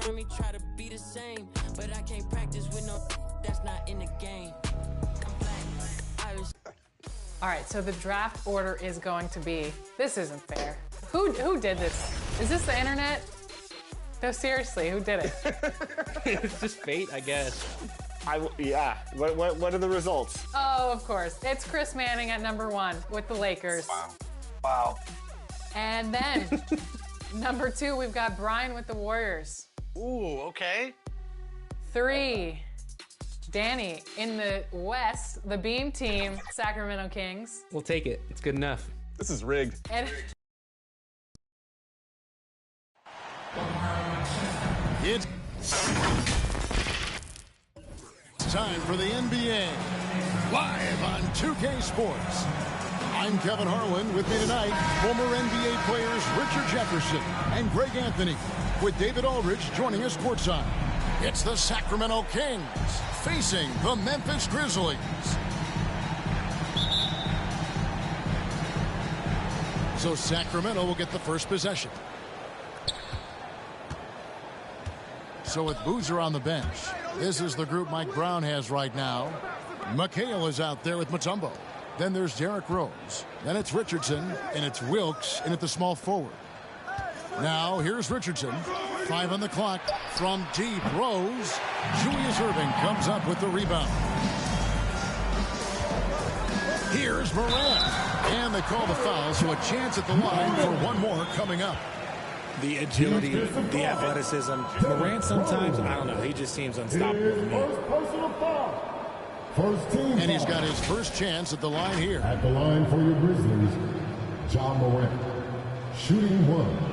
with me try to be the same, but I can't practice with no that's not in the game. I'm black, Irish. All right, so the draft order is going to be, this isn't fair. Who did this? Is this the internet? No, seriously, who did it? It's just fate, I guess. Yeah. What are the results? Oh, of course. It's Chris Manning at number 1 with the Lakers. Wow. And then, number 2, we've got Brian with the Warriors. Ooh, okay. 3, Danny in the West, the Beam Team, Sacramento Kings. We'll take it. It's good enough. This is rigged. And It's time for the NBA, live on 2K Sports. I'm Kevin Harlan. With me tonight, former NBA players Richard Jefferson and Greg Anthony, with David Aldridge joining us courtside. It's the Sacramento Kings facing the Memphis Grizzlies. So Sacramento will get the first possession. So with Boozer on the bench, this is the group Mike Brown has right now. McHale is out there with Mutombo. Then there's Derrick Rose. Then it's Richardson, and it's Wilkes in at the small forward. Now here's Richardson. 5 on the clock from deep. Rose. Julius Erving comes up with the rebound. Here's Morant. And they call the foul, so a chance at the line for one more coming up. The agility, the athleticism. Morant sometimes, I don't know, he just seems unstoppable to me. And he's got his first chance at the line here. At the line for your Grizzlies, Ja Morant, shooting 1.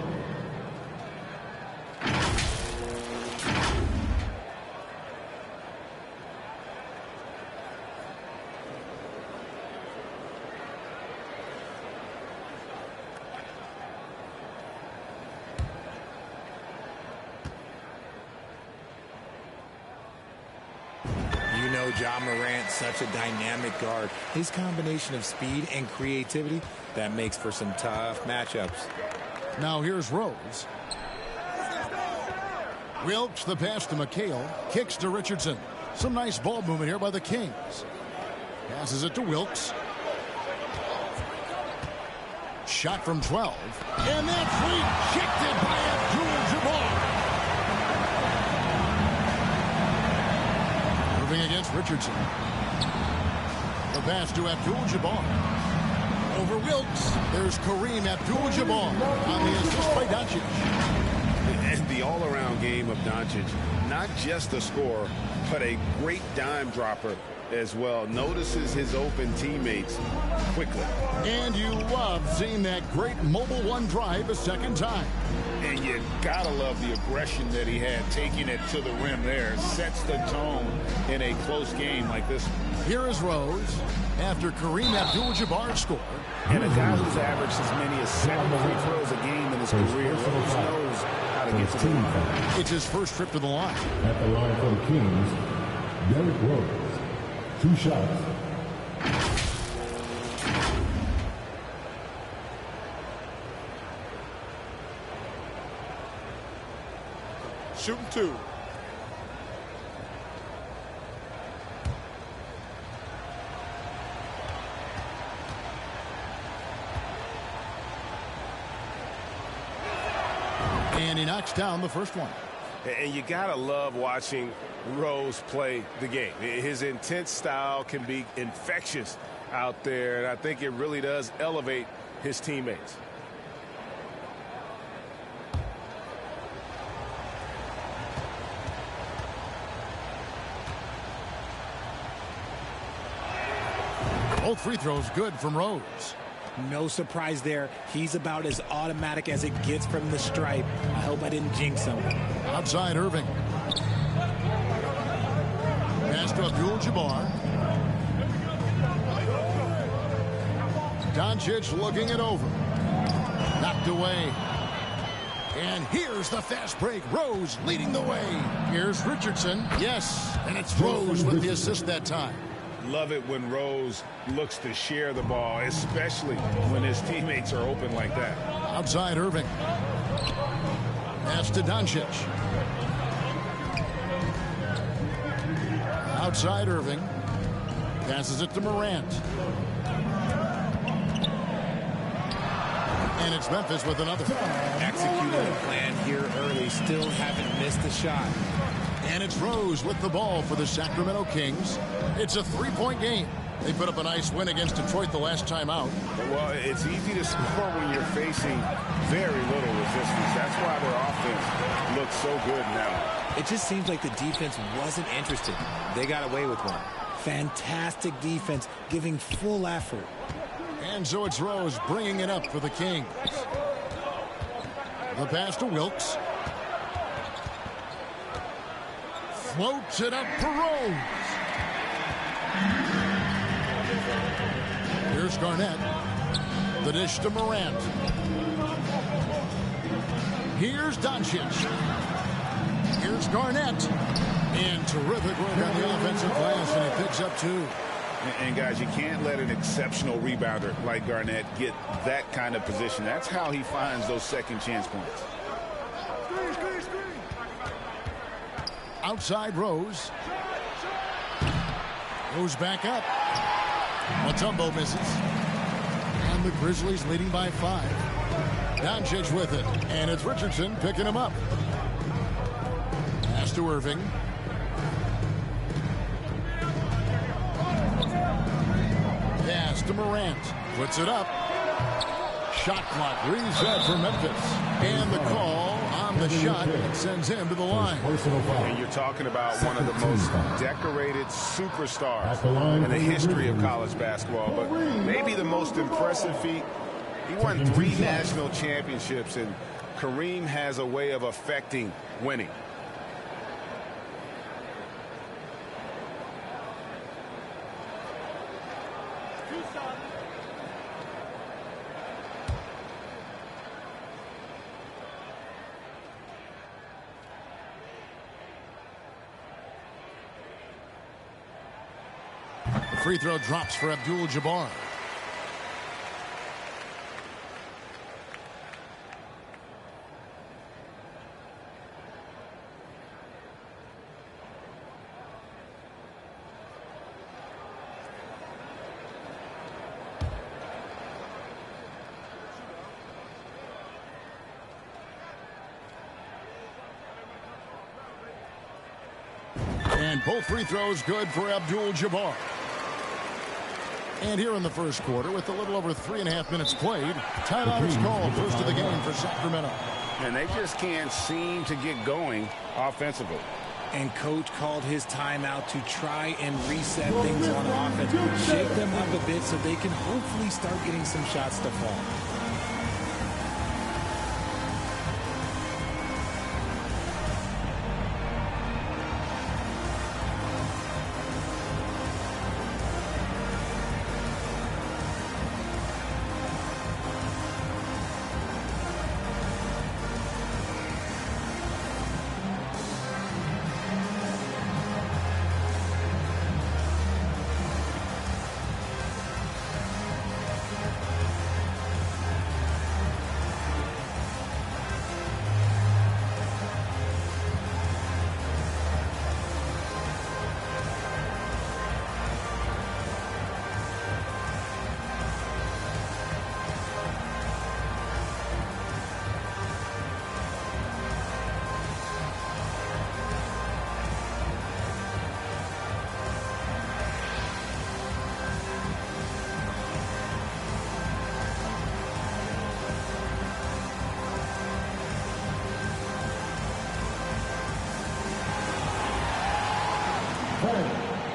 Ja Morant, such a dynamic guard. His combination of speed and creativity, that makes for some tough matchups. Now here's Rose. Wilkes, the pass to McHale. Kicks to Richardson. Some nice ball movement here by the Kings. Passes it to Wilkes. Shot from 12. And that's rejected by Abdul-Jabbar. Against Richardson. The pass to Abdul-Jabbar. Over Wilkes. There's Kareem Abdul-Jabbar on the assist by Doncic. And the all-around game of Doncic, not just a scorer, but a great dime dropper as well. Notices his open teammates quickly. And you love seeing that great mobile one drive a second time. And you gotta love the aggression that he had, taking it to the rim there. Sets the tone in a close game like this. Here is Rose after Kareem Abdul-Jabbar scored. And a guy who's averaged as many as 7 free throws a game in his career. Rose knows how to get to the line. It's his first trip to the line. At the line for the Kings, Derrick Rose, 2 shots. Shooting 2. And he knocks down the first one. And you gotta love watching Rose play the game. His intense style can be infectious out there, and I think it really does elevate his teammates. Both free throws good from Rose. No surprise there. He's about as automatic as it gets from the stripe. I hope I didn't jinx him. Outside Erving. Pass to Abdul-Jabbar. Doncic looking it over. Knocked away. And here's the fast break. Rose leading the way. Here's Richardson. Yes, and it's Rose with the assist that time. Love it when Rose looks to share the ball, especially when his teammates are open like that. Outside Erving. Pass to Doncic. Outside Irving. Passes it to Morant. And it's Memphis with another. Executing the plan here early. Still haven't missed a shot. And it's Rose with the ball for the Sacramento Kings. It's a three-point game. They put up a nice win against Detroit the last time out. Well, it's easy to score when you're facing very little resistance. That's why their offense looks so good now. It just seems like the defense wasn't interested. They got away with one. Fantastic defense, giving full effort. And so it's Rose bringing it up for the Kings. The pass to Wilkes. Floats it up for Rose. Here's Garnett. The dish to Morant. Here's Doncic. Here's Garnett. And terrific work on the offensive glass, and he picks up 2. And guys, you can't let an exceptional rebounder like Garnett get that kind of position. That's how he finds those second chance points. Outside Rose. Goes back up. Mutombo misses. And the Grizzlies leading by 5. Doncic with it. And it's Richardson picking him up. Pass to Irving. Pass to Morant. Puts it up. Shot clock reset for Memphis. And the call on the shot sends him to the line. And you're talking about one of the most decorated superstars in the history of college basketball, but maybe the most impressive feat. He won 3 national championships, and Kareem has a way of affecting winning. The free throw drops for Abdul-Jabbar. And both free throws good for Abdul-Jabbar. And here in the first quarter, with a little over 3.5 minutes played, timeout is called, first of the game for Sacramento. And they just can't seem to get going offensively. And coach called his timeout to try and reset things on offense. Shake them up a bit so they can hopefully start getting some shots to fall.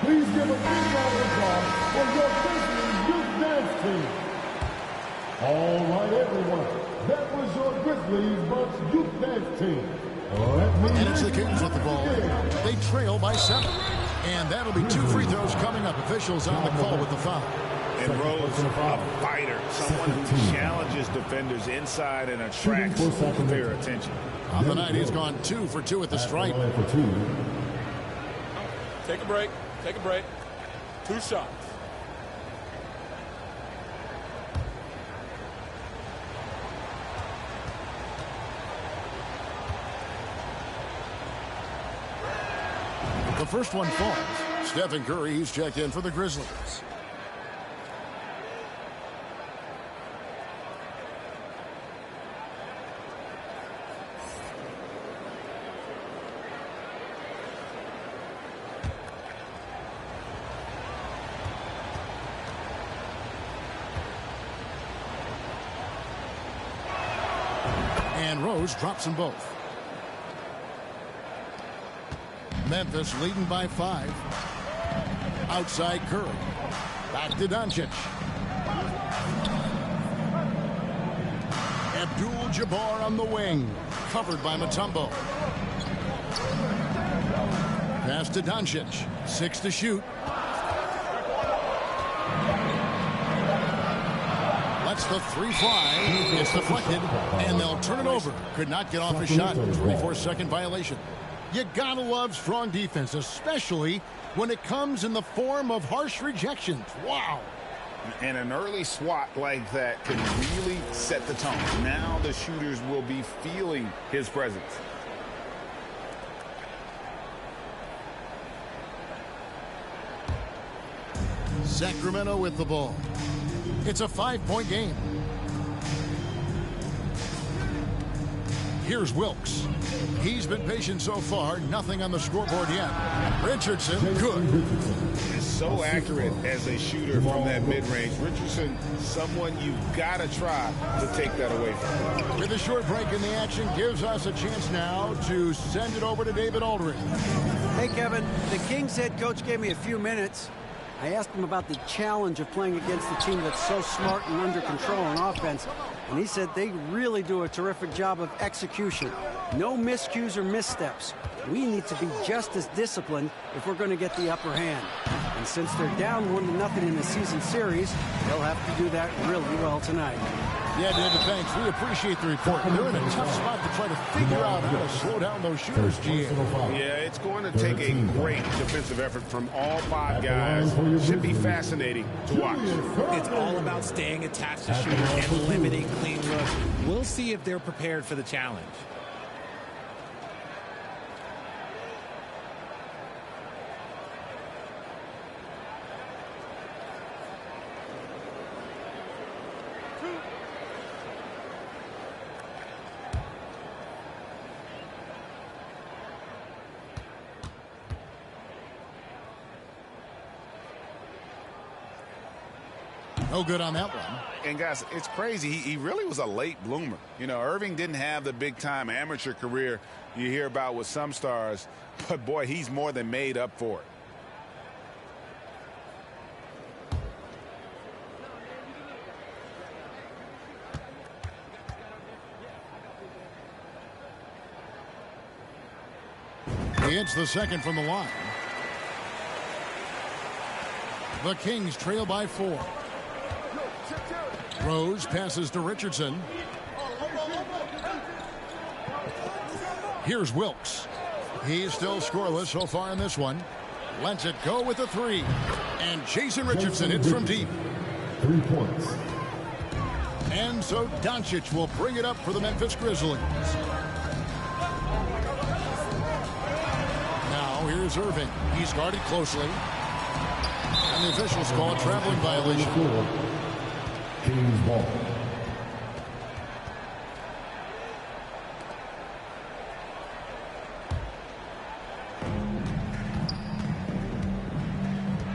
Please give a big round of applause for your Grizzlies youth dance team. All right, everyone. That was your Grizzlies Bucks youth dance team. And it's the Kings with the ball. They trail by 7. And that'll be 2 free throws coming up. Officials on the call with the foul. And Rose, a fighter, someone who challenges defenders inside and attracts their attention. On the night, he's gone 2 for 2 at the stripe. Take a break. Take a break. 2 shots. The first one falls. Stephen Curry, he's checked in for the Grizzlies. And Rose drops them both. Memphis leading by 5. Outside Curry. Back to Doncic. Abdul-Jabbar on the wing. Covered by Mutombo. Pass to Doncic. 6 to shoot. Lets the 3 fly. It's deflected. And they'll turn it over. Could not get off a shot. 24-second violation. You gotta love strong defense, especially when it comes in the form of harsh rejections. Wow. And an early swat like that can really set the tone. Now the shooters will be feeling his presence. Sacramento with the ball. It's a 5-point game. Here's Wilkes. He's been patient so far. Nothing on the scoreboard yet. Richardson, good. Is so accurate as a shooter from that mid-range. Richardson, someone you've got to try to take that away from him. With a short break in the action, gives us a chance now to send it over to David Aldridge. Hey, Kevin. The Kings head coach gave me a few minutes. I asked him about the challenge of playing against a team that's so smart and under control on offense, and he said they really do a terrific job of execution. No miscues or missteps. We need to be just as disciplined if we're going to get the upper hand. And since they're down 1-0 in the season series, they'll have to do that really well tonight. Yeah, David, thanks. We appreciate the report. They're in a tough spot to try to figure out how to slow down those shooters, GA. Yeah, it's going to take a great defensive effort from all 5 guys. Should be fascinating to watch. It's all about staying attached to shooters and limiting clean looks. We'll see if they're prepared for the challenge. No good on that one. And guys, it's crazy. He really was a late bloomer. You know, Irving didn't have the big-time amateur career you hear about with some stars, but boy, he's more than made up for it. He hits the second from the line. The Kings trail by 4. Rose passes to Richardson. Here's Wilkes. He's still scoreless so far in this one. Lets it go with a 3. And Jason Richardson hits from deep. 3 points. And so Doncic will bring it up for the Memphis Grizzlies. Now here's Irving. He's guarded closely. And the officials call a traveling violation. Kings ball.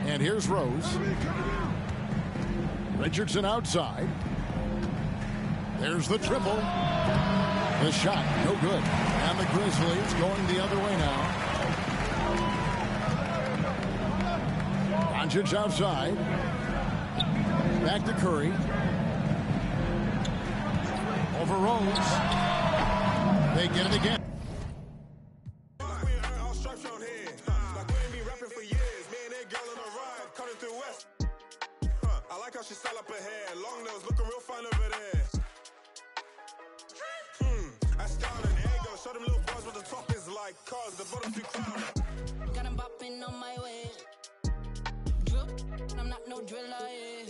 And here's Rose. Richardson outside. There's the triple. The shot, no good. And the Grizzlies going the other way now. Doncic outside. Back to Curry. Over Rose. They get it again. I like how she style up her hair. Long nails looking real fine over there. I style an ego. Show them little bars what the top is like. Cars, the bottom too crowded. Got him bopping on my way. Drip, I'm not no driller, yeah.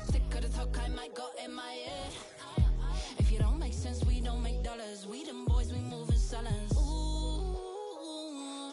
Sick of the talk, I might go MIA. If you don't make sense, we don't make dollars. We them boys, we move in silence. Ooh.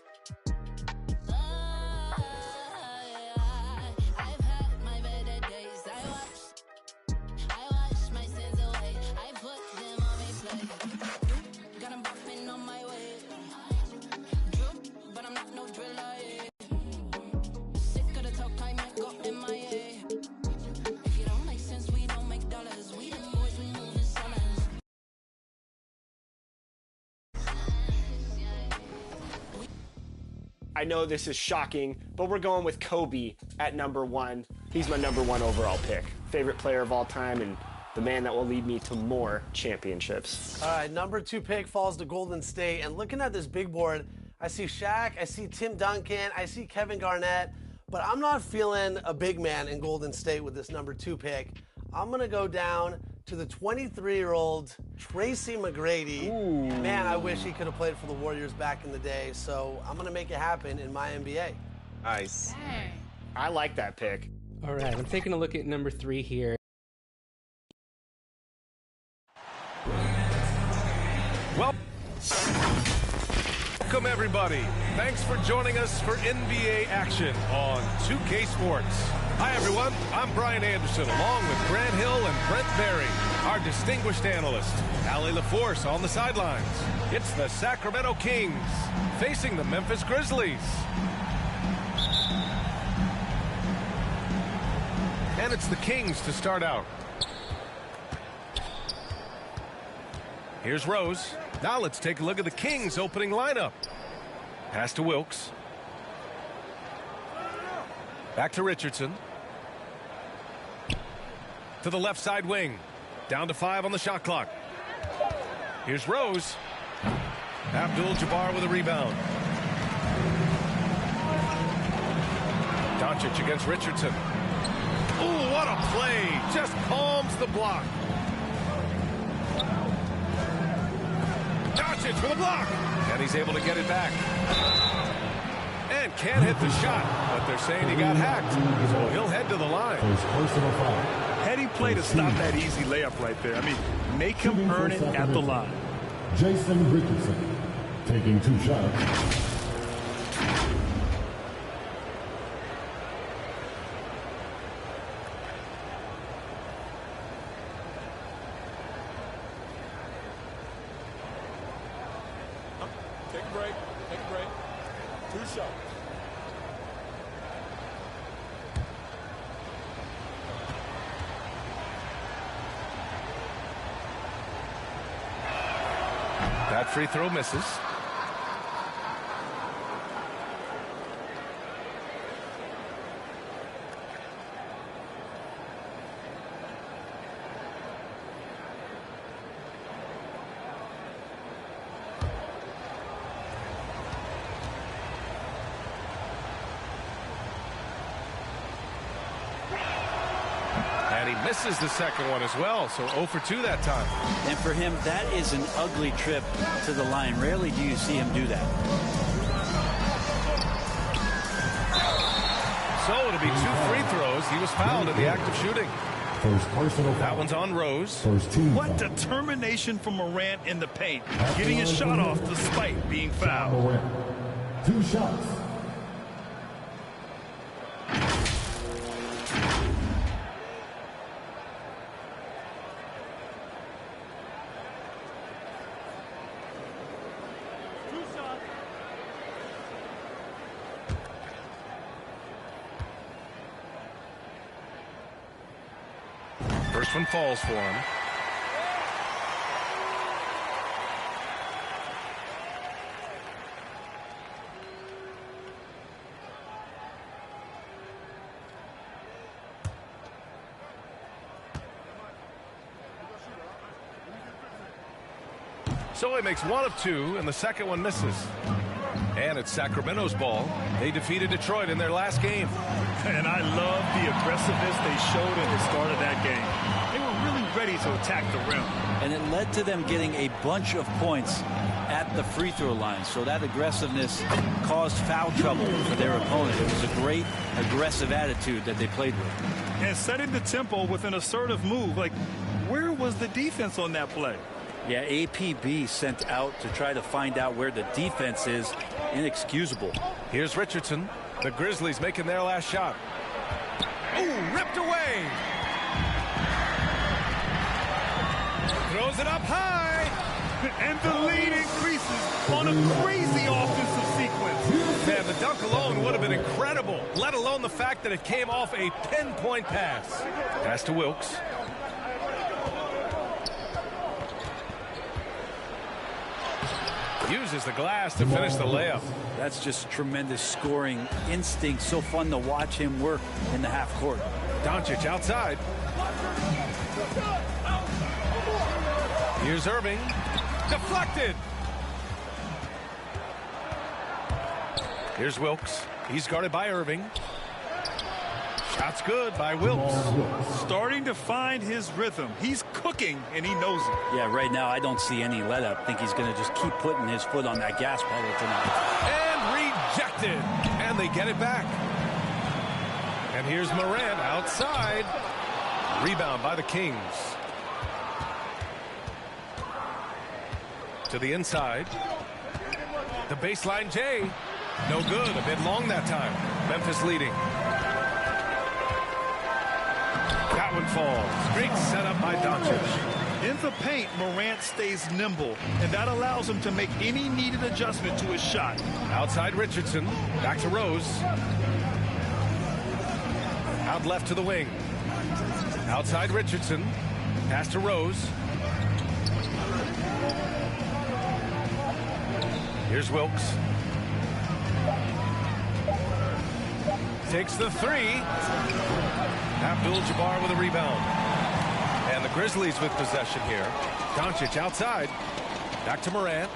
I know this is shocking, but we're going with Kobe at number 1. He's my number 1 overall pick. Favorite player of all time and the man that will lead me to more championships. All right, number 2 pick falls to Golden State. And looking at this big board, I see Shaq, I see Tim Duncan, I see Kevin Garnett, but I'm not feeling a big man in Golden State with this number 2 pick. I'm going to go down to the 23-year-old Tracy McGrady. Ooh. Man, I wish he could have played for the Warriors back in the day, so I'm going to make it happen in my NBA. Nice. I like that pick. All right, I'm taking a look at number 3 here. Well, welcome everybody. Thanks for joining us for NBA action on 2K Sports. Hi everyone, I'm Brian Anderson along with Grant Hill and Brent Berry, our distinguished analyst. Allie LaForce on the sidelines. It's the Sacramento Kings facing the Memphis Grizzlies. And it's the Kings to start out. Here's Rose. Now let's take a look at the Kings opening lineup. Pass to Wilkes. Back to Richardson. To the left side wing. Down to 5 on the shot clock. Here's Rose. Abdul-Jabbar with a rebound. Doncic against Richardson. Ooh, what a play. Just palms the block. Doncic for the block. And he's able to get it back. And can't hit the shot, but they're saying he got hacked. So he'll head to the line. Heady play to stop that easy layup right there. I mean, make him earn it at the line. Jason Richardson taking 2 shots. Take a break. Take a break. 2 shots. That free throw misses. And he misses the second one as well, so 0 for 2 that time. And for him, that is an ugly trip to the line. Rarely do you see him do that. So it'll be 2 free throws. He was fouled in the act of shooting. That one's on Rose. What determination from Morant in the paint, getting his shot off despite being fouled. 2 shots. First one falls for him. So he makes 1 of 2, and the second one misses. And it's Sacramento's ball. They defeated Detroit in their last game. And I love the aggressiveness they showed at the start of that game. They were really ready to attack the rim. And it led to them getting a bunch of points at the free throw line. So that aggressiveness caused foul trouble for their opponent. It was a great aggressive attitude that they played with. And setting the tempo with an assertive move. Like, where was the defense on that play? Yeah, APB sent out to try to find out where the defense is. Inexcusable. Here's Richardson. The Grizzlies making their last shot. Ooh, ripped away. Throws it up high. And the lead increases on a crazy offensive sequence. Man, the dunk alone would have been incredible, let alone the fact that it came off a pinpoint pass. Pass to Wilkes. uses the glass to finish the layup. That's just tremendous scoring instinct. So fun to watch him work in the half court. Doncic outside. Here's Irving. Deflected. Here's Wilkes. He's guarded by Irving. Shot's good by Wilkes. Starting to find his rhythm. He's cooking, and he knows it. Yeah, right now I don't see any let up. I think he's going to just keep putting his foot on that gas pedal tonight. And rejected. And they get it back. And here's Morant outside. Rebound by the Kings. To the inside. The baseline J. No good. A bit long that time. Memphis leading. That one falls. Great setup by Doncic. In the paint, Morant stays nimble, and that allows him to make any needed adjustment to his shot. Outside Richardson. Back to Rose. Out left to the wing. Outside Richardson. Pass to Rose. Here's Wilkes. Takes the three. Abdul-Jabbar with a rebound. And the Grizzlies with possession here. Doncic outside. Back to Morant.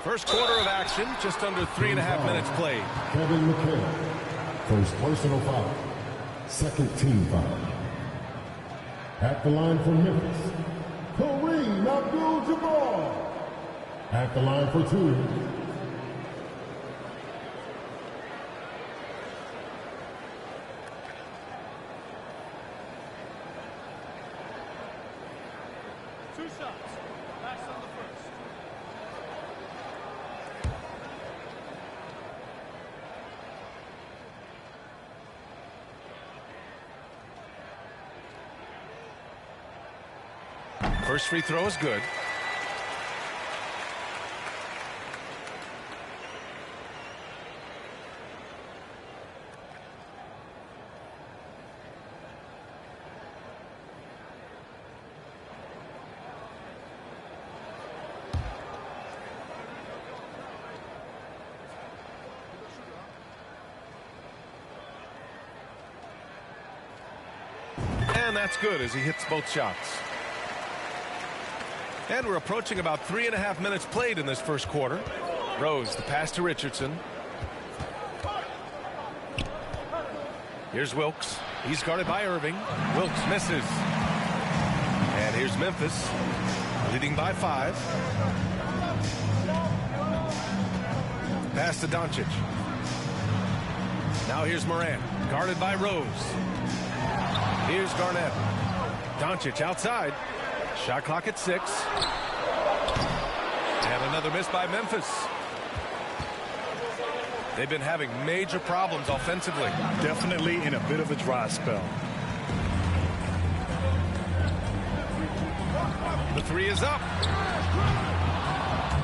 First quarter of action, just under 3.5 minutes played. Kevin McHale, first personal foul, second team foul. At the line for Memphis, Kareem Abdul-Jabbar. At the line for two, First free throw is good. And that's good as he hits both shots. And we're approaching about 3.5 minutes played in this first quarter. Rose, the pass to Richardson. Here's Wilkes. He's guarded by Irving. Wilkes misses. And here's Memphis, leading by 5. Pass to Doncic. Now here's Morant, guarded by Rose. Here's Garnett. Doncic outside. Shot clock at 6. And another miss by Memphis. They've been having major problems offensively. Definitely in a bit of a dry spell. The three is up.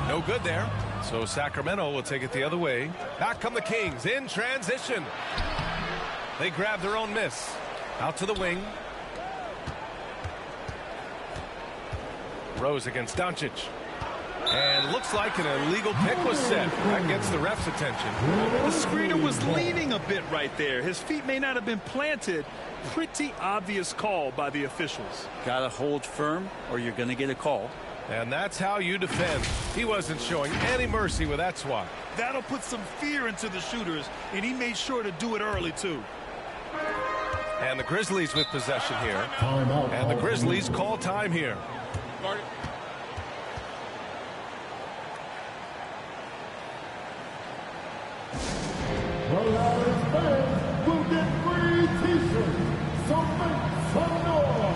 No good there. So Sacramento will take it the other way. Back come the Kings in transition. They grab their own miss. Out to the wing. Rose against Doncic. And looks like an illegal pick was set. That gets the ref's attention. The screener was leaning a bit right there. His feet may not have been planted. Pretty obvious call by the officials. Gotta hold firm or you're gonna get a call. And that's how you defend. He wasn't showing any mercy with that swat. That'll put some fear into the shooters, and he made sure to do it early too. And the Grizzlies with possession here. And the Grizzlies call time here. Guard it. the loudest fans will get free t-shirts. So make some noise.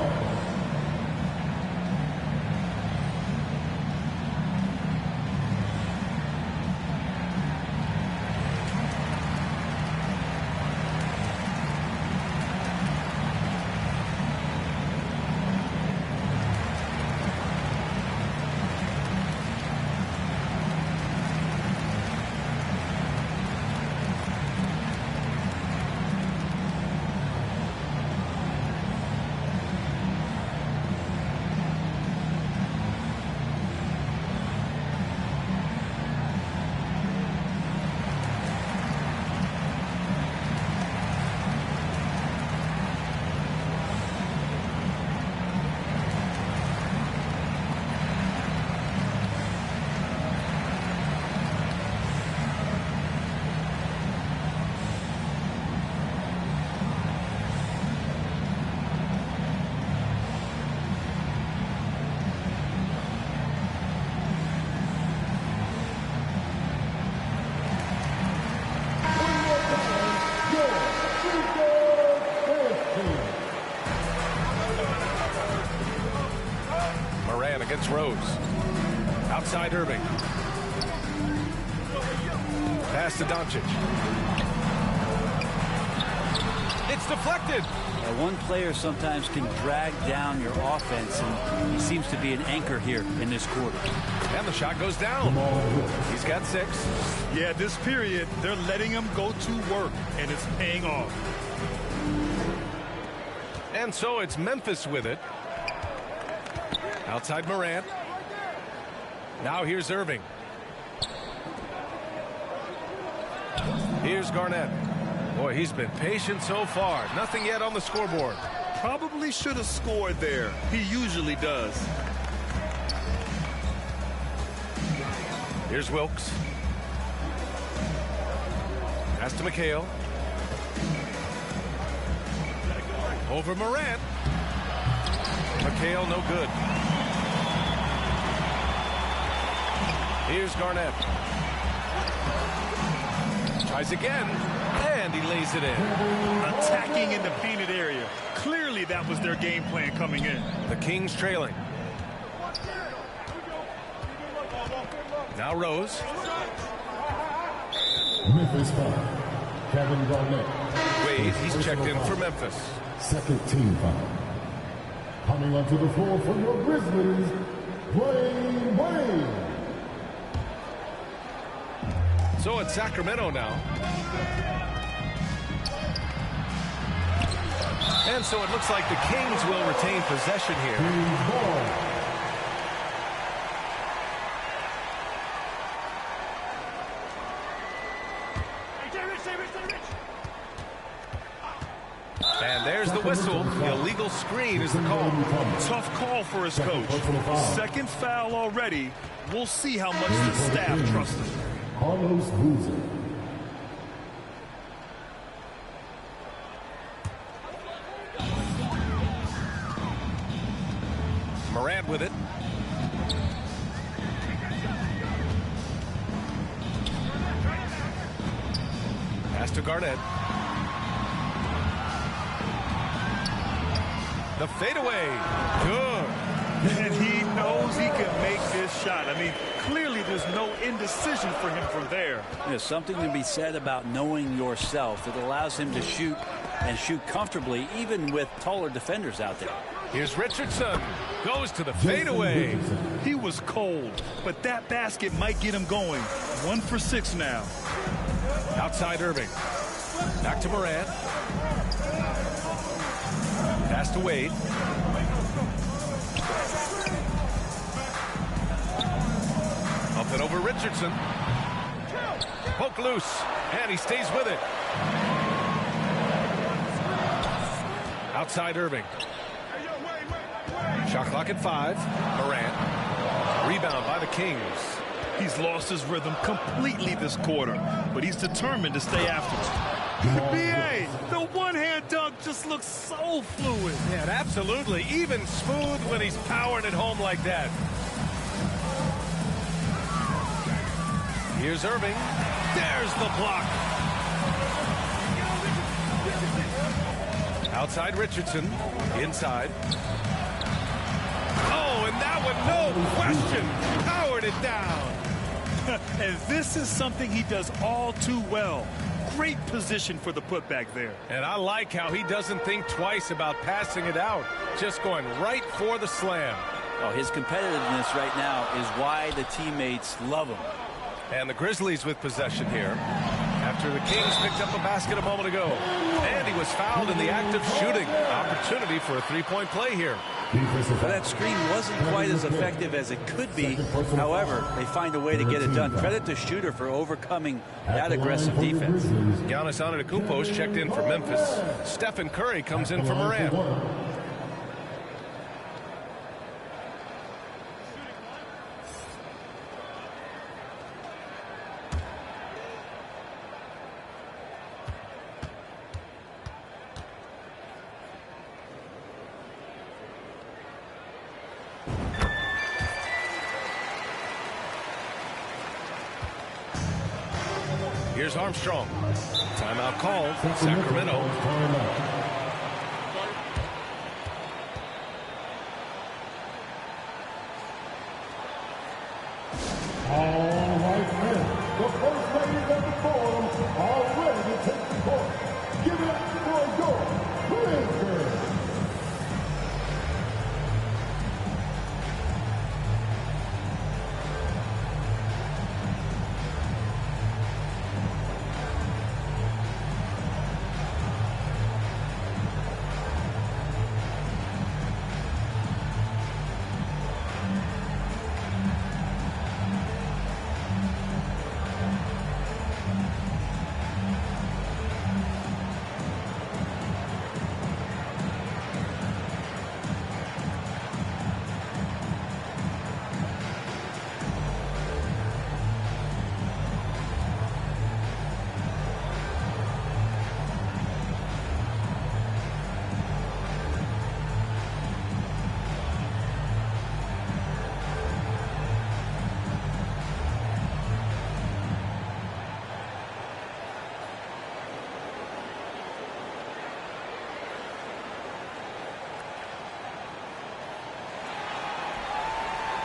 Rose. Outside Irving. Pass to Doncic. It's deflected. One player sometimes can drag down your offense, and he seems to be an anchor here in this quarter. And the shot goes down. He's got 6. Yeah, this period, they're letting him go to work, and it's paying off. And so it's Memphis with it. Outside Morant. Now here's Irving. Here's Garnett. Boy, he's been patient so far. Nothing yet on the scoreboard. Probably should have scored there. He usually does. Here's Wilkes. Pass to McHale. Over Morant. McHale no good. Here's Garnett. Tries again, and he lays it in. Attacking in the painted area. Clearly that was their game plan coming in. The Kings trailing. Now Rose. Memphis foul. Kevin Garnett. Wade, he's checked in for Memphis. Second team foul. Coming onto the floor for your Grizzlies, Dwyane Wade. So it's Sacramento now. And so it looks like the Kings will retain possession here. And there's the whistle. The illegal screen is the call. Tough call for his coach. Second foul already. We'll see how much the staff trusts him. Carlos Boozer. Morant with it. Pass to Garnett. The fadeaway. Good. And he knows he can make this shot. I mean, clearly there's no indecision for him from there. There's something to be said about knowing yourself. It allows him to shoot and shoot comfortably, even with taller defenders out there. Here's Richardson. Goes to the fadeaway. He was cold, but that basket might get him going. 1 for 6 now. Outside Irving. Back to Morant. Pass to Wade. Up and over Richardson. Poke loose. And he stays with it. Outside Irving. Shot clock at 5. Morant. Rebound by the Kings. He's lost his rhythm completely this quarter, but he's determined to stay after it. B.A., the one-hand dunk just looks so fluid. Yeah, absolutely. Even smooth when he's powering it home like that. Here's Irving. There's the block. Outside Richardson. Inside. Oh, and that one, no question, powered it down. And this is something he does all too well. Great position for the putback there. And I like how he doesn't think twice about passing it out. Just going right for the slam. Oh, his competitiveness right now is why the teammates love him. And the Grizzlies with possession here. After the Kings picked up a basket a moment ago. And he was fouled in the act of shooting. Opportunity for a three-point play here. But that screen wasn't quite as effective as it could be. However, they find a way to get it done. Credit to Shooter for overcoming that aggressive defense. Giannis Antetokounmpo's checked in for Memphis. Stephen Curry comes in for Morant. Here's Armstrong. Timeout called. Sacramento. All right, men. The first ladies of the forum are ready to take the court. Give it up for your Prince.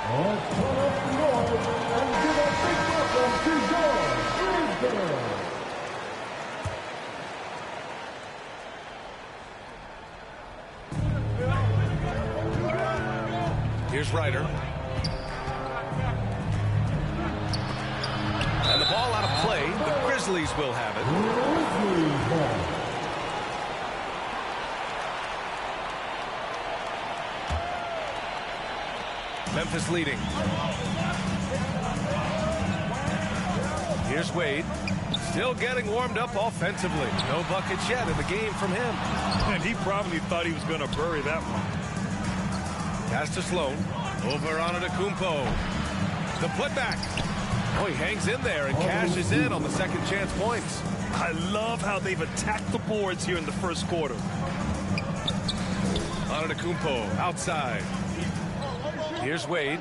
Let's turn up the noise and give a big welcome to George Greensburg. Here's Ryder. And the ball out of play. The Grizzlies will have it. Grizzlies ball. Memphis leading. Here's Wade. Still getting warmed up offensively. No buckets yet in the game from him. And he probably thought he was going to bury that one. Pass to Sloan. Over on Antetokounmpo. The putback. Oh, he hangs in there and cashes in on the second chance points. I love how they've attacked the boards here in the first quarter. Antetokounmpo outside. Here's Wade.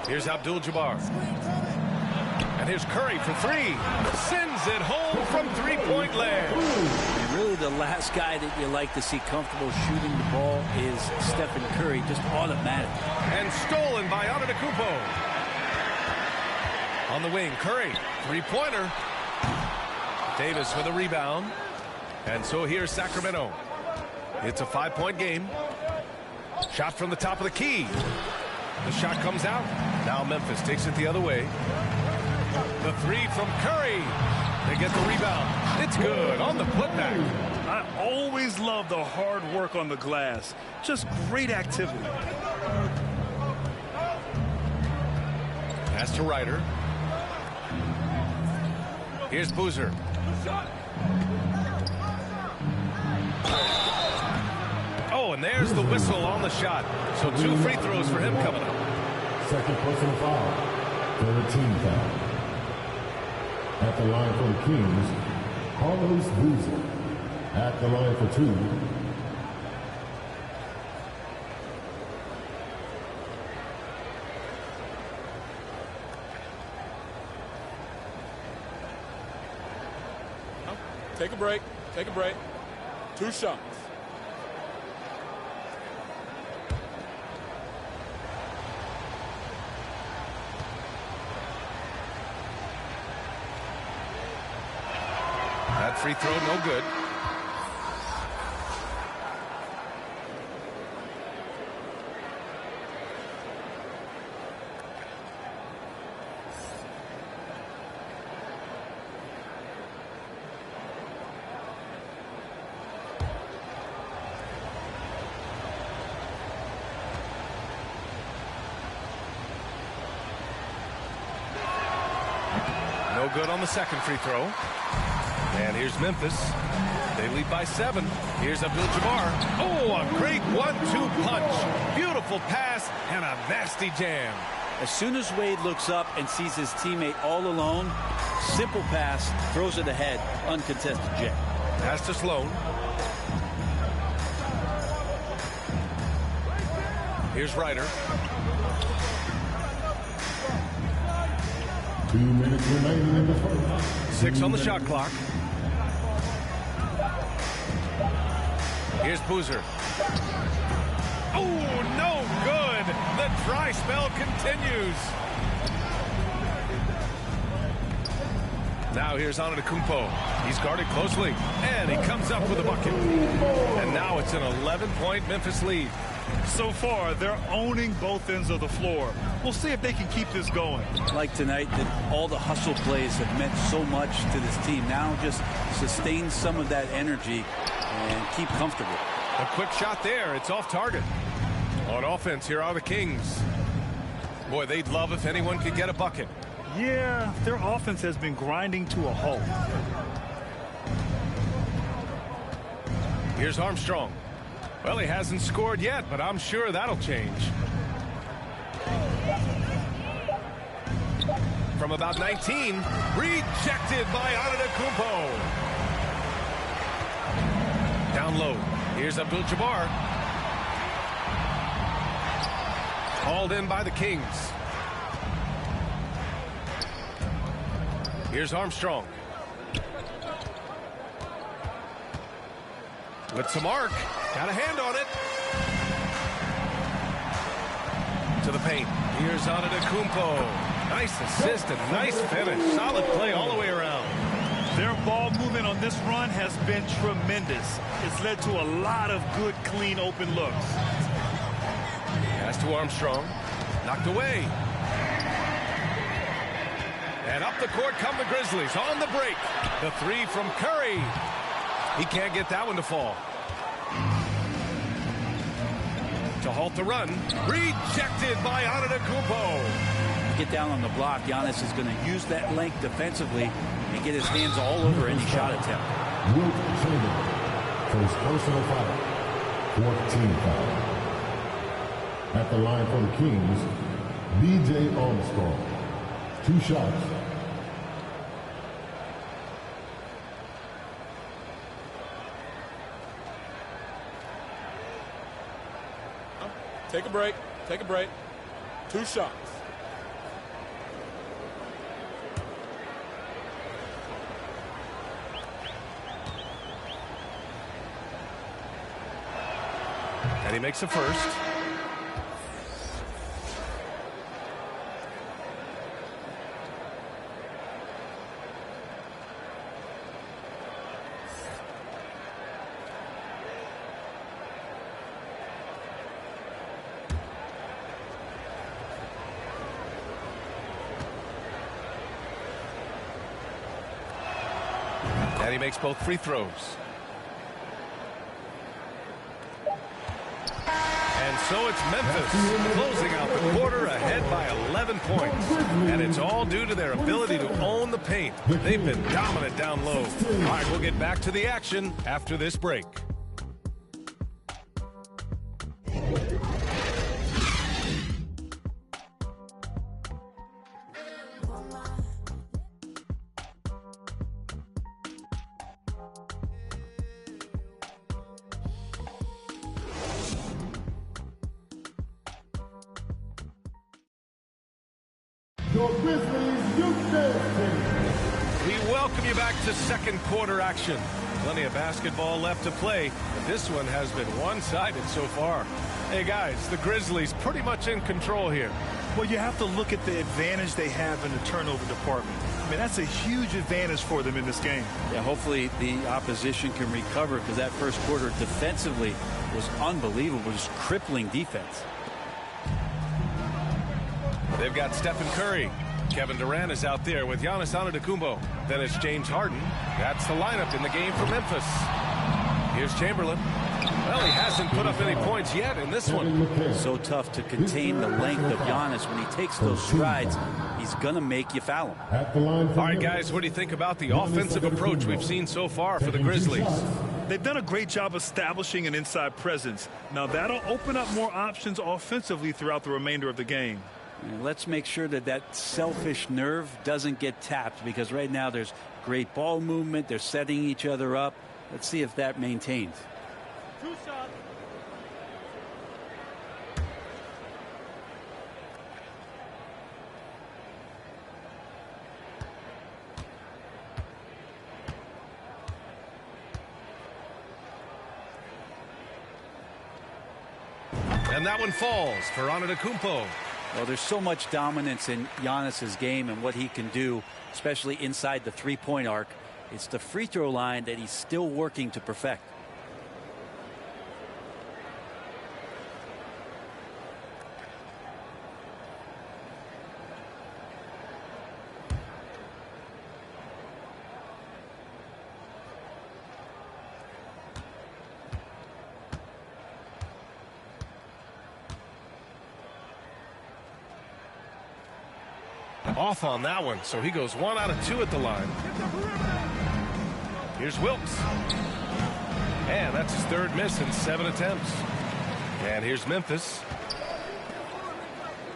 Here's Abdul-Jabbar. And here's Curry for three. Sends it home from three-point land. And really the last guy that you like to see comfortable shooting the ball is Stephen Curry, just automatic. And stolen by Antetokounmpo. On the wing, Curry, three-pointer. Davis with a rebound. And so here's Sacramento. It's a 5-point game. Shot from the top of the key. The shot comes out. Now Memphis takes it the other way. The three from Curry. They get the rebound. It's good on the putback. I always love the hard work on the glass. Just great activity. Pass to Ryder. Here's Boozer. Oh, and there's the whistle on the shot. So 2 free throws for him coming up. Second personal foul. Third team foul. At the line for the Kings, Carlos Boozer. At the line for two, Take a break. Take a break. 2 shots. That free throw, no good. No good on the second free throw. And here's Memphis. They lead by 7. Here's Abdul-Jabbar. Oh, a great 1-2 punch. Beautiful pass and a nasty jam. As soon as Wade looks up and sees his teammate all alone, simple pass, throws it ahead, uncontested jam. Pass to Sloan. Here's Ryder. 2 minutes remaining in the first. 6 on the shot clock. Here's Boozer. Oh, no good. The dry spell continues. Now here's Antetokounmpo. He's guarded closely, and he comes up with a bucket. And now it's an 11-point Memphis lead. So far, they're owning both ends of the floor. We'll see if they can keep this going. Like tonight, that all the hustle plays have meant so much to this team. Now just sustain some of that energy and keep comfortable. A quick shot there. It's off target. On offense, here are the Kings. Boy, they'd love if anyone could get a bucket. Yeah, their offense has been grinding to a halt. Here's Armstrong. Well, he hasn't scored yet, but I'm sure that'll change. From about 19, rejected by Antetokounmpo. Down low. Here's Abdul-Jabbar. Hauled in by the Kings. Here's Armstrong. With some arc. Got a hand on it. To the paint. Here's Antetokounmpo. Nice assist and nice finish. Solid play all the way around. Their ball movement on this run has been tremendous. It's led to a lot of good, clean, open looks. Pass to Armstrong. Knocked away. And up the court come the Grizzlies on the break. The three from Curry. He can't get that one to fall. To halt the run. Rejected by Antetokounmpo. Get down on the block. Giannis is going to use that length defensively and get his hands all over any shot attempt. Wilt Chamberlain, first personal foul, 14 foul. At the line for the Kings, B.J. Armstrong, 2 shots. Take a break. Take a break. 2 shots. And he makes a first. And he makes both free throws. And so it's Memphis closing out the quarter ahead by 11 points. And it's all due to their ability to own the paint. They've been dominant down low. All right, we'll get back to the action after this break. Your Grizzlies Youth Dance Team. We welcome you back to second quarter action. Plenty of basketball left to play, but this one has been one-sided so far. Hey guys, the Grizzlies pretty much in control here. Well, you have to look at the advantage they have in the turnover department. I mean, that's a huge advantage for them in this game. Yeah, hopefully the opposition can recover, because that first quarter defensively was unbelievable, just crippling defense. They've got Stephen Curry. Kevin Durant is out there with Giannis Antetokounmpo. Then it's James Harden. That's the lineup in the game for Memphis. Here's Chamberlain. Well, he hasn't put up any points yet in this one. So tough to contain the length of Giannis. When he takes those strides, he's going to make you foul him. All right, guys, what do you think about the offensive approach we've seen so far for the Grizzlies? They've done a great job establishing an inside presence. Now, that'll open up more options offensively throughout the remainder of the game. And let's make sure that that selfish nerve doesn't get tapped, because right now there's great ball movement. They're setting each other up. Let's see if that maintains. 2 shots. And And that one falls for Antetokounmpo. Well, there's so much dominance in Giannis's game and what he can do, especially inside the three-point arc. It's the free throw line that he's still working to perfect. Off on that one, so he goes 1 out of 2 at the line. Here's Wilkes. And that's his third miss in 7 attempts. And here's Memphis.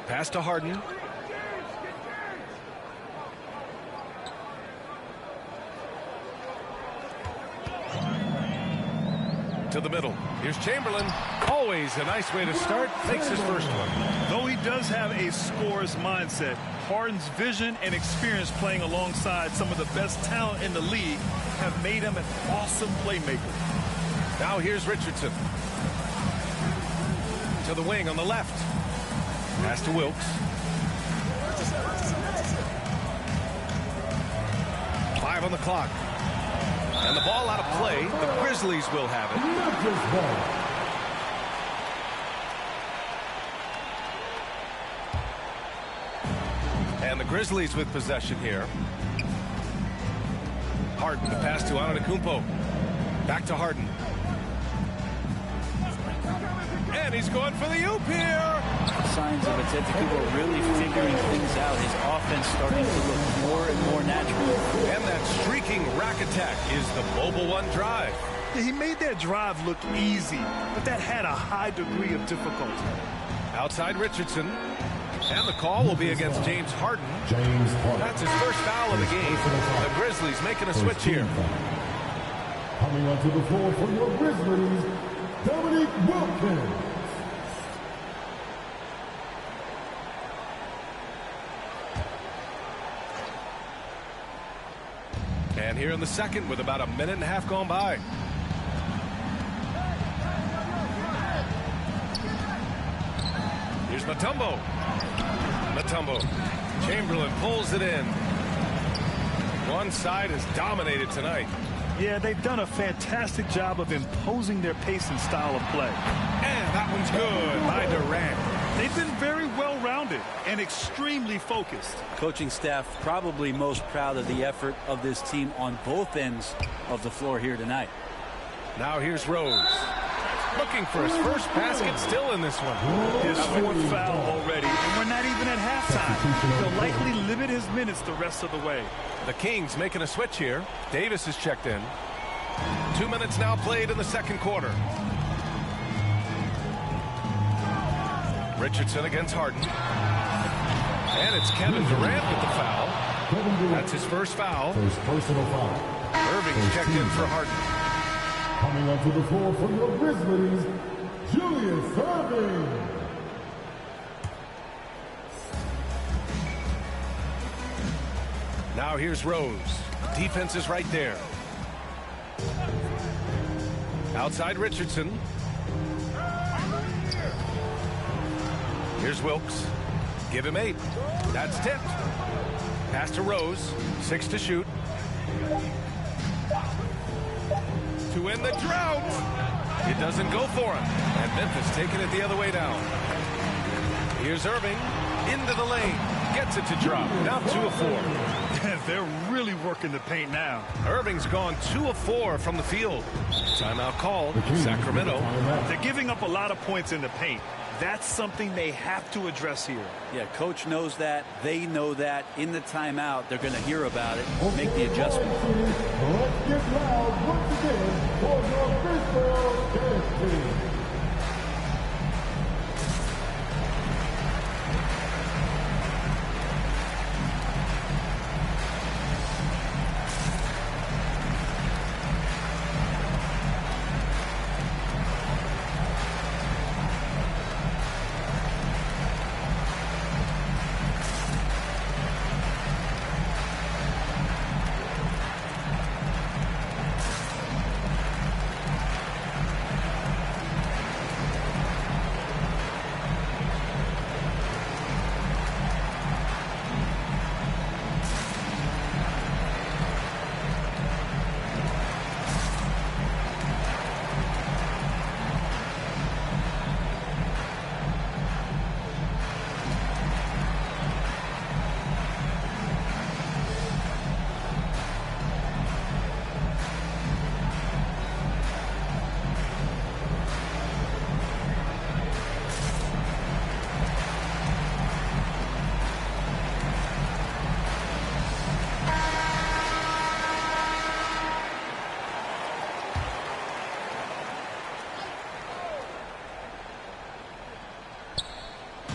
Pass to Harden. To the middle. Here's Chamberlain. Always a nice way to start. Makes his first one. Though he does have a scorer's mindset, Harden's vision and experience playing alongside some of the best talent in the league have made him an awesome playmaker. Now here's Richardson. To the wing on the left. Pass to Wilkes. 5 on the clock. And the ball out of play. The Grizzlies will have it. And the Grizzlies with possession here. Harden, the pass to Antetokounmpo. Back to Harden. And he's going for the oop here. Signs of Antetokounmpo really figuring things out. His offense starting to look more and more natural. And that streaking rack attack is the Mobile One drive. He made that drive look easy, but that had a high degree of difficulty. Outside Richardson. And the call will be against James Harden. That's his first foul of the game. The Grizzlies making a switch here. Coming onto the floor for your Grizzlies, Dominique Wilkins. And here in the second with about a minute and a half gone by. Here's Mutombo. Mutombo. Chamberlain pulls it in. One side is dominated tonight. Yeah, they've done a fantastic job of imposing their pace and style of play. And that one's good by Durant. They've been very well-rounded and extremely focused. Coaching staff probably most proud of the effort of this team on both ends of the floor here tonight. Now here's Rose. Looking for his first basket, still in this one. His fourth foul already, and we're not even at halftime. He'll likely limit his minutes the rest of the way. The Kings making a switch here. Davis is checked in. 2 minutes now played in the second quarter. Richardson against Harden. And it's Kevin Durant with the foul. That's his first foul. First personal foul. Irving checked in for Harden. Coming onto the floor for your Grizzlies, Julius Irving. Now here's Rose. Defense is right there. Outside Richardson. Here's Wilkes. Give him 8. That's tipped. Pass to Rose. 6 to shoot. To win the drought. It doesn't go for him. And Memphis taking it the other way down. Here's Irving. Into the lane. Gets it to drop. Now 2 of 4. They're really working the paint now. Irving's gone 2 of 4 from the field. Timeout called. Sacramento. They're giving up a lot of points in the paint. That's something they have to address here. Yeah, coach knows that. They know that. In the timeout, they're going to hear about it, make the adjustment. Let's get loud once again for your Frisco Dance Team.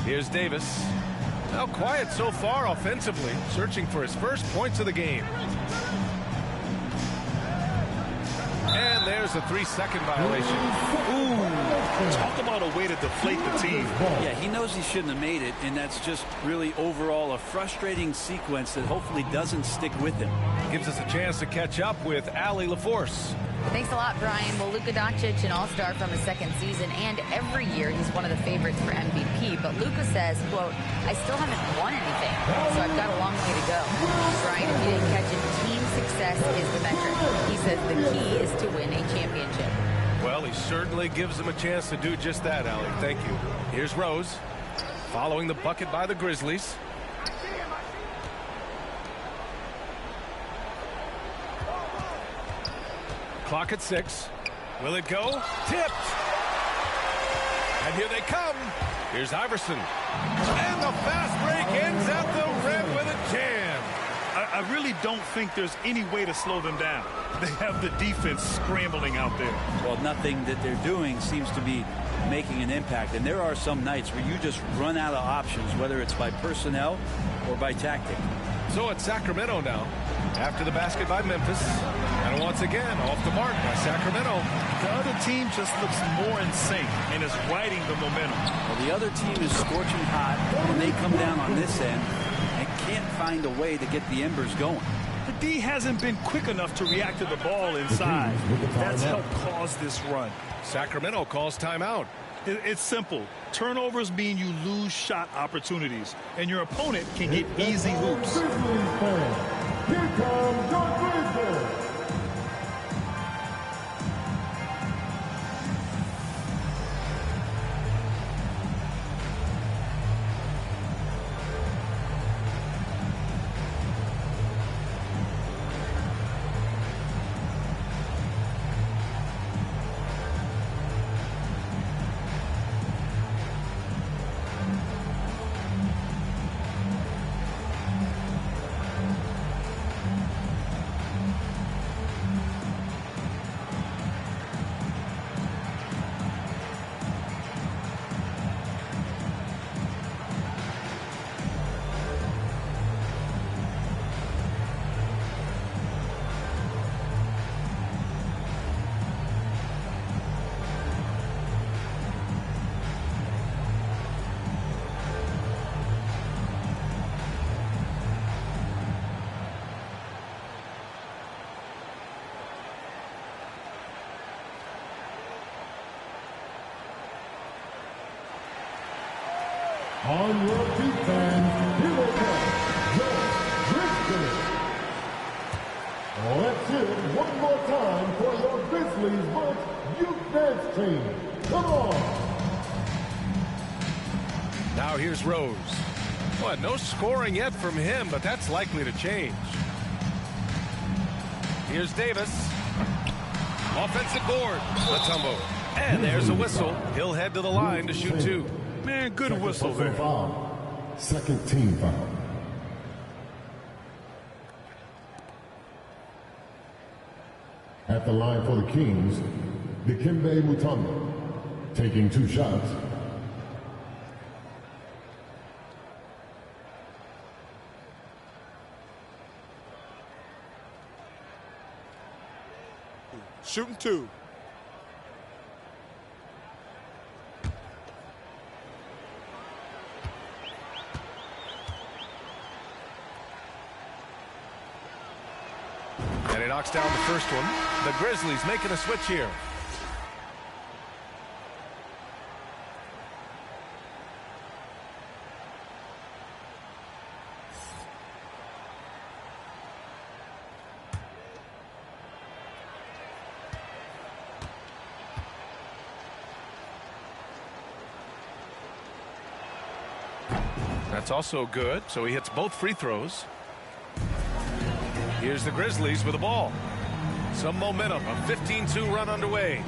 Here's Davis. Now quiet so far offensively, searching for his first points of the game. And there's a 3-second violation. Ooh, talk about a way to deflate the team. Yeah, he knows he shouldn't have made it, and that's just really overall a frustrating sequence that hopefully doesn't stick with him. Gives us a chance to catch up with Allie LaForce. Thanks a lot, Brian. Well, Luka Doncic, an all-star from his second season, and every year he's one of the favorites for MVP. But Luka says, quote, I still haven't won anything, so I've got a long way to go. Brian, if you didn't catch it, team success is the metric. He says the key is to win a championship. Well, he certainly gives them a chance to do just that, Allie. Thank you. Here's Rose, following the bucket by the Grizzlies. Clock at 6. Will it go? Tipped. And here they come. Here's Iverson. And the fast break ends at the rim with a jam. I really don't think there's any way to slow them down. They have the defense scrambling out there. Well, nothing that they're doing seems to be making an impact. And there are some nights where you just run out of options, whether it's by personnel or by tactic. So it's Sacramento now. After the basket by Memphis. And once again, off the mark by Sacramento. The other team just looks more in sync and is riding the momentum. Well, the other team is scorching hot when they come down on this end and can't find a way to get the embers going. The D hasn't been quick enough to react to the ball inside. That's helped cause this run. Sacramento calls timeout. It's simple. Turnovers mean you lose shot opportunities, and your opponent can get easy hoops. Here comes your Grizzlies. On your feet, fans, here they come, your Grizzlies. Let's hear it one more time for your Grizzlies Bucks Youth Dance Team. Come on. Now here's Rose. Well, no scoring yet from him, but that's likely to change. Here's Davis. Offensive board. Mutombo. And there's a whistle. He'll head to the line to shoot 2. Man, good whistle there. Foul. Second team foul. At the line for the Kings, Dikembe Mutombo, taking 2 shots. Shooting 2. And he knocks down the first one. The Grizzlies making a switch here. That's also good, so he hits both free throws. Here's the Grizzlies with the ball. Some momentum, a 15-2 run underway.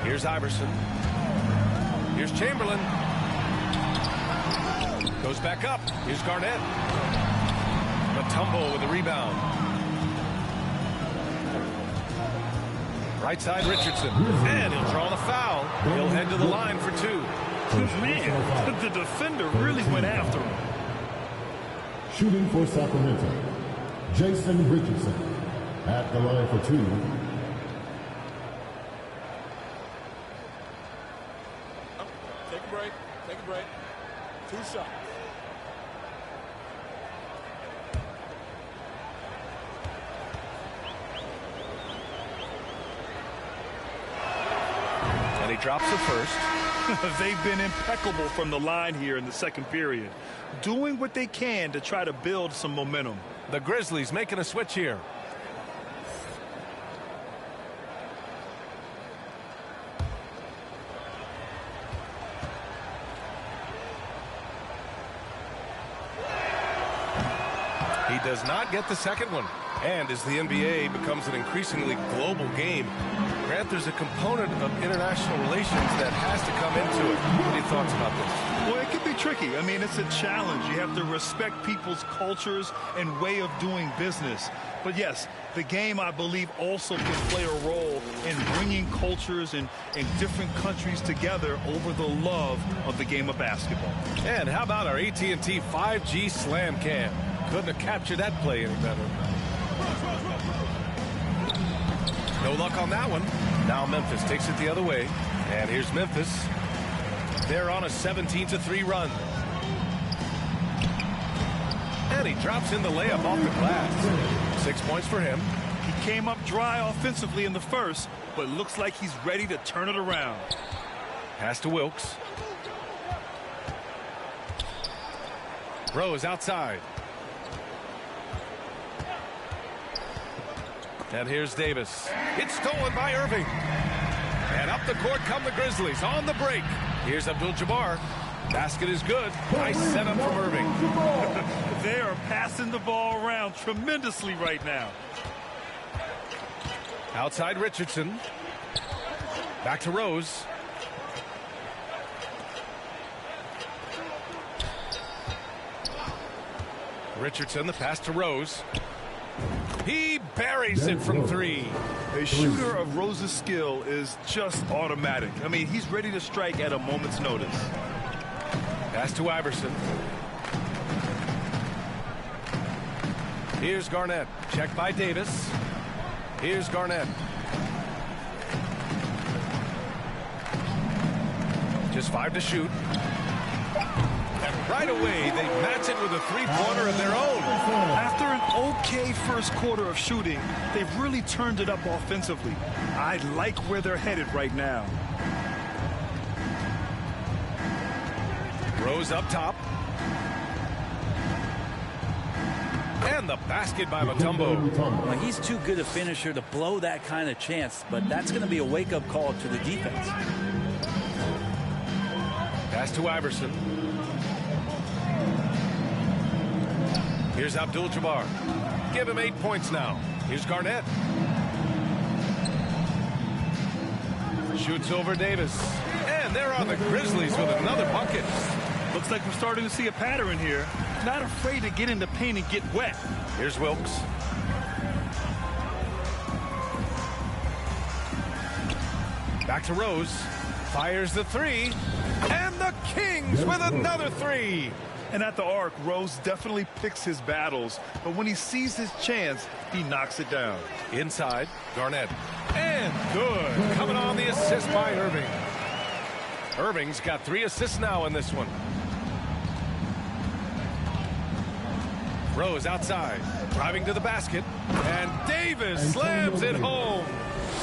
Here's Iverson. Here's Chamberlain. Goes back up. Here's Garnett. Mutombo with the rebound. Right side Richardson. And he'll draw the foul. He'll head to the line for 2. Man, the defender really went after him. Shooting for Sacramento, Jason Richardson. At the line for 2. Take a break. Take a break. 2 shots. And he drops the first. They've been impeccable from the line here in the second period, doing what they can to try to build some momentum. The Grizzlies making a switch here. He does not get the second one. And as the NBA becomes an increasingly global game, Grant, there's a component of international relations that has to come into it. What are your thoughts about this? Well, it can be tricky. I mean, it's a challenge. You have to respect people's cultures and way of doing business. But yes, the game, I believe, also can play a role in bringing cultures and different countries together over the love of the game of basketball. And how about our AT&T 5G Slam Cam? Couldn't have captured that play any better. No luck on that one. Now Memphis takes it the other way. And here's Memphis. They're on a 17-3 run. And he drops in the layup off the glass. 6 points for him. He came up dry offensively in the first, but looks like he's ready to turn it around. Pass to Wilkes. Rose outside. And here's Davis. It's stolen by Irving. And up the court come the Grizzlies on the break. Here's Abdul-Jabbar. Basket is good. Nice setup from Irving. They are passing the ball around tremendously right now. Outside Richardson. Back to Rose. Richardson, the pass to Rose. He buries it from 3. A shooter of Rose's skill is just automatic. I mean, he's ready to strike at a moment's notice. Pass to Iverson. Here's Garnett. Checked by Davis. Here's Garnett. Just 5 to shoot. And right away, they match it with a three-pointer of their own. After an okay first quarter of shooting, they've really turned it up offensively. I like where they're headed right now. Rose up top. And the basket by Mutombo. Well, he's too good a finisher to blow that kind of chance, but that's going to be a wake-up call to the defense. Pass to Iverson. Here's Abdul-Jabbar. Give him 8 points now. Here's Garnett. Shoots over Davis. And they're on the Grizzlies with another bucket. Looks like we're starting to see a pattern here. Not afraid to get in the paint and get wet. Here's Wilkes. Back to Rose. Fires the 3. And the Kings with another 3. And at the arc, Rose definitely picks his battles, but when he sees his chance, he knocks it down. Inside, Garnett. And good. Coming on the assist by Irving. Irving's got 3 assists now in this one. Rose outside, driving to the basket, and Davis slams it home.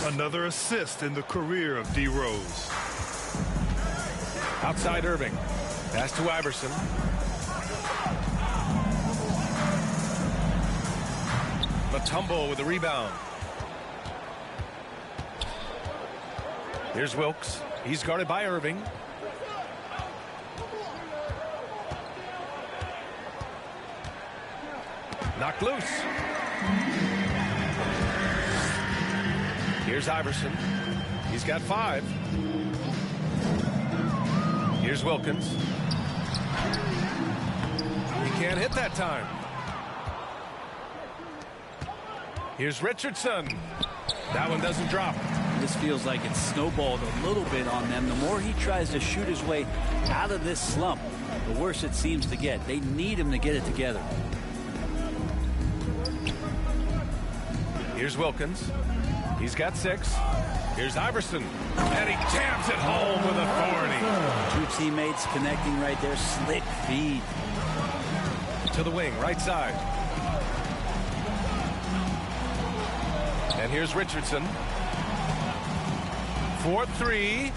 Another assist in the career of D. Rose. Outside Irving. Pass to Iverson. Mutombo with the rebound. Here's Wilkes. He's guarded by Irving. Knocked loose. Here's Iverson. He's got 5. Here's Wilkins. He can't hit that time. Here's Richardson. That one doesn't drop. This feels like it's snowballed a little bit on them. The more he tries to shoot his way out of this slump, the worse it seems to get. They need him to get it together. Here's Wilkins. He's got 6. Here's Iverson. And he jams it home with authority. 2 teammates connecting right there. Slick feed. To the wing, right side. And here's Richardson. 4-3.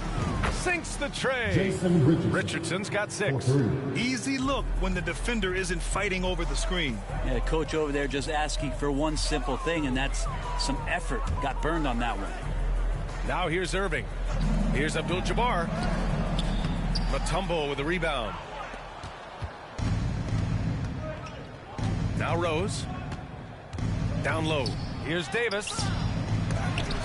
Sinks the tray. Jason Richardson's got 6. Easy look when the defender isn't fighting over the screen. Yeah, coach over there just asking for one simple thing, and that's some effort. Got burned on that one. Now here's Irving. Here's Abdul-Jabbar. Mutombo with the rebound. Now Rose. Down low. Here's Davis.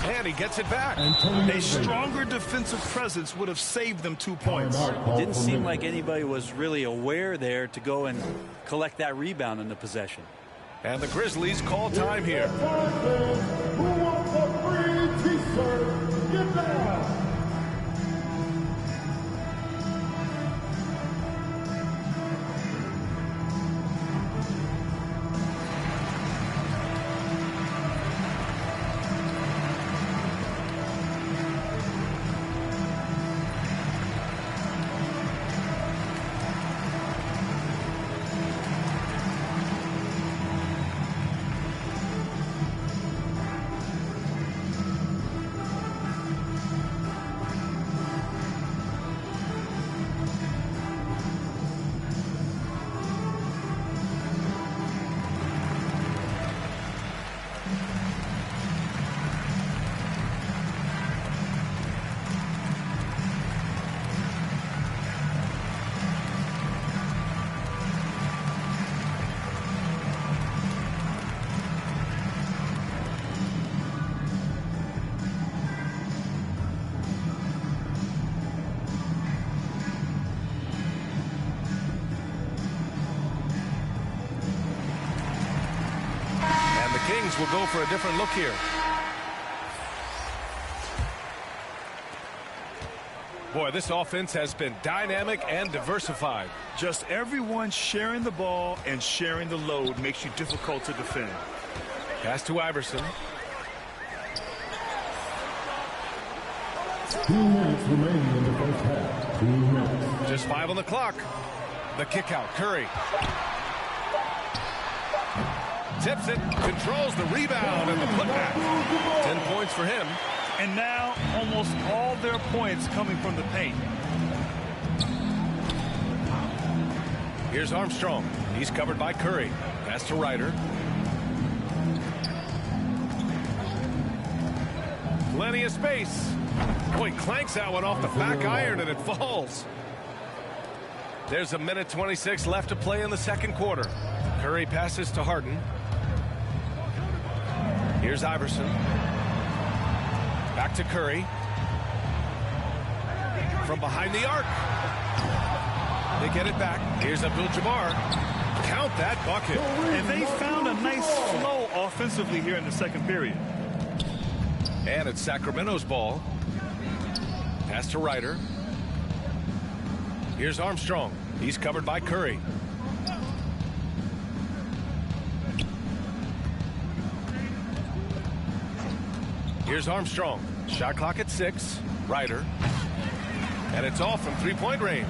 And he gets it back. A stronger defensive presence would have saved them 2 points. It didn't seem like anybody was really aware there to go and collect that rebound in the possession. And the Grizzlies call time here. Who wants a free t-shirt? Get down! Kings will go for a different look here. Boy, this offense has been dynamic and diversified. Just everyone sharing the ball and sharing the load makes you difficult to defend. Pass to Iverson. 2 minutes remaining in the first half. 2 minutes. Just 5 on the clock. The kick out. Curry. Tips it, controls the rebound and the putback. 10 points for him. And now almost all their points coming from the paint. Here's Armstrong. He's covered by Curry. Pass to Ryder. Plenty of space. Boy, clanks that one off the back iron and it falls. There's 1:26 left to play in the second quarter. Curry passes to Harden. Here's Iverson. Back to Curry. From behind the arc. They get it back. Here's Abdul-Jabbar. Count that bucket. And they found a nice flow offensively here in the second period. And it's Sacramento's ball. Pass to Ryder. Here's Armstrong. He's covered by Curry. Here's Armstrong. Shot clock at 6. Ryder. And it's off from three-point range.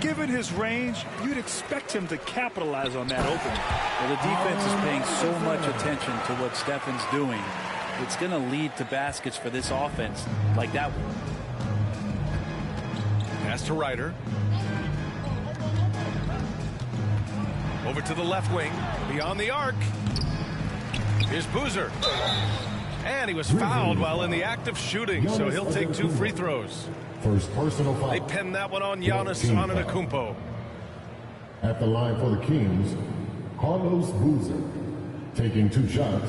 Given his range, you'd expect him to capitalize on that opening. Well, the defense is paying so much attention to what Stefan's doing. It's going to lead to baskets for this offense like that one. Pass to Ryder. Over to the left wing. Beyond the arc. Here's Boozer. And he was fouled while in the act of shooting, so he'll take 2 free throws. First personal foul. They pinned that one on Giannis Antetokounmpo. At the line for the Kings, Carlos Boozer, taking 2 shots.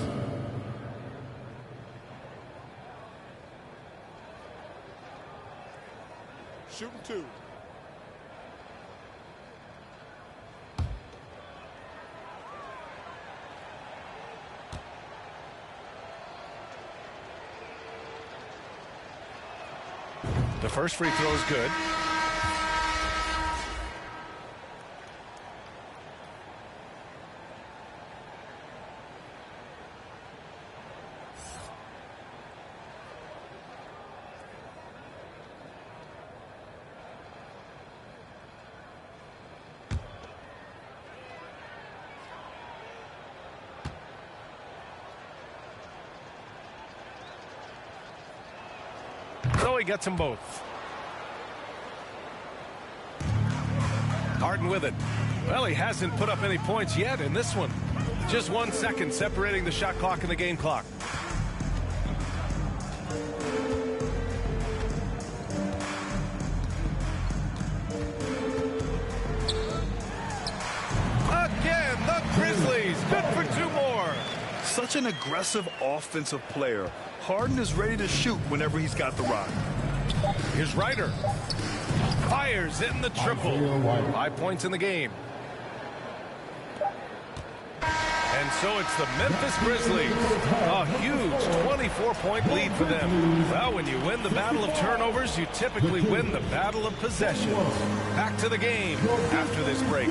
Shooting 2. The first free throw is good. So he gets them both. Harden with it. Well, he hasn't put up any points yet in this one. Just 1 second separating the shot clock and the game clock. Again, the Grizzlies. Good for 2 more. Such an aggressive offensive player. Harden is ready to shoot whenever he's got the rock. Here's Ryder. Fires in the triple. 5 points in the game. And so it's the Memphis Grizzlies. A huge 24-point lead for them. Well, when you win the battle of turnovers, you typically win the battle of possessions. Back to the game after this break.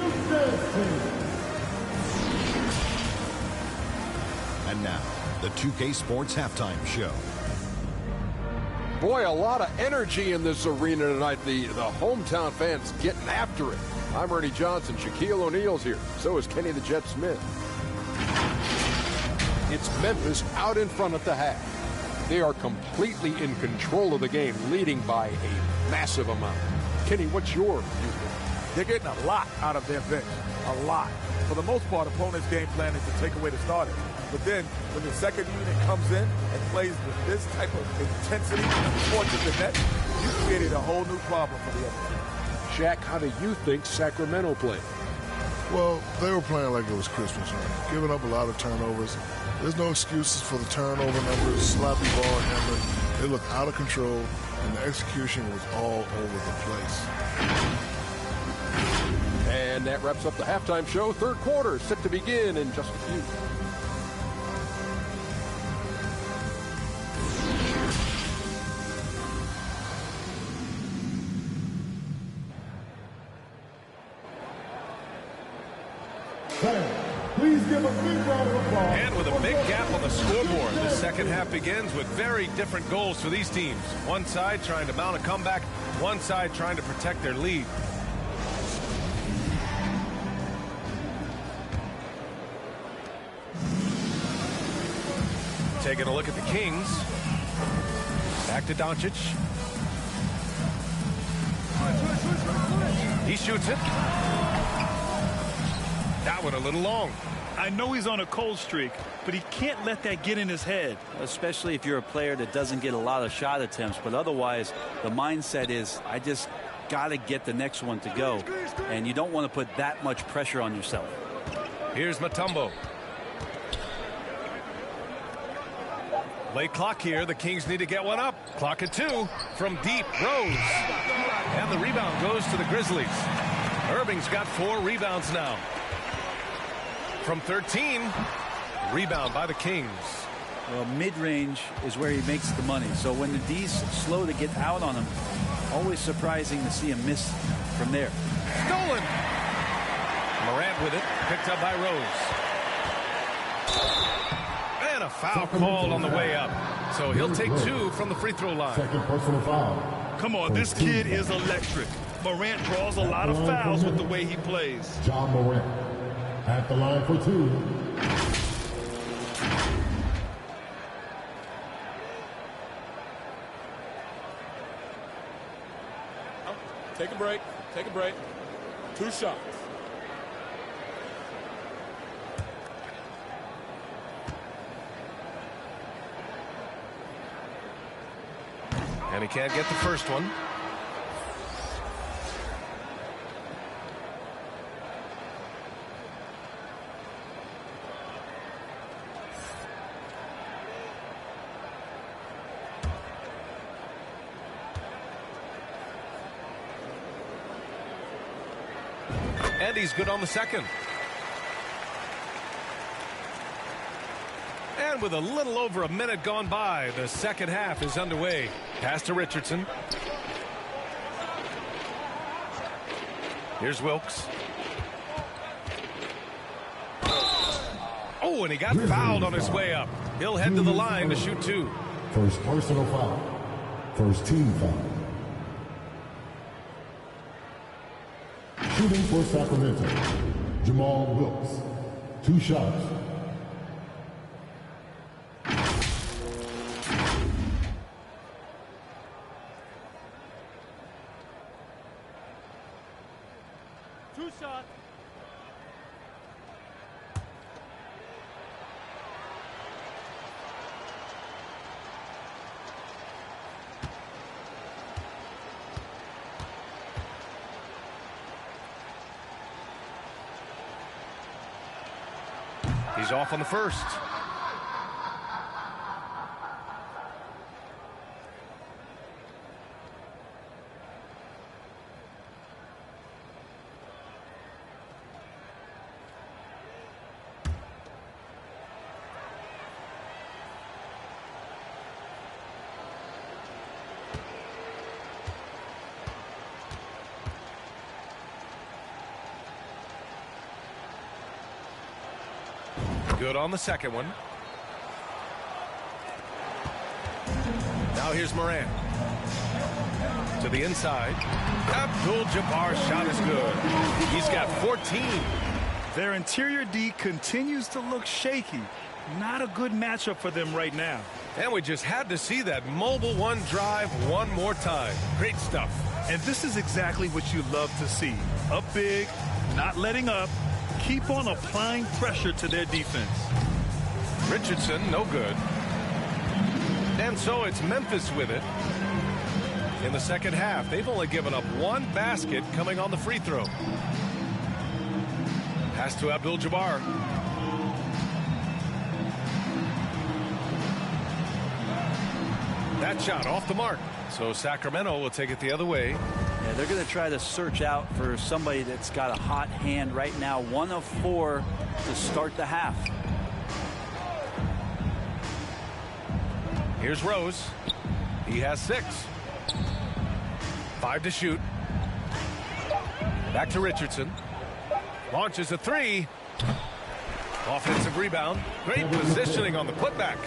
And now, the 2K Sports Halftime Show. Boy, a lot of energy in this arena tonight. The hometown fans getting after it. I'm Ernie Johnson. Shaquille O'Neal's here. So is Kenny the Jet Smith. It's Memphis out in front at the half. They are completely in control of the game, leading by a massive amount. Kenny, what's your view? They're getting a lot out of their bench. A lot. For the most part, opponents' game plan is to take away the starters. But then, when the second unit comes in and plays with this type of intensity towards the net, you created a whole new problem for the other team. Shaq, how do you think Sacramento played? Well, they were playing like it was Christmas, right? Giving up a lot of turnovers. There's no excuses for the turnover numbers, sloppy ball handling. They looked out of control, and the execution was all over the place. And that wraps up the halftime show. Third quarter set to begin in just a few. Please give a big round of applause. And with a big gap on the scoreboard, the second half begins with very different goals for these teams. One side trying to mount a comeback, one side trying to protect their lead. Taking a look at the Kings. Back to Doncic. He shoots it. That one a little long. I know he's on a cold streak, but he can't let that get in his head. Especially if you're a player that doesn't get a lot of shot attempts, but otherwise the mindset is I just got to get the next one to go, and you don't want to put that much pressure on yourself. Here's Mutombo. Late clock here. The Kings need to get one up. Clock at 2 from deep. Rose. And the rebound goes to the Grizzlies. Irving's got 4 rebounds now. From 13, rebound by the Kings. Well, mid-range is where he makes the money. So when the D's slow to get out on him, always surprising to see him miss from there. Stolen. Morant with it, picked up by Rose. And a foul called on the way up. So he'll take 2 from the free throw line. Second personal foul. Come on, this kid is electric. Morant draws a lot of fouls with the way he plays. John Morant at the line for 2. Take a break. Take a break. 2 shots. And he can't get the first one. And he's good on the second. And with a little over a minute gone by, the second half is underway. Pass to Richardson. Here's Wilkes. Oh, and he got fouled on his way up. He'll head to the line to shoot 2. First personal foul. First team foul. Shooting for Sacramento, Jamal Wilkes. 2 shots. He's off on the first. Good on the second one. Now here's Morant. To the inside. Abdul-Jabbar's shot is good. He's got 14. Their interior D continues to look shaky. Not a good matchup for them right now. And we just had to see that mobile one drive one more time. Great stuff. And this is exactly what you love to see. Up big, not letting up. Keep on applying pressure to their defense. Richardson, no good. And so it's Memphis with it. In the second half, they've only given up 1 basket coming on the free throw. Pass to Abdul-Jabbar. That shot off the mark. So Sacramento will take it the other way. Yeah, they're going to try to search out for somebody that's got a hot hand right now. 1 of 4 to start the half. Here's Rose. He has 6. 5 to shoot. Back to Richardson. Launches a 3. Offensive rebound. Great positioning on the putback.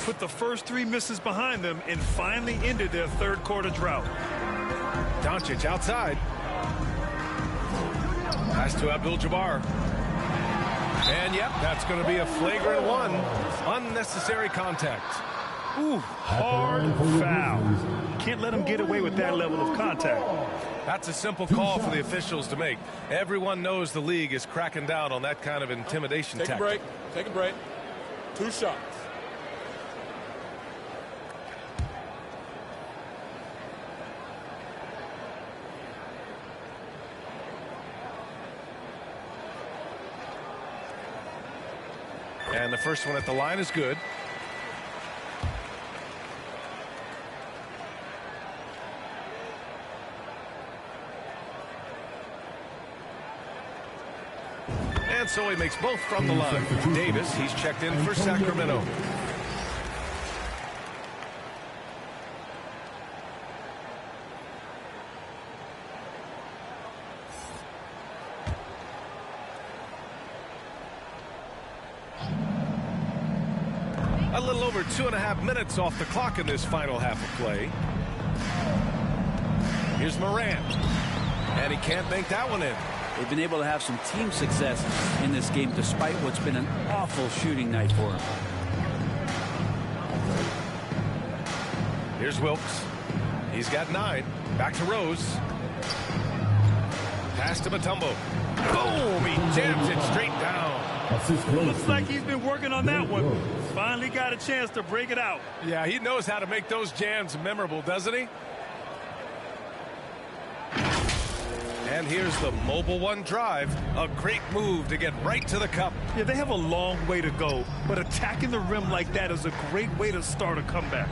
Put the first 3 misses behind them and finally ended their third quarter drought. Doncic outside. Pass to Abdul-Jabbar. And yep, that's going to be a flagrant 1. Unnecessary contact. Ooh, hard foul. Can't let them get away with that level of contact. That's a simple call for the officials to make. Everyone knows the league is cracking down on that kind of intimidation tactic. Take a break. Take a break. 2 shots. And the first one at the line is good. And so he makes both from the line. Davis, he's checked in for Sacramento. A little over 2.5 minutes off the clock in this final half of play. Here's Morant. And he can't bank that one in. They've been able to have some team success in this game despite what's been an awful shooting night for them. Here's Wilkes. He's got 9. Back to Rose. Pass to Mutombo. Boom! He jams it straight down. Looks like he's been working on that one. Finally got a chance to break it out. Yeah, he knows how to make those jams memorable, doesn't he? And here's the mobile one drive. A great move to get right to the cup. Yeah, they have a long way to go, but attacking the rim like that is a great way to start a comeback.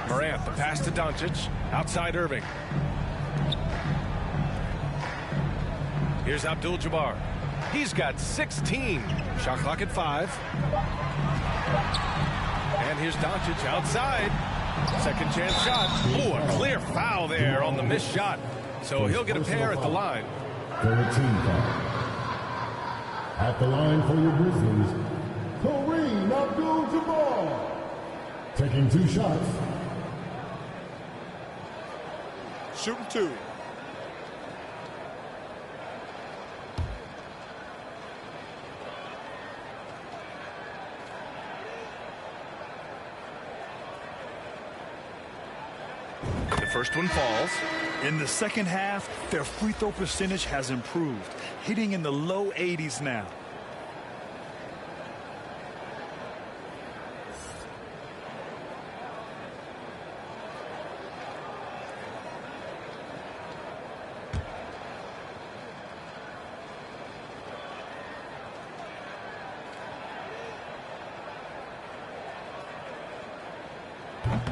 Morant, the pass to Doncic. Outside Irving. Here's Abdul-Jabbar. He's got 16. Shot clock at 5. And here's Doncic outside. Second chance shot. Ooh, a clear foul there on the missed shot. So he'll get a pair at the line. for a team foul. At the line for your Grizzlies, Kareem Abdul-Jabbar. Taking 2 shots. Shooting 2. The first one falls. In the second half, their free throw percentage has improved, hitting in the low 80s now.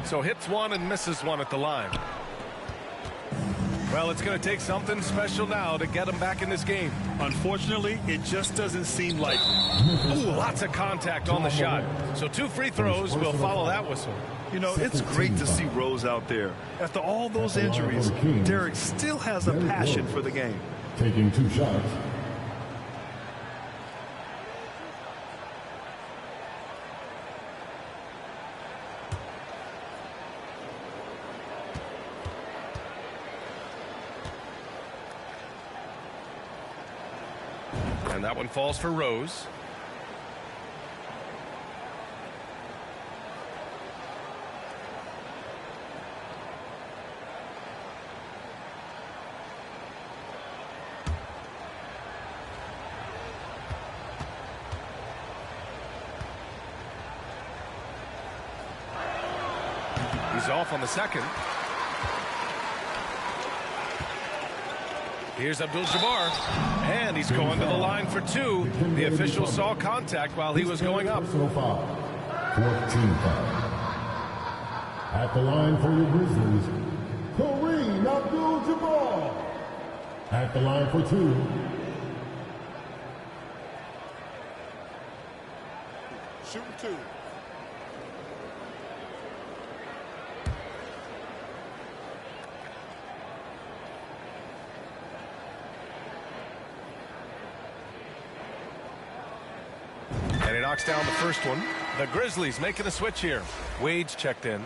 So hits one and misses one at the line. Well, it's going to take something special now to get him back in this game. Unfortunately, it just doesn't seem likely. Ooh, lots of contact on the shot. So 2 free throws will follow that whistle. You know, it's great to see Rose out there. After all those injuries, Derek still has a passion for the game. Taking 2 shots. And that one falls for Rose. He's off on the second. Here's Abdul-Jabbar, and he's going to the line for 2. The official saw contact while he was going up. 14 foul. At the line for your Grizzlies, Kareem Abdul-Jabbar. At the line for 2. Shooting 2. And he knocks down the first one. The Grizzlies making a switch here. Wade's checked in.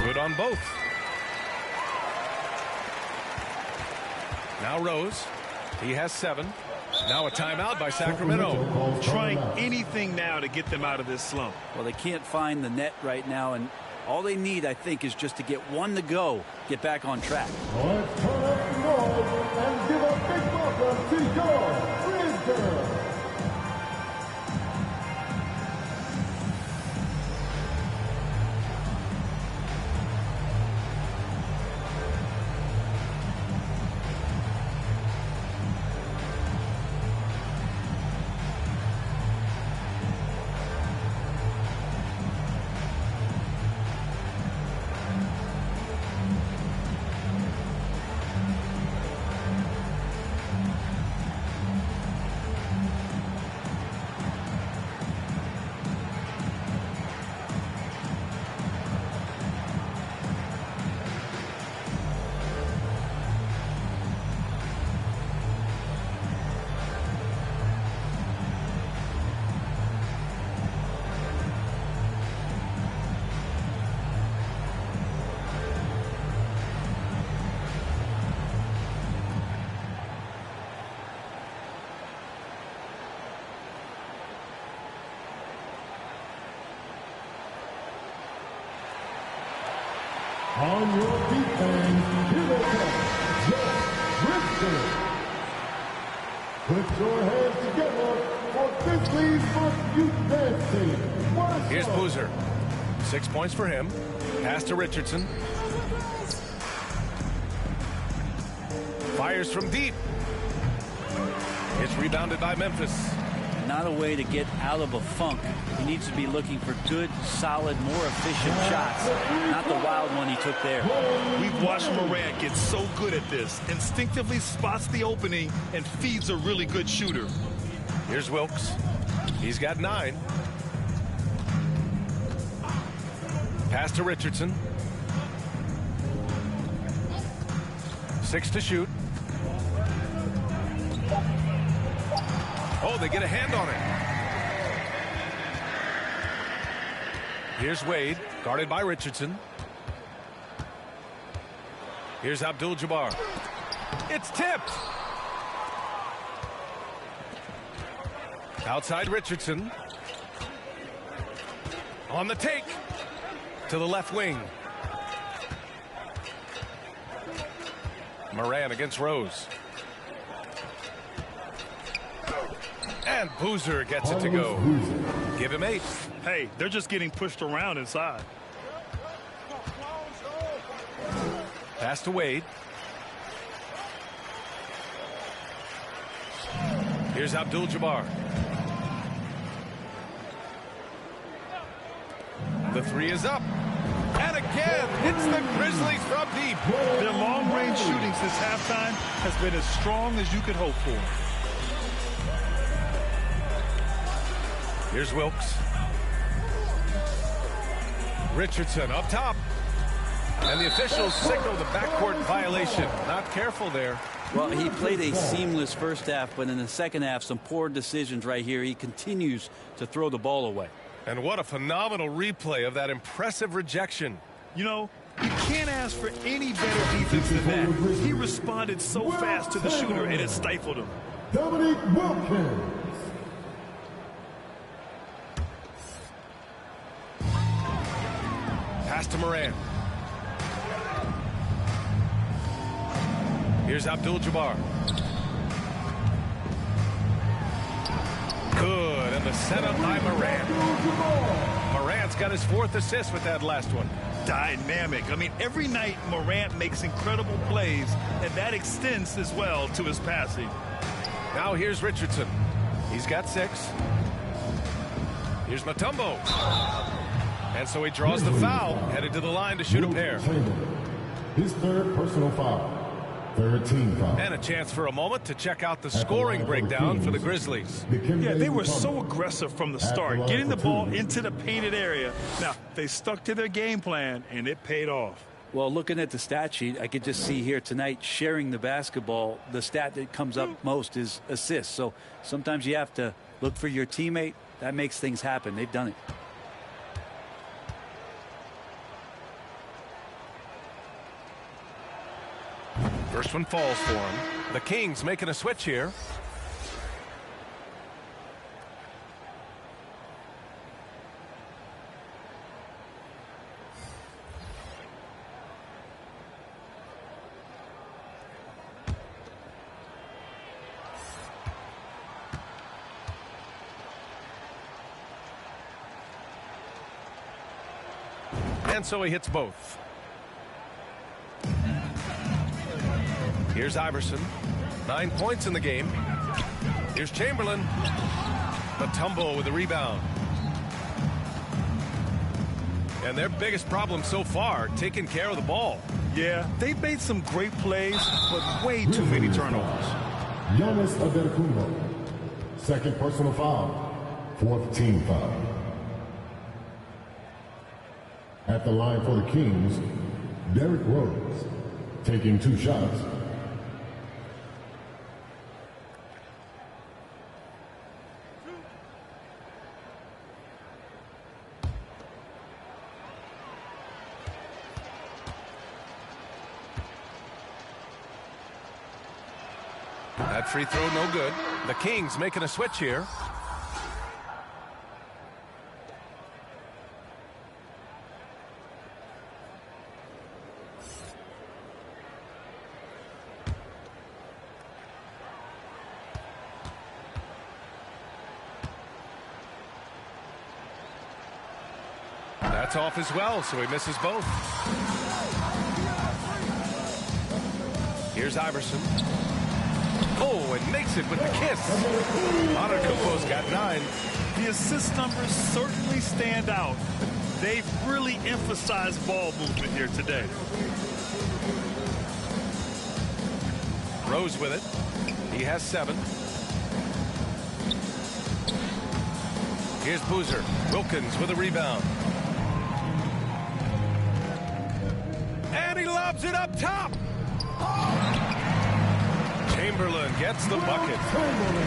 Good on both. Now Rose. He has 7. Now a timeout by Sacramento. Trying anything now to get them out of this slump. Well, they can't find the net right now, and all they need, I think, is just to get one to go, get back on track. Let's turn up the noise and give a big welcome to your Grizzlies. On your feet, fans, here they come, your Grizzlies. Put your hands together for Grizzlies Must Youth Dance Team. Here's Boozer. 6 points for him. Pass to Richardson. Fires from deep. It's rebounded by Memphis. not a way to get out of a funk. He needs to be looking for good, solid, more efficient shots, not the wild one he took there. We've watched Morant get so good at this. Instinctively spots the opening and feeds a really good shooter. Here's Wilkes. He's got 9. Pass to Richardson. 6 to shoot. Oh, they get a hand on it. Here's Wade, guarded by Richardson. Here's Abdul-Jabbar. It's tipped. Outside Richardson. On the take. To the left wing. Moran against Rose. And Boozer gets it to go. Give him 8. Hey, they're just getting pushed around inside. Pass to Wade. Here's Abdul-Jabbar. The 3 is up. And again, hits the Grizzlies from deep. Their long-range shooting since halftime has been as strong as you could hope for. Here's Wilkes. Richardson up top. And the officials signal the backcourt violation. Not careful there. Well, he played a seamless first half, but in the second half, some poor decisions right here. He continues to throw the ball away. And what a phenomenal replay of that impressive rejection. You know, you can't ask for any better defense than that. He responded so fast to the shooter, and it stifled him. Dominique Wilkins. Pass to Moran. Here's Abdul-Jabbar. Good, and the setup by Moran. Morant's got his 4th assist with that last one. Dynamic. I mean, every night Morant makes incredible plays, and that extends as well to his passing. Now here's Richardson. He's got 6. Here's Mutombo. And so he draws the foul, headed to the line to shoot a pair. His 3rd personal foul. 3rd team foul. And a chance for a moment to check out the scoring breakdown for the Grizzlies. Yeah, they were so aggressive from the start, getting the ball into the painted area. Now, they stuck to their game plan, and it paid off. Well, looking at the stat sheet, I could just see here tonight, sharing the basketball, the stat that comes up most is assists. So sometimes you have to look for your teammate. That makes things happen. They've done it. First one falls for him. The Kings making a switch here. And so he hits both. Here's Iverson. 9 points in the game. Here's Chamberlain. Mutombo with the rebound. And their biggest problem so far, taking care of the ball. Yeah, they've made some great plays, but way too many turnovers. Giannis Antetokounmpo. 2nd personal foul. 4th team foul. At the line for the Kings, Derrick Rose. Taking 2 shots. That free throw no good. The Kings making a switch here. That's off as well, so he misses both. Here's Iverson. Oh, and makes it with the kiss. Antetokounmpo's got 9. The assist numbers certainly stand out. They've really emphasized ball movement here today. Rose with it. He has 7. Here's Boozer. Wilkins with a rebound. And he lobs it up top. Chamberlain gets the bucket.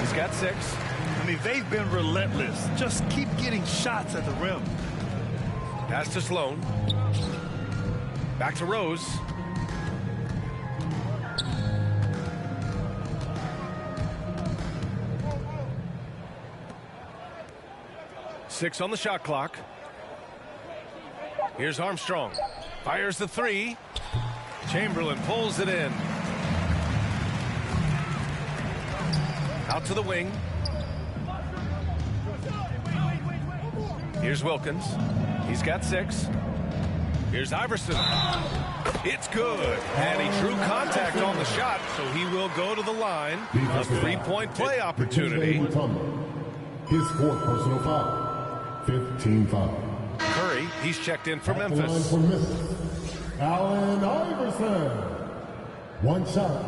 He's got 6. I mean, they've been relentless. Just keep getting shots at the rim. Pass to Sloan. Back to Rose. Six on the shot clock. Here's Armstrong. Fires the 3. Chamberlain pulls it in. Out to the wing. Here's Wilkins. He's got 6. Here's Iverson. It's good. And he drew contact on the shot, so he will go to the line. A 3-point play opportunity. His 4th personal foul. 15 foul. Curry, he's checked in for Memphis. Allen Iverson. 1 shot.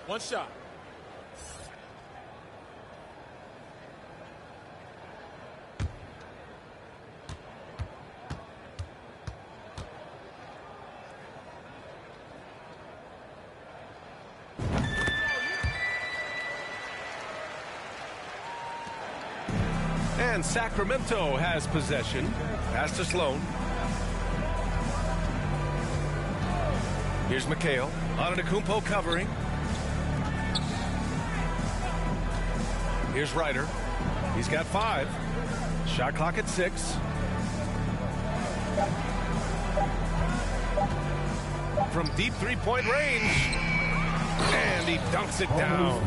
One shot. And Sacramento has possession. Pass to Sloan. Here's McHale. Antetokounmpo covering. Here's Ryder. He's got 5. Shot clock at 6. From deep 3-point range. And he dunks it down.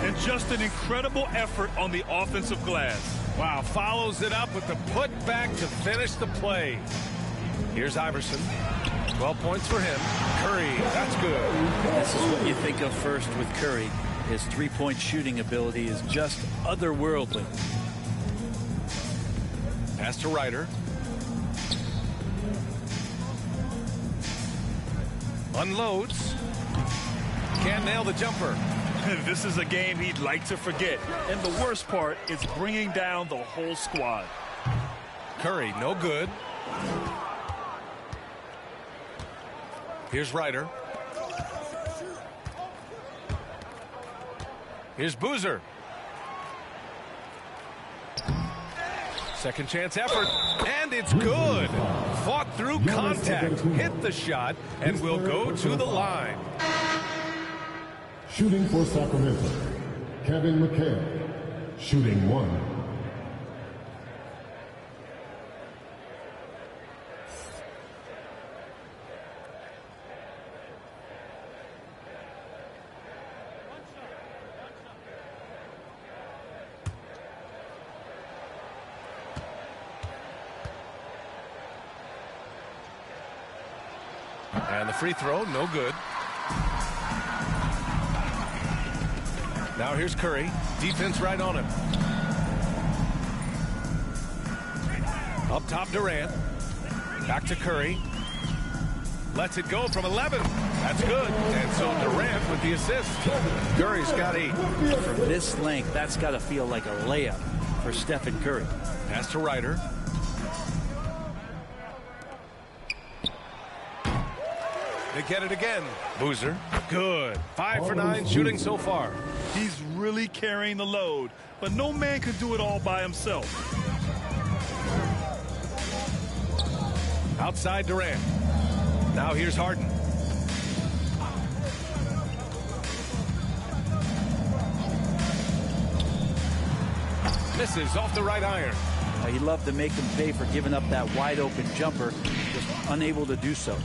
And just an incredible effort on the offensive glass. Wow, follows it up with the putback to finish the play. Here's Iverson. 12 points for him. Curry, that's good. This is what you think of first with Curry. His 3-point shooting ability is just otherworldly. Pass to Ryder. Unloads. Can't nail the jumper. This is a game he'd like to forget. And the worst part is bringing down the whole squad. Curry, no good. Here's Ryder. Here's Boozer. Second chance effort, and it's good. Fought through contact, hit the shot, and will go to the line. Shooting for Sacramento, Kevin McHale. Shooting 1. And the free throw, no good. Now here's Curry. Defense right on him. Up top, Durant. Back to Curry. Lets it go from 11. That's good. And so Durant with the assist. Curry's got 8. From this length, that's got to feel like a layup for Stephen Curry. Pass to Ryder. They get it again. Boozer. Good. 5 for 9 shooting so far. He's really carrying the load, but no man can do it all by himself. Outside Durant. Now here's Harden. Misses off the right iron. He'd love to make them pay for giving up that wide open jumper, just unable to do so.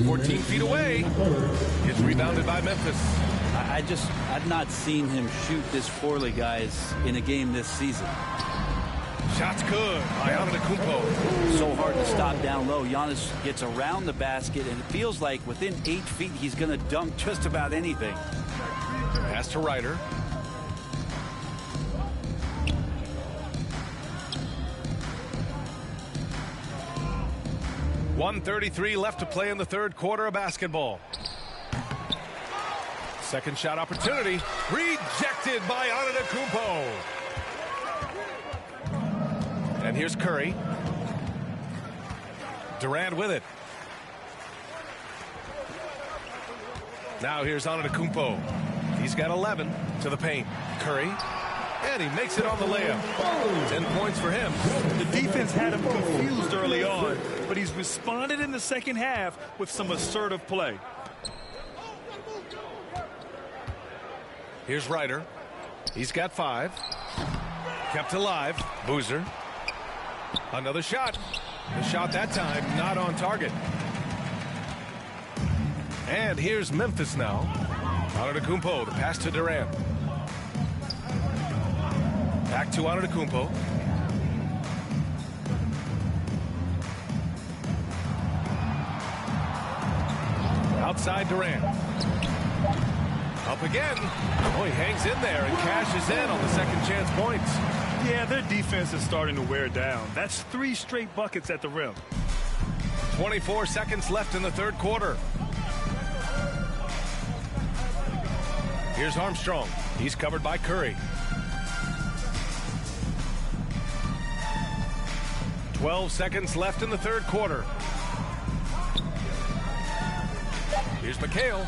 14 feet away. It's rebounded by Memphis. I've not seen him shoot this poorly, guys, in a game this season. Shot's good by Antetokounmpo. So hard to stop down low. Giannis gets around the basket, and it feels like within 8 feet he's going to dunk just about anything. Pass to Ryder. .133 left to play in the third quarter of basketball. Second shot opportunity. Rejected by Antetokounmpo. And here's Curry. Durant with it. Now here's Antetokounmpo. He's got 11 to the paint. Curry. And he makes it on the layup. 10 points for him. The defense had him confused early on, but he's responded in the second half with some assertive play. Here's Ryder. He's got 5. Kept alive. Boozer. Another shot. The shot that time not on target. And here's Memphis now. Antetokounmpo, the pass to Durant. Back to Antetokounmpo. Outside Durant. Up again. Oh, he hangs in there and cashes in on the second chance points. Yeah, their defense is starting to wear down. That's 3 straight buckets at the rim. 24 seconds left in the third quarter. Here's Armstrong. He's covered by Curry. 12 seconds left in the third quarter. Here's McHale.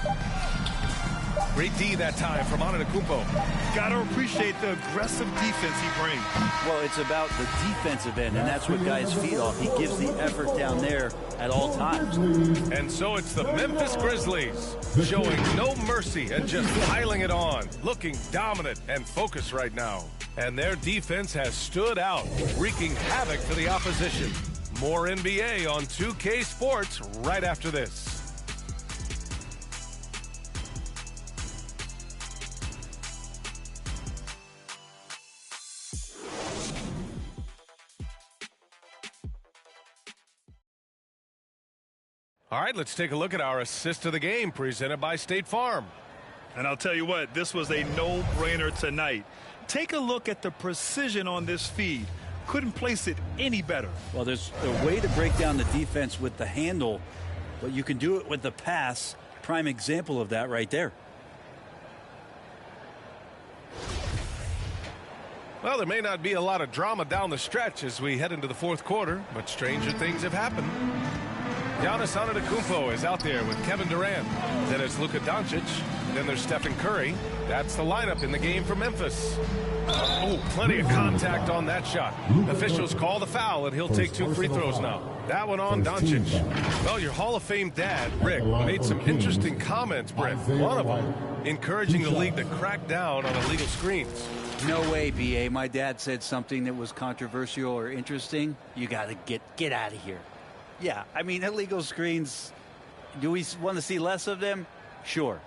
Great D that time from Antetokounmpo. Gotta appreciate the aggressive defense he brings. Well, it's about the defensive end, and that's what guys feed off. He gives the effort down there at all times. And so it's the Memphis Grizzlies showing no mercy and just piling it on, looking dominant and focused right now. And their defense has stood out, wreaking havoc for the opposition. More NBA on 2K Sports right after this. All right, let's take a look at our assist of the game presented by State Farm. And I'll tell you what, this was a no-brainer tonight. Take a look at the precision on this feed. Couldn't place it any better. Well, there's a way to break down the defense with the handle, but you can do it with the pass. Prime example of that right there. Well, there may not be a lot of drama down the stretch as we head into the fourth quarter, but stranger things have happened. Giannis Antetokounmpo is out there with Kevin Durant. Then it's Luka Doncic. Then there's Stephen Curry. That's the lineup in the game for Memphis. Oh, plenty of contact on that shot. Officials call the foul, and he'll take 2 free throws now. That one on Doncic. Well, your Hall of Fame dad, Rick, made some interesting comments, Brent. One of them encouraging the league to crack down on illegal screens. No way, B.A. My dad said something that was controversial or interesting. You got to get out of here. Yeah, I mean, illegal screens, do we want to see less of them? Sure.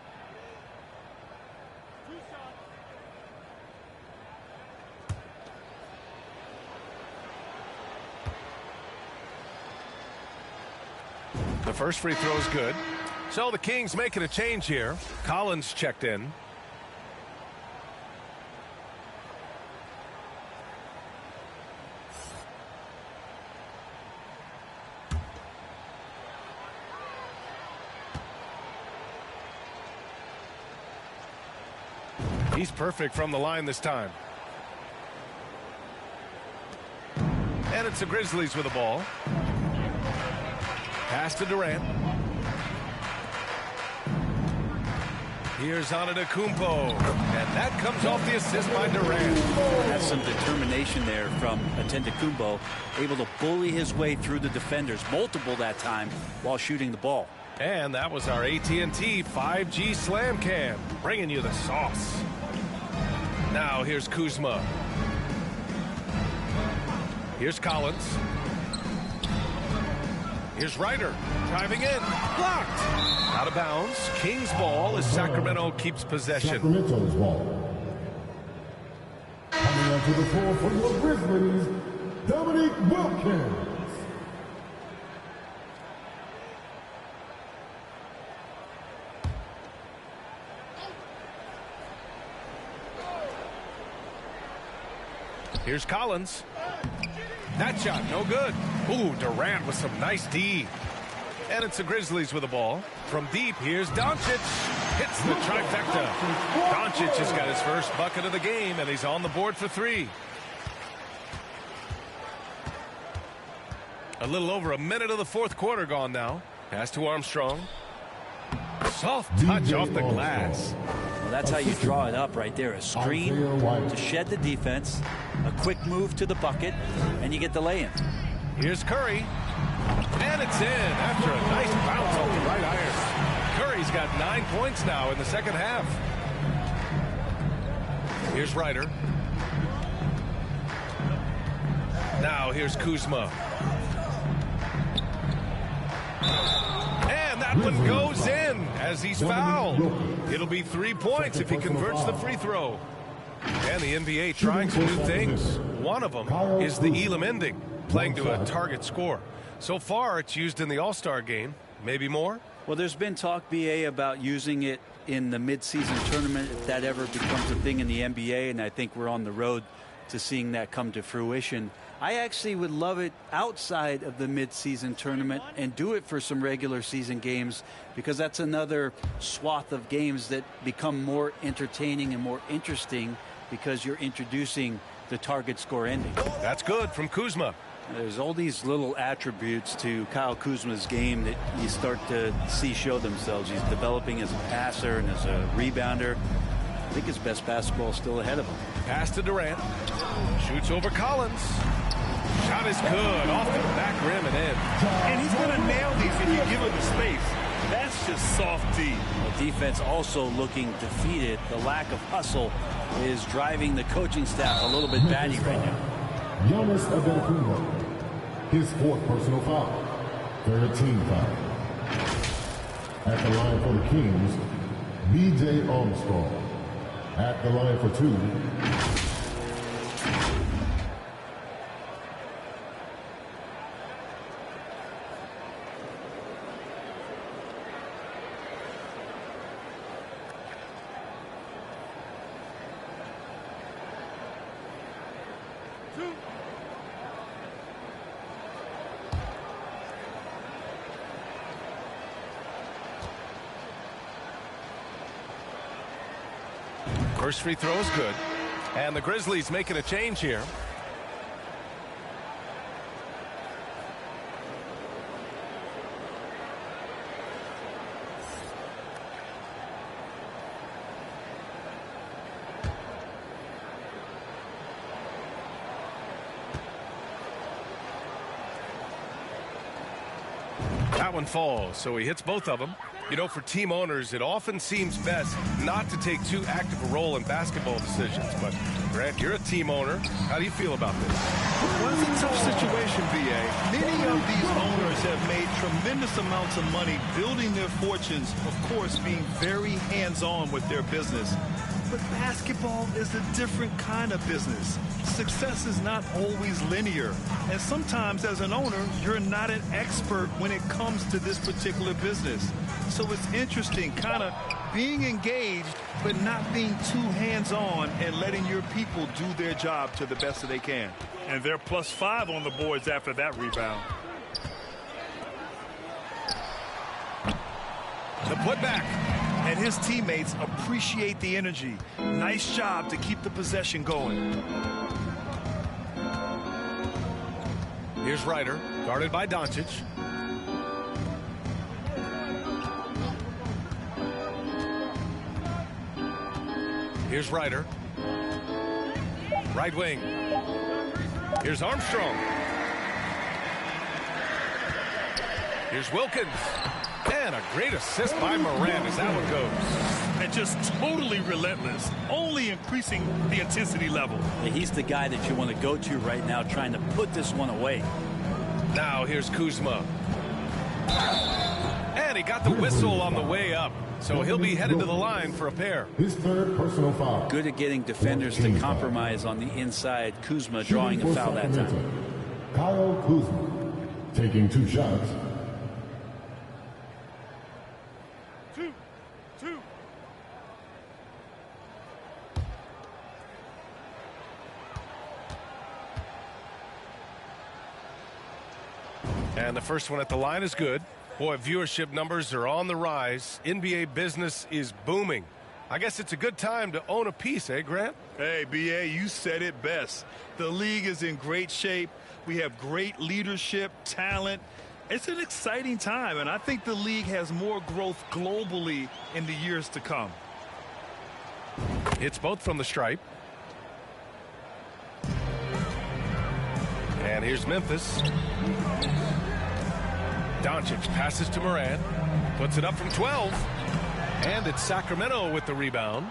The first free throw is good. So the Kings making a change here. Collins checked in. He's perfect from the line this time. And it's the Grizzlies with the ball. Pass to Durant. Here's Antetokounmpo. And that comes off the assist by Durant. That's some determination there from Antetokounmpo. Able to bully his way through the defenders. Multiple that time while shooting the ball. And that was our AT&T 5G Slam Cam. Bringing you the sauce. Now here's Kuzma. Here's Collins. Here's Ryder driving in. Blocked. Out of bounds. Kings ball as Sacramento keeps possession. Sacramento's ball. Coming onto the floor for your Grizzlies, Dominique Wilkins. Here's Collins. That shot, no good. Ooh, Durant with some nice D. And it's the Grizzlies with the ball. From deep, here's Doncic. Hits the trifecta. Doncic has got his first bucket of the game, and he's on the board for 3. A little over a minute of the fourth quarter gone now. Pass to Armstrong. Soft touch off the glass. Well, that's how you draw it up right there. A screen to shed the defense, a quick move to the bucket, and you get the lay-in. Here's Curry. And it's in after a nice bounce off the right iron. Curry's got 9 points now in the second half. Here's Ryder. Now here's Kuzma. And that one goes in as he's fouled. It'll be 3 points if he converts the free throw. And the NBA trying some new things. One of them is the Elam ending, playing to a target score. So far, it's used in the All-Star game. Maybe more? Well, there's been talk, BA, about using it in the midseason tournament if that ever becomes a thing in the NBA, and I think we're on the road to seeing that come to fruition. I actually would love it outside of the midseason tournament and do it for some regular season games, because that's another swath of games that become more entertaining and more interesting because you're introducing the target score ending. That's good from Kuzma. There's all these little attributes to Kyle Kuzma's game that you start to see show themselves. He's developing as a passer and as a rebounder. I think his best basketball is still ahead of him. Pass to Durant. Shoots over Collins. Shot is good. Off the back rim and in. And he's going to nail these if you give him the space. That's just soft D. The defense also looking defeated. The lack of hustle is driving the coaching staff a little bit batty right now. Giannis Antetokounmpo. His 4th personal foul. 13 foul. At the line for the Kings, B.J. Armstrong. At the line for 2. First free throw is good. And the Grizzlies making a change here. That one falls, so he hits both of them. You know, for team owners, it often seems best not to take too active a role in basketball decisions. But, Grant, you're a team owner. How do you feel about this? Well, it's a tough situation, B.A. Many of these owners have made tremendous amounts of money building their fortunes, of course, being very hands-on with their business. But basketball is a different kind of business. Success is not always linear. And sometimes as an owner, you're not an expert when it comes to this particular business. So it's interesting kind of being engaged, but not being too hands-on and letting your people do their job to the best that they can. And they're +5 on the boards after that rebound. The putback. And his teammates appreciate the energy. Nice job to keep the possession going. Here's Ryder, guarded by Doncic. Here's Ryder. Right wing. Here's Armstrong. Here's Wilkins. And a great assist by Morant as that one goes. And just totally relentless, only increasing the intensity level. He's the guy that you want to go to right now, trying to put this one away. Now here's Kuzma. And he got the whistle on the way up. So he'll be headed to the line for a pair. His 3rd personal foul. Good at getting defenders to compromise on the inside. Kuzma drawing a foul that time. Kyle Kuzma, taking 2 shots. 2. And the first one at the line is good. Boy, viewership numbers are on the rise. NBA business is booming. I guess it's a good time to own a piece, eh, Grant? Hey, B.A., you said it best. The league is in great shape. We have great leadership, talent. It's an exciting time, and I think the league has more growth globally in the years to come. It's both from the stripe. And here's Memphis. Doncic passes to Morant. Puts it up from 12. And it's Sacramento with the rebound.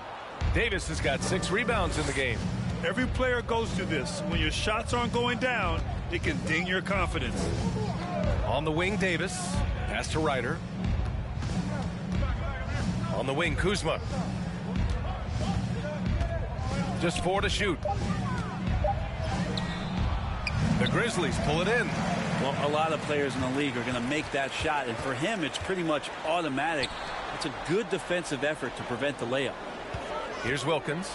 Davis has got 6 rebounds in the game. Every player goes through this. When your shots aren't going down, it can ding your confidence. On the wing, Davis. Pass to Ryder. On the wing, Kuzma. Just 4 to shoot. The Grizzlies pull it in. Well, a lot of players in the league are going to make that shot, and for him, it's pretty much automatic. It's a good defensive effort to prevent the layup. Here's Wilkins.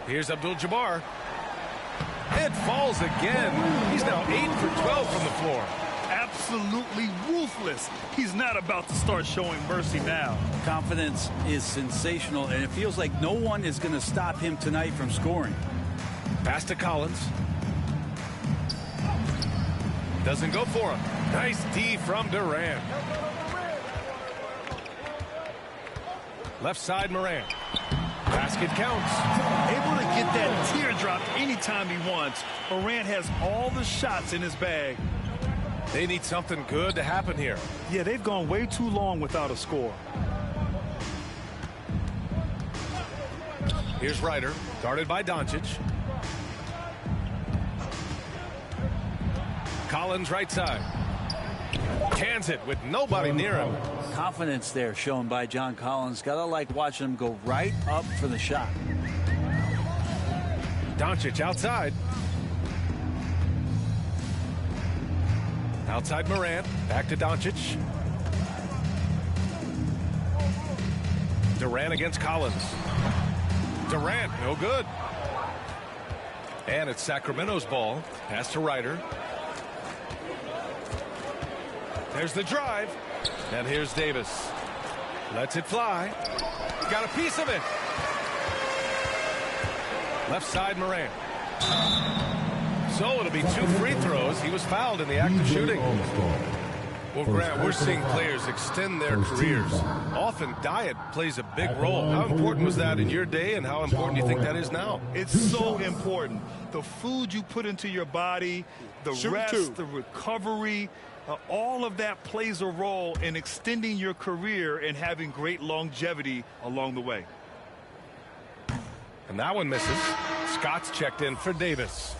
Here's Abdul-Jabbar. It falls again. He's now 8 for 12 from the floor. Absolutely ruthless. He's not about to start showing mercy now. Confidence is sensational, and it feels like no one is going to stop him tonight from scoring. Pass to Collins. Doesn't go for him. Nice D from Durant. Left side, Morant. Basket counts. Able to get that teardrop anytime he wants. Morant has all the shots in his bag. They need something good to happen here. Yeah, they've gone way too long without a score. Here's Ryder, guarded by Doncic. Collins right side. Cans it with nobody near him. Confidence there shown by John Collins. Gotta like watching him go right up for the shot. Doncic outside. Outside Morant. Back to Doncic. Durant against Collins. Durant, no good. And it's Sacramento's ball. Pass to Ryder. There's the drive. And here's Davis. Lets it fly. Got a piece of it. Left side Morant. So it'll be 2 free throws. He was fouled in the act of shooting. Well, Grant, we're seeing players extend their careers. Often diet plays a big role. How important was that in your day, and how important do you think that is now? It's so important. The food you put into your body, the rest, the recovery, all of that plays a role in extending your career and having great longevity along the way. And that one misses. Scott's checked in for Davis.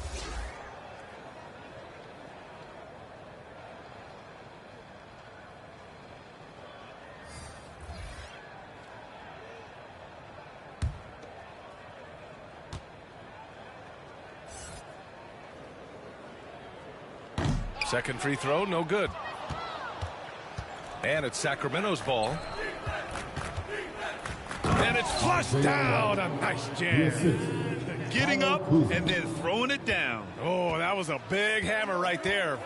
Second free throw, no good. And it's Sacramento's ball. And it's flushed down. A nice jam. Getting up and then throwing it down. Oh, that was a big hammer right there.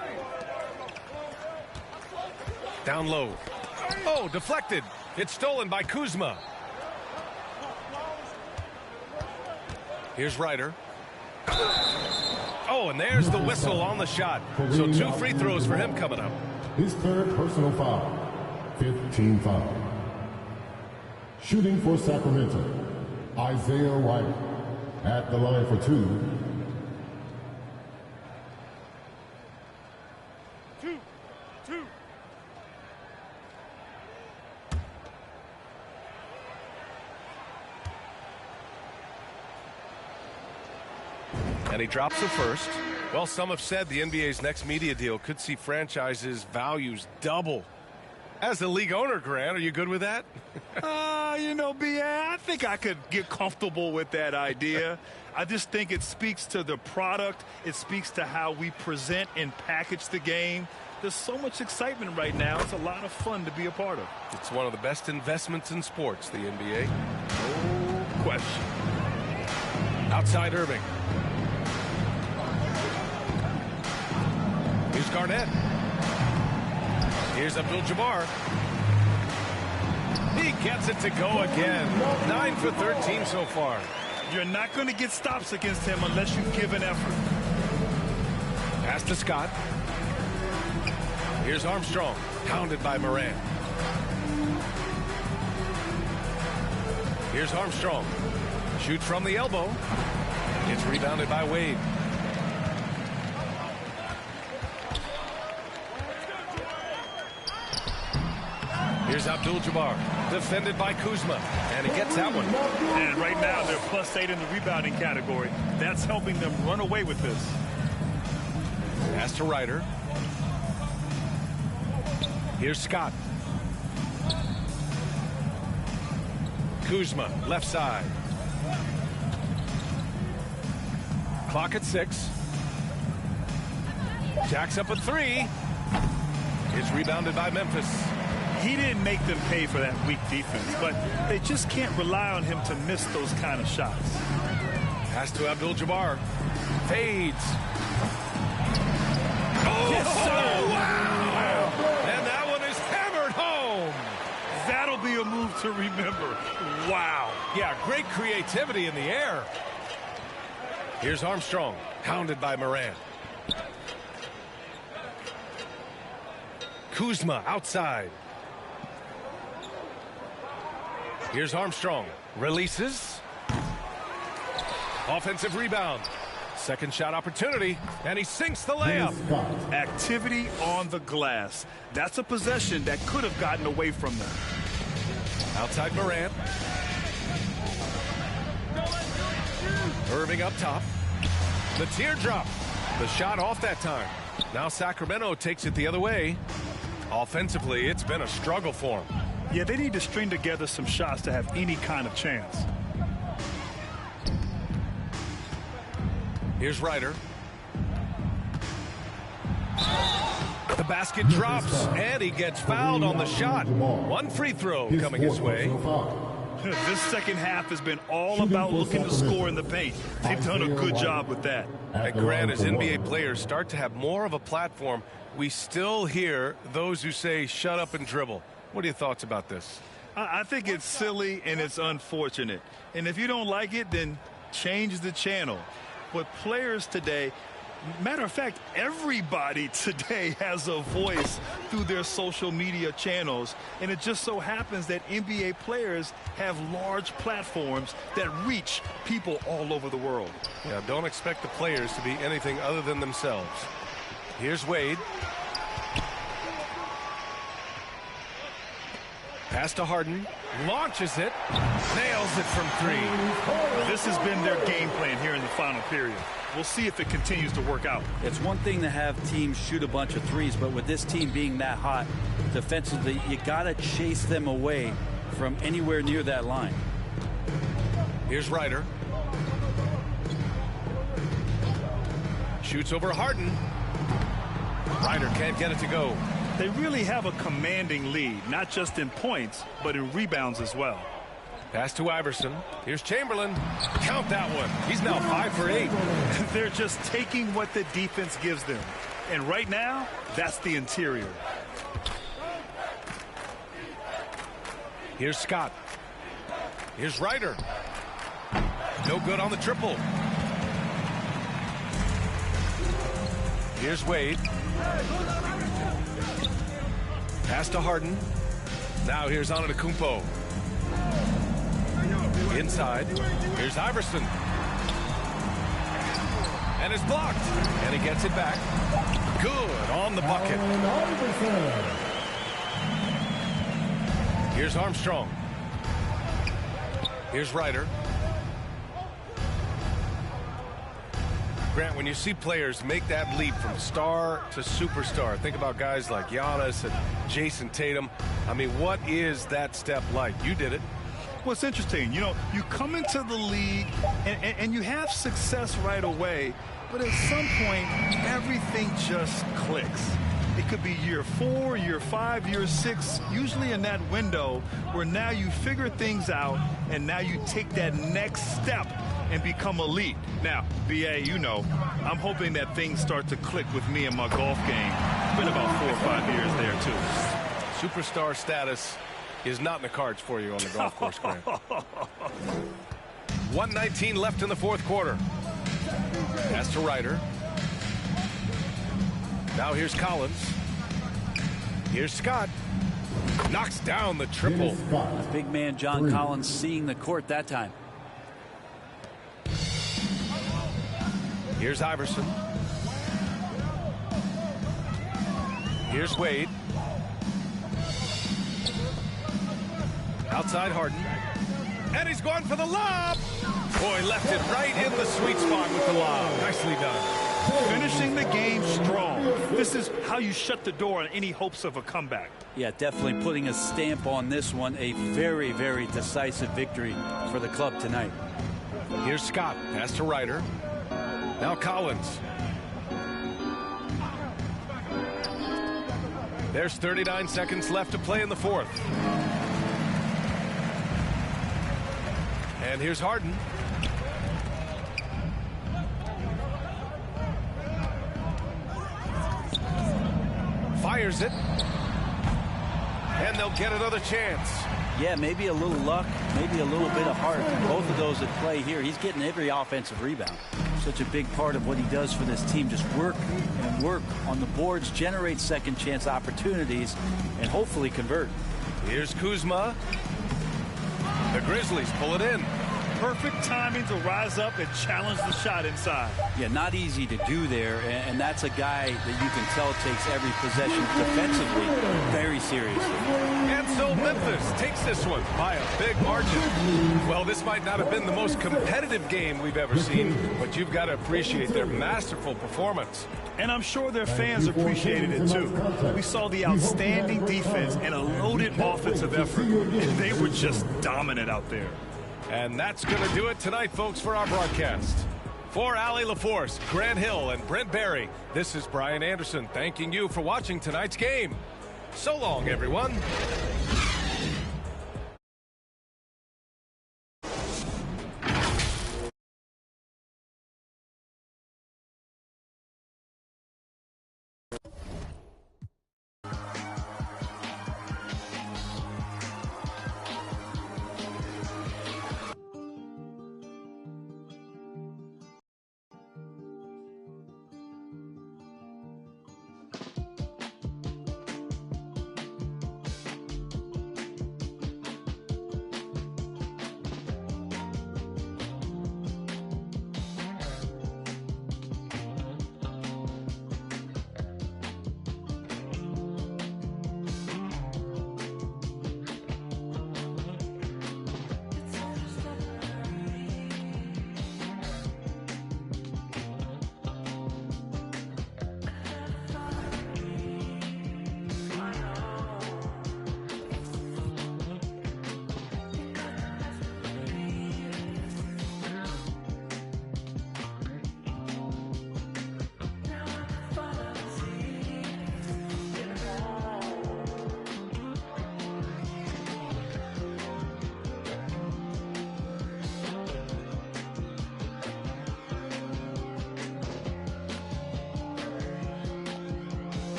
Down low. Oh, deflected. It's stolen by Kuzma. Here's Ryder. Oh, and there's the whistle on the shot. So 2 free throws for him coming up. His 3rd personal foul. 5th team foul. Shooting for Sacramento, Isaiah Ryder. At the line for 2. And he drops the first. Well, some have said the NBA's next media deal could see franchises' values double. As a league owner, Grant, are you good with that? You know, B.A., I think I could get comfortable with that idea. I just think it speaks to the product. It speaks to how we present and package the game. There's so much excitement right now. It's a lot of fun to be a part of. It's one of the best investments in sports, the NBA. No question. Outside Irving. Here's Garnett. Here's Abdul-Jabbar. He gets it to go again. 9 for 13 so far. You're not going to get stops against him unless you give an effort. Pass to Scott. Here's Armstrong, hounded by Moran. Here's Armstrong. Shoots from the elbow. It's rebounded by Wade. Here's Abdul-Jabbar, defended by Kuzma, and he gets that one. And right now they're +8 in the rebounding category. That's helping them run away with this. Pass to Ryder. Here's Scott. Kuzma, left side. Clock at 6. Jacks up a 3. It's rebounded by Memphis. He didn't make them pay for that weak defense, but they just can't rely on him to miss those kind of shots. Pass to Abdul-Jabbar. Fades. Oh, yes, sir. Wow. And that one is hammered home. That'll be a move to remember. Wow. Yeah, great creativity in the air. Here's Armstrong, hounded by Moran. Kuzma outside. Here's Armstrong. Releases. Offensive rebound. Second shot opportunity, and he sinks the layup. Activity on the glass. That's a possession that could have gotten away from them. Outside Moran. Irving up top. The teardrop. The shot off that time. Now Sacramento takes it the other way. Offensively, it's been a struggle for them. Yeah, they need to string together some shots to have any kind of chance. Here's Ryder. The basket drops, and he gets fouled on the shot. One free throw coming his way. This second half has been all about looking to score in the paint. They've done a good job with that. And Grant, as NBA players start to have more of a platform, we still hear those who say, shut up and dribble. What are your thoughts about this? I think it's silly and it's unfortunate. And if you don't like it, then change the channel. But players today, matter of fact, everybody today has a voice through their social media channels. And it just so happens that NBA players have large platforms that reach people all over the world. Yeah, don't expect the players to be anything other than themselves. Here's Wade. Pass to Harden. Launches it. Nails it from 3. This has been their game plan here in the final period. We'll see if it continues to work out. It's one thing to have teams shoot a bunch of threes, but with this team being that hot defensively, you got to chase them away from anywhere near that line. Here's Ryder. Shoots over Harden. Ryder can't get it to go. They really have a commanding lead, not just in points, but in rebounds as well. Pass to Iverson. Here's Chamberlain. Count that one. He's now 5 for 8. They're just taking what the defense gives them. And right now, that's the interior. Here's Scott. Here's Ryder. No good on the triple. Here's Wade. Pass to Harden. Now here's Antetokounmpo. Inside. Here's Iverson. And it's blocked. And he gets it back. Good on the bucket. Here's Armstrong. Here's Ryder. Grant, when you see players make that leap from star to superstar, think about guys like Giannis and Jason Tatum. I mean, what is that step like? You did it. look, what's interesting, you know, you come into the league and you have success right away, but at some point, everything just clicks. It could be year 4, year 5, year 6, usually in that window where now you figure things out and now you take that next step and become elite. Now, BA, you know, I'm hoping that things start to click with me in my golf game. It's been about 4 or 5 years there, too. Superstar status is not in the cards for you on the golf course, Grant. 1:19 left in the fourth quarter. Pass to Ryder. Now here's Collins. Here's Scott. Knocks down the triple. Big man John Collins seeing the court that time. Here's Iverson. Here's Wade. Outside Harden. And he's going for the lob. Boy, left it right in the sweet spot with the lob. Nicely done. Finishing the game strong. This is how you shut the door on any hopes of a comeback. Yeah, definitely putting a stamp on this one. A very, very decisive victory for the club tonight. Here's Scott. Pass to Ryder. Now Collins. There's 39 seconds left to play in the fourth. And here's Harden. Fires it. And they'll get another chance. Yeah, maybe a little luck, maybe a little bit of heart. Both of those at play here. He's getting every offensive rebound. Such a big part of what he does for this team. Just work and work on the boards, generate second chance opportunities, and hopefully convert. Here's Kuzma. The Grizzlies pull it in. Perfect timing to rise up and challenge the shot inside. Yeah, not easy to do there, and that's a guy that you can tell takes every possession defensively very seriously. And so Memphis takes this one by a big margin. Well, this might not have been the most competitive game we've ever seen, but you've got to appreciate their masterful performance. And I'm sure their fans appreciated it too. We saw the outstanding defense and a loaded offensive effort, and they were just dominant out there. And that's going to do it tonight, folks, for our broadcast. For Allie LaForce, Grant Hill, and Brent Barry, this is Brian Anderson thanking you for watching tonight's game. So long, everyone.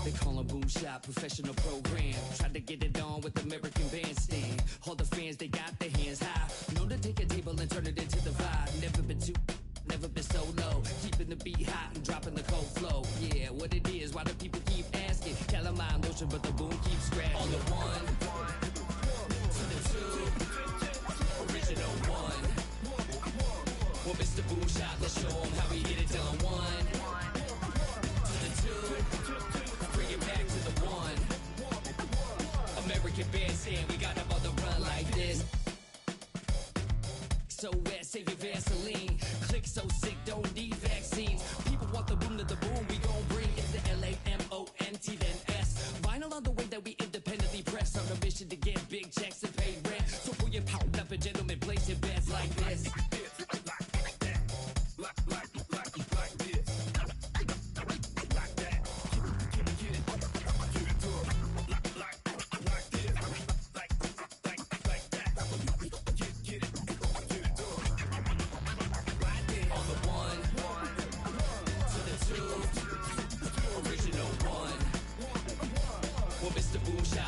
They call them Boom Shop, professional program. Tried to get it on with American Bandstand. All the fans, they got their hands high. Known to take a table and turn it into the vibe. Never been too, never been so low. Keeping the beat hot and dropping the cold flow. Yeah, what it is, why do people keep asking? Calamine lotion, but the boom keeps scratching. On the one, to the two, original one. Well, Mr. Boom Shop, let's show them how we get it done. One, to the two, bring it back to the one. American Bandstand, we got them on the run like this. So wet, save your Vaseline. Click so sick, don't need vaccines. People want the boom to the boom, we gon' bring it to LAMONT then S. Vinyl on the way that we independently press. On a mission to get big checks and pay rent. So pull your power up and gentlemen, place your bets like this.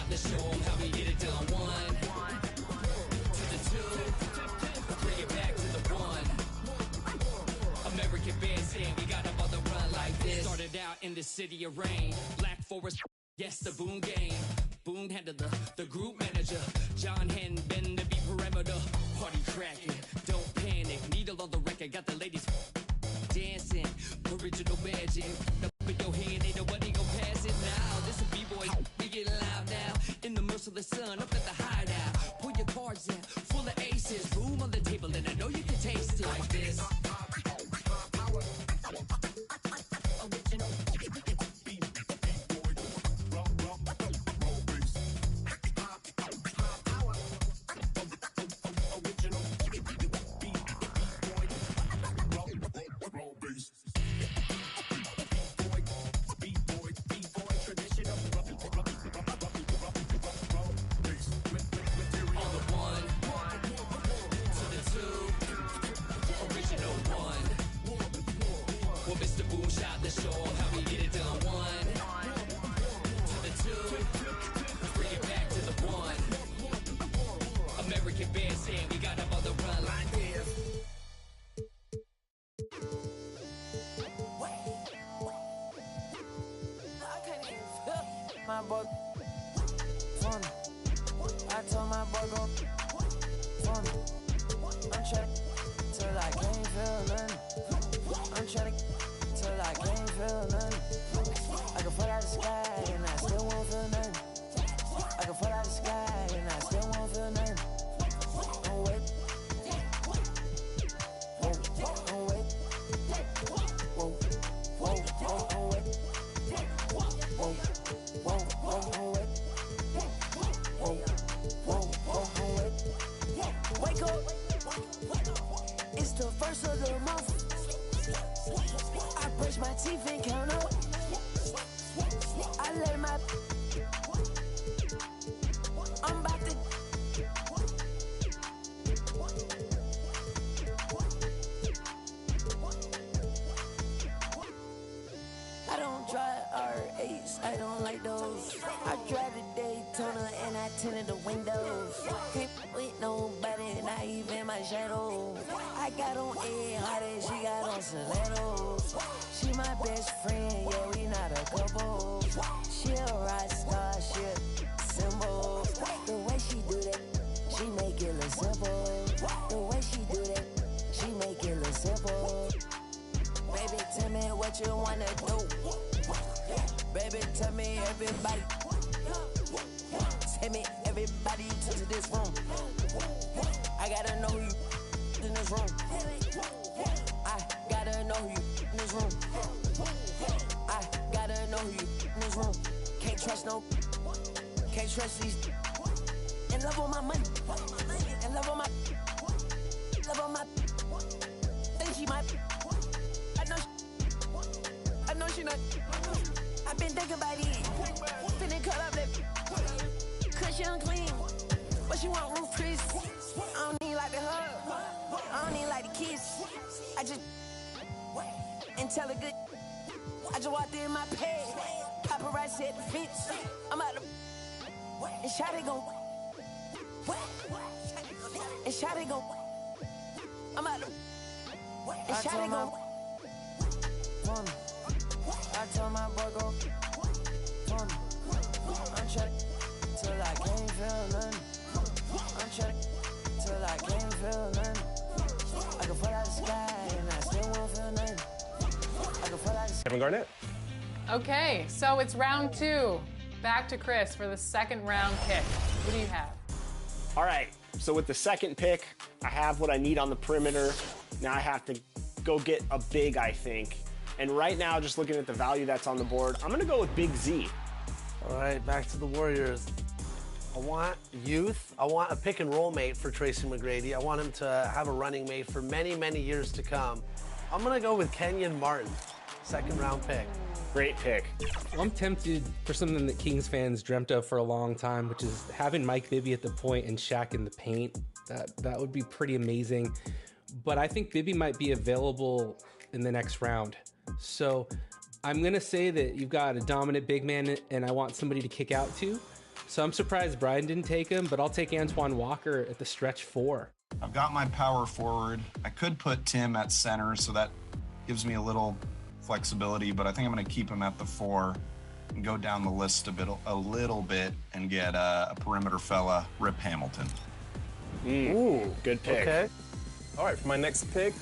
Let's show them how we get it done. One, to the two, bring it back to the one. American Bandstand, we got them on the run like this. Started out in the city of rain. Black Forest, yes, the Boom game. Boom handled the group manager. John Henn, bend the beat perimeter. Party cracking, don't panic. Needle on the record, got the ladies dancing. Original magic. Up in your hand, ain't nobody gon' pass it now. This a B-boy, we get loud now. In the merciless sun, up at the hideout. Pull your cards out, full of aces. Boom on the table, and I know you can taste it like this. Let's show them how we get it done. One, to the two, bring it back to the one. American Bandstand, we got them on the run like this. My boy, fun. I told my boy go fun. I'm trying till I can't feel nothing. I'm trying till I can't feel nothing. I can fall out the sky and I still won't feel nothing. I can fall out the sky and I still won't feel nothing. Don't wait. Whoa, don't wait. Whoa, whoa, don't wait. Whoa, whoa, don't wait. Whoa, whoa, don't wait. Wake up. It's the first of the month. I brush my teeth and count up. I let my I'm about to I don't drive R8s, I don't like those. I drive the Daytona and I tinted the windows. Can't with nobody, not even my shadow. I got on Ed Hardy, she got on stilettos. She my best friend, yeah, we not a couple. She a rock star, she a symbol. The way she do that, she make it look simple. The way she do that, she make it look simple. Baby, tell me what you wanna do. Baby, tell me everybody. Tell me everybody to this room. I gotta know you in this room. I gotta know you in this room. I gotta know you in this room. Can't trust these. And love on my money. And love on my. Think she might. I know she not. I've been thinking about it. Finna cut up that. Cause she unclean. But she want roof Chris. I don't need like the hug. I don't need like the kiss. I just and tell her good. I just walked in my pad. Paparazzi at the fence. I'm out of. And Shotty gon'. And Shotty gon'. I'm out of. And Shotty gon'. I told my boy go. I'm trying till I can't feel nothing. I'm trying till I can't feel nothing. I can fall out the sky and I still won't feel nothing. I can fall out the sky. Kevin Garnett. Okay, so it's round 2. Back to Chris for the second round pick. What do you have? All right, so with the second pick, I have what I need on the perimeter. Now I have to go get a big, I think. And right now, just looking at the value that's on the board, I'm gonna go with Big Z. All right, back to the Warriors. I want youth. I want a pick and roll mate for Tracy McGrady. I want him to have a running mate for many, many years to come. I'm gonna go with Kenyon Martin, second round pick. Great pick. I'm tempted for something that Kings fans dreamt of for a long time, which is having Mike Bibby at the point and Shaq in the paint. That would be pretty amazing. But I think Bibby might be available in the next round. So I'm going to say that you've got a dominant big man and I want somebody to kick out to. So I'm surprised Brian didn't take him, but I'll take Antoine Walker at the stretch 4. I've got my power forward. I could put Tim at center, so that gives me a little flexibility, but I think I'm going to keep him at the 4 and go down the list a little bit and get a perimeter fella, Rip Hamilton. Ooh, good pick. Okay. All right, for my next pick,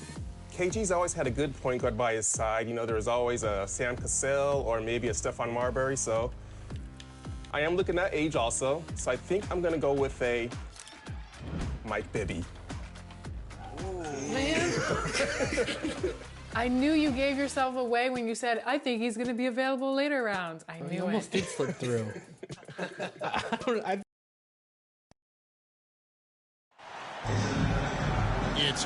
KG's always had a good point guard by his side. You know, there's always a Sam Cassell or maybe a Stephon Marbury, so I am looking at age also. So I think I'm going to go with a Mike Bibby. Man. I knew you gave yourself away when you said, I think he's going to be available later rounds. I knew You almost did slip through. It's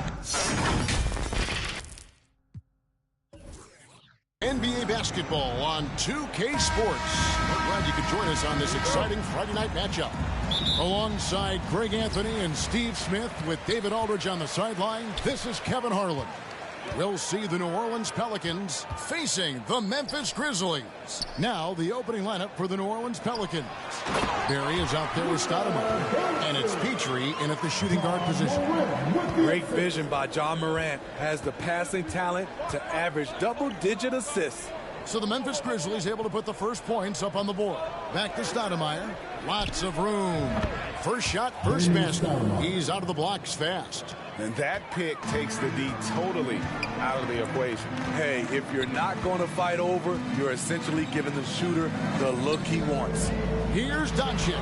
NBA basketball on 2K Sports. We're glad you could join us on this exciting Friday night matchup. Alongside Greg Anthony and Steve Smith with David Aldridge on the sideline, this is Kevin Harlan. We'll see the New Orleans Pelicans facing the Memphis Grizzlies. Now, the opening lineup for the New Orleans Pelicans. Barry is out there with Stoudemire, and it's Petrie in at the shooting guard position. Great vision by John Morant. Has the passing talent to average double-digit assists. So the Memphis Grizzlies able to put the first points up on the board. Back to Stoudemire. Lots of room. First shot, first basket. He's out of the blocks fast. And that pick takes the D totally out of the equation. Hey, if you're not going to fight over, you're essentially giving the shooter the look he wants. Here's Doncic.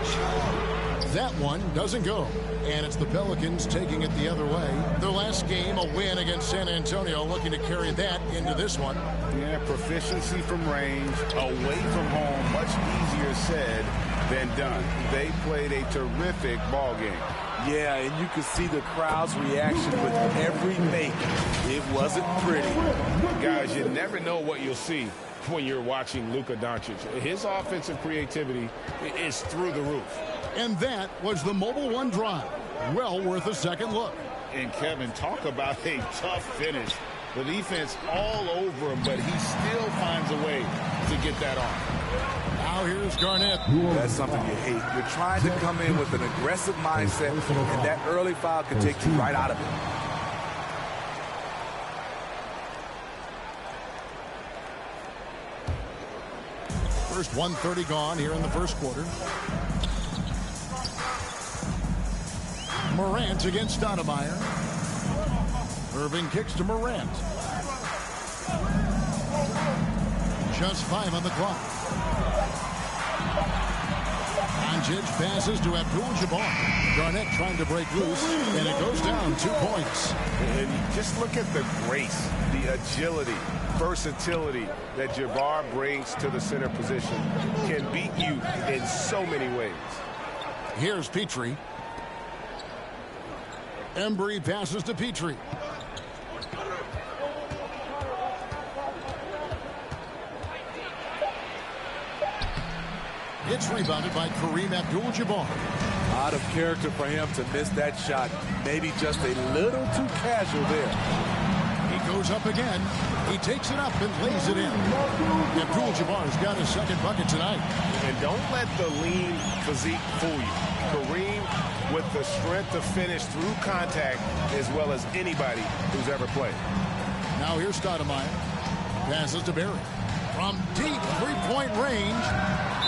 That one doesn't go. And it's the Pelicans taking it the other way. Their last game, a win against San Antonio, looking to carry that into this one. Yeah, proficiency from range, away from home, much easier said than done. They played a terrific ball game. Yeah, and you could see the crowd's reaction with every make. It wasn't pretty. Guys, you never know what you'll see when you're watching Luka Doncic. His offensive creativity is through the roof. And that was the Mobile One drive. Well worth a second look. And Kevin, talk about a tough finish. The defense all over him, but he still finds a way to get that off. Now here's Garnett. That's something you hate. You're trying to come in with an aggressive mindset, and that early foul can take you right out of it. First 1:30 gone here in the first quarter. Morant against Stoudemire. Irving kicks to Morant. Just 5 on the clock. Doncic passes to Abdul-Jabbar. Garnett trying to break loose, and it goes down 2 points. And just look at the grace, the agility, versatility that Jabbar brings to the center position. Can beat you in so many ways. Here's Petrie. Embry passes to Petrie. It's rebounded by Kareem Abdul-Jabbar. Out of character for him to miss that shot. Maybe just a little too casual there. He goes up again. He takes it up and lays it in. Abdul-Jabbar's got his second bucket tonight. And don't let the lean physique fool you. Kareem with the strength to finish through contact as well as anybody who's ever played. Now here's Stoudemire. Passes to Barry. From deep three-point range.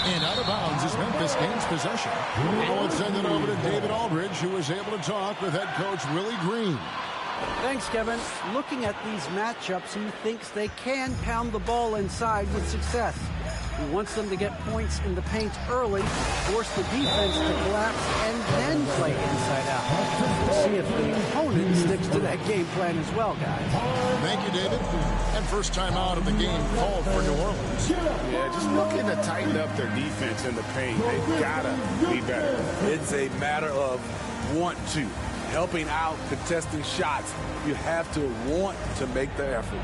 And out of bounds is Memphis gains possession. Now let's send it over to David Aldridge, who was able to talk with head coach Willie Green. Thanks, Kevin. Looking at these matchups, he thinks they can pound the ball inside with success. He wants them to get points in the paint early, force the defense to collapse, and then play inside out. We'll see if the opponent sticks to that game plan as well, guys. Thank you, David. And first time out of the game called for New Orleans. Yeah, just looking to tighten up their defense in the paint. They've got to be better. It's a matter of want to. Helping out, contesting shots. You have to want to make the effort.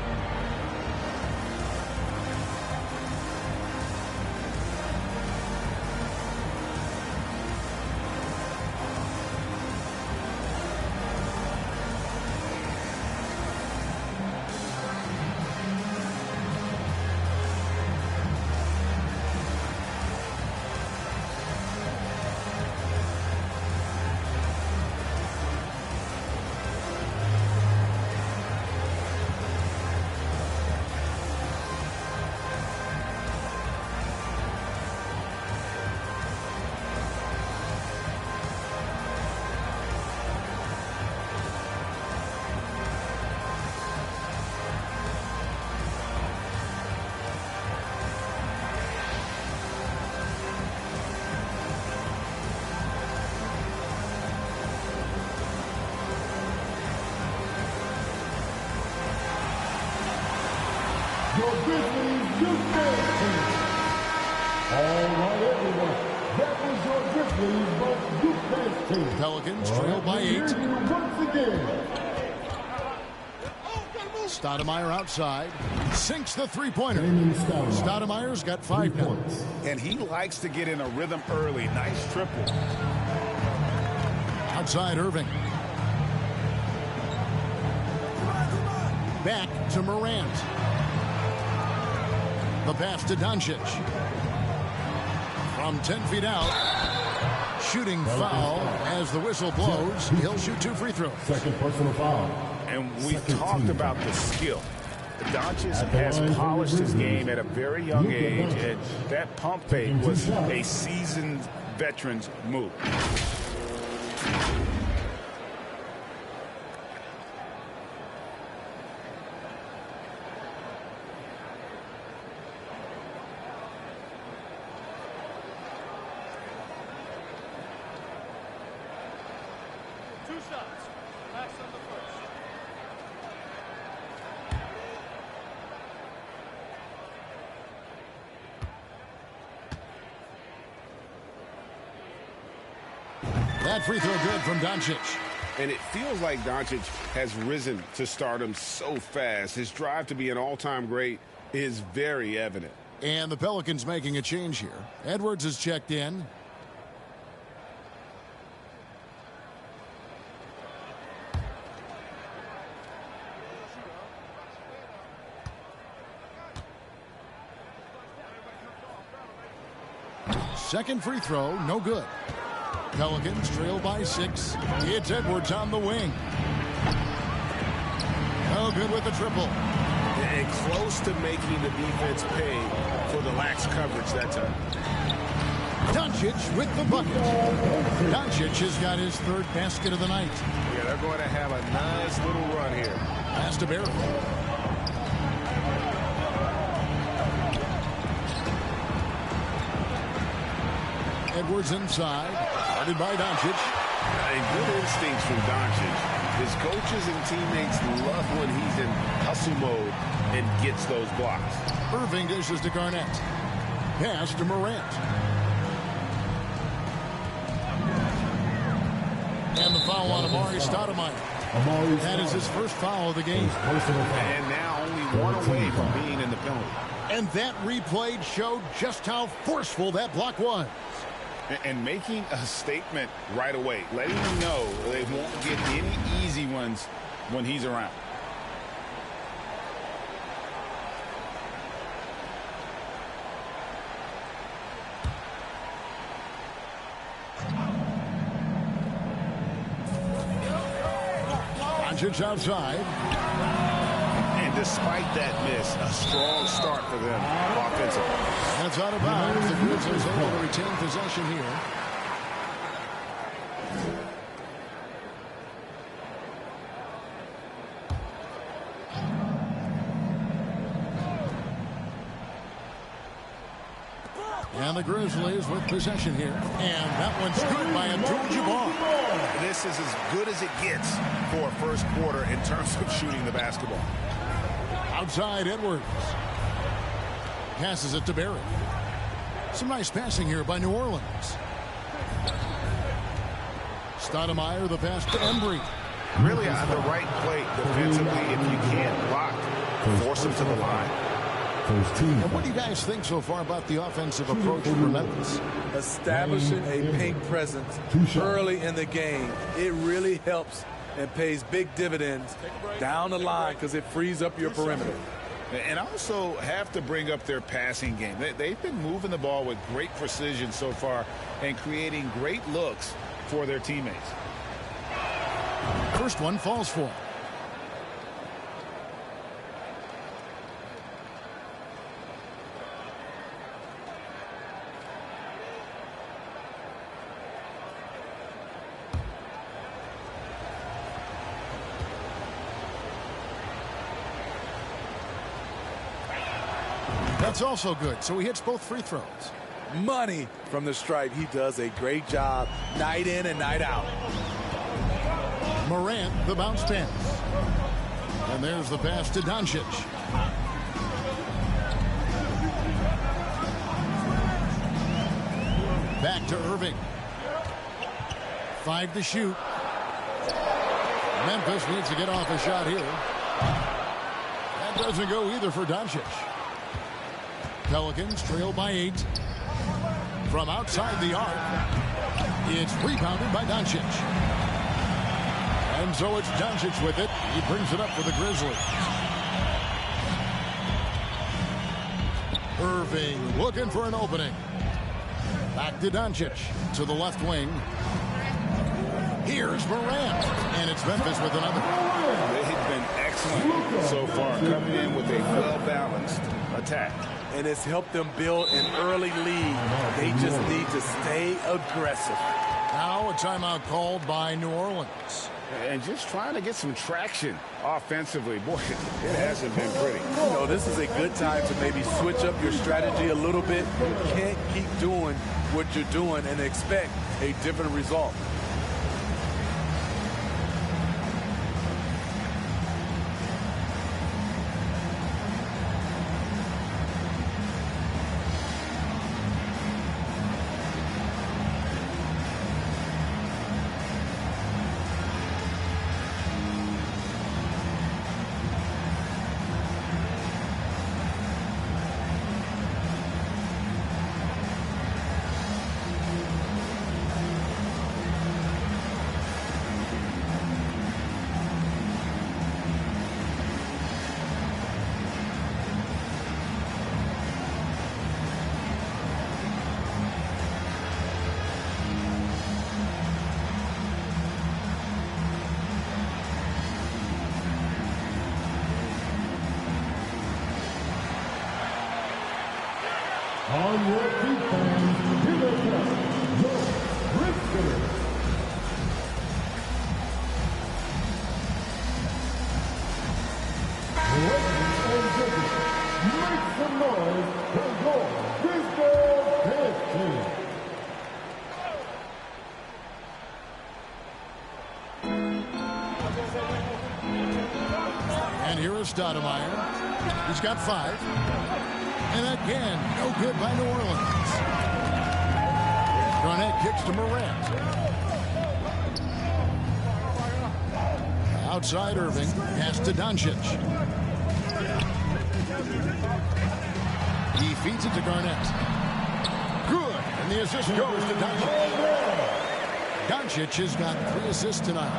Your Grizzlies Youth Dance Team. All right, everyone. That was your Grizzlies Bucks Youth Dance Team. Pelicans trail by 8. Once again. Stoudemire outside. Sinks the three-pointer. Stoudemire's got 5 now. And he likes to get in a rhythm early. Nice triple. Outside Irving. Back to Morant. The pass to Doncic. From 10 feet out. Shooting foul as the whistle blows. He'll shoot 2 free throws. Second personal foul. And we've talked about the skill. Doncic has polished his game at a very young age, and that pump fake was a seasoned veteran's move. That free throw good from Doncic. And it feels like Doncic has risen to stardom so fast. His drive to be an all-time great is very evident. And the Pelicans making a change here. Edwards is checked in. Second free throw, no good. Pelicans trail by 6. It's Edwards on the wing. No good with the triple. And close to making the defense pay for the lax coverage that time. Doncic with the bucket. Doncic has got his 3rd basket of the night. Yeah, they're going to have a nice little run here. Pass to Barry. Edwards inside. Guarded by Doncic. Good instincts from Doncic. His coaches and teammates love when he's in hustle mode and gets those blocks. Irving dishes to Garnett. Pass to Morant. And the foul on Amari Stoudemire. That is his first foul of the game. And now only 1 away from being in the penalty. And that replay showed just how forceful that block was. And making a statement right away, letting them know they won't get any easy ones when he's around. Doncic outside. And despite that miss, a strong start for them offensively. That's out of bounds. The Grizzlies able to retain possession here. And the Grizzlies with possession here. And that one's good by Abdul-Jabbar. This is as good as it gets for a first quarter in terms of shooting the basketball. Outside Edwards. Passes it to Barry. Some nice passing here by New Orleans. Stoudemire, the pass to Embry. Really at the right plate defensively. If you can't block, force them to the line. And what do you guys think so far about the offensive approach for Memphis? Establishing a paint presence early in the game. It really helps and pays big dividends down the line because it frees up your perimeter. And also have to bring up their passing game. They've been moving the ball with great precision so far and creating great looks for their teammates. First one falls for. That's also good. So he hits both free throws. Money from the stripe. He does a great job night in and night out. Morant, the bounce pass. And there's the pass to Doncic. Back to Irving. 5 to shoot. Memphis needs to get off a shot here. That doesn't go either for Doncic. Pelicans trail by 8. From outside the arc, it's rebounded by Doncic. And so it's Doncic with it. He brings it up for the Grizzlies. Irving looking for an opening. Back to Doncic to the left wing. Here's Morant. And it's Memphis with another. They've been excellent so far, coming in with a well-balanced attack. And it's helped them build an early lead. They just need to stay aggressive. Now a timeout called by New Orleans. And just trying to get some traction offensively. Boy, it hasn't been pretty. You know, this is a good time to maybe switch up your strategy a little bit. You can't keep doing what you're doing and expect a different result. On your defense, here they come, your Grizzlies. Ladies and gentlemen, make some noise for your Grizzlies dance team. And here is Stoudemire. He's got 5. And again, no good by New Orleans. Garnett kicks to Morant. Outside Irving, pass to Doncic. He feeds it to Garnett. Good, and the assist goes to Doncic. Doncic has got 3 assists tonight.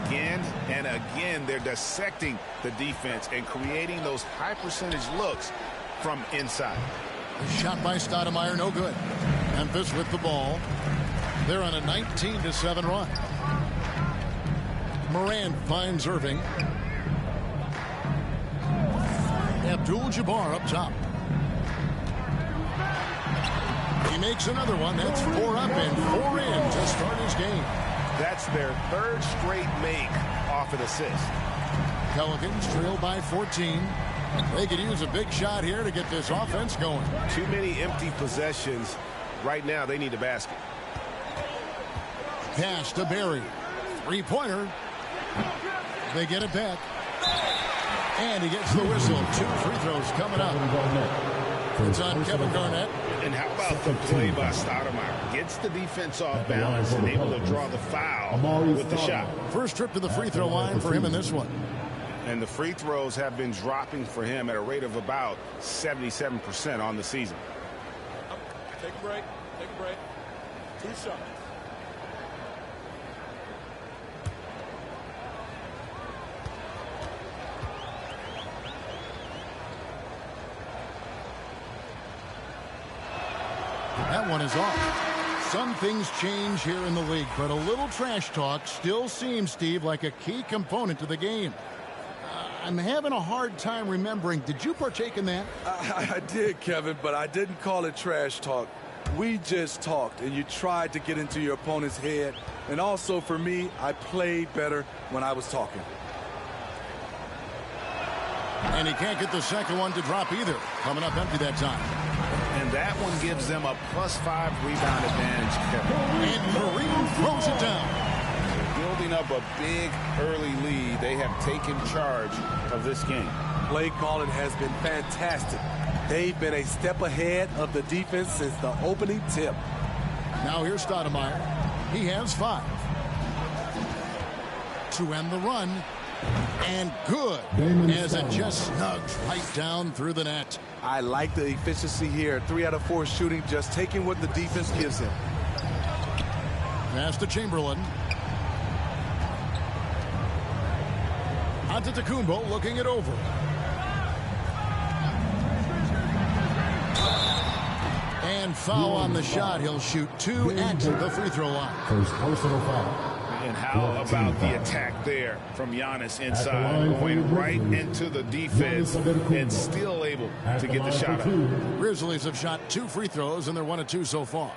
Again and again, they're dissecting the defense and creating those high-percentage looks from inside. A shot by Stoudemire, no good. Memphis with the ball. They're on a 19-7 run. Morant finds Irving. Abdul-Jabbar up top. He makes another one. That's 4 up and 4 in to start his game. That's their 3rd straight make off an assist. Pelicans trail by 14. They could use a big shot here to get this offense going. Too many empty possessions. Right now, they need a basket. Pass to Barry. 3-pointer. They get it back. And he gets the whistle. 2 free throws coming up. It's on Kevin Garnett. And how about the play by Stoudemire? Gets the defense off balance and able to draw the foul with the shot. First trip to the free throw line for him in this one. And the free throws have been dropping for him at a rate of about 77% on the season. Take a break. Take a break. 2 shots. That one is off. Some things change here in the league, but a little trash talk still seems, Steve, like a key component to the game. I'm having a hard time remembering. Did you partake in that? I did, Kevin, but I didn't call it trash talk. We just talked, and you tried to get into your opponent's head. And also, for me, I played better when I was talking. And he can't get the second one to drop either. Coming up empty that time. And that one gives them a +5 rebound advantage, Kevin. And Kareem throws it down. Building up a big early lead, they have taken charge of this game. Play calling has been fantastic. They've been a step ahead of the defense since the opening tip. Now here's Stoudemire. He has 5. To end the run. And good, as it just snugs right down through the net. I like the efficiency here. 3 out of 4 shooting, just taking what the defense gives him. Pass to Chamberlain. Antetokounmpo looking it over. And foul on the shot. He'll shoot 2 at the free throw line. First personal foul. And how about the attack there from Giannis inside, going right into the defense and still able to get the shot up. Grizzlies have shot 2 free throws, and they're 1 of 2 so far.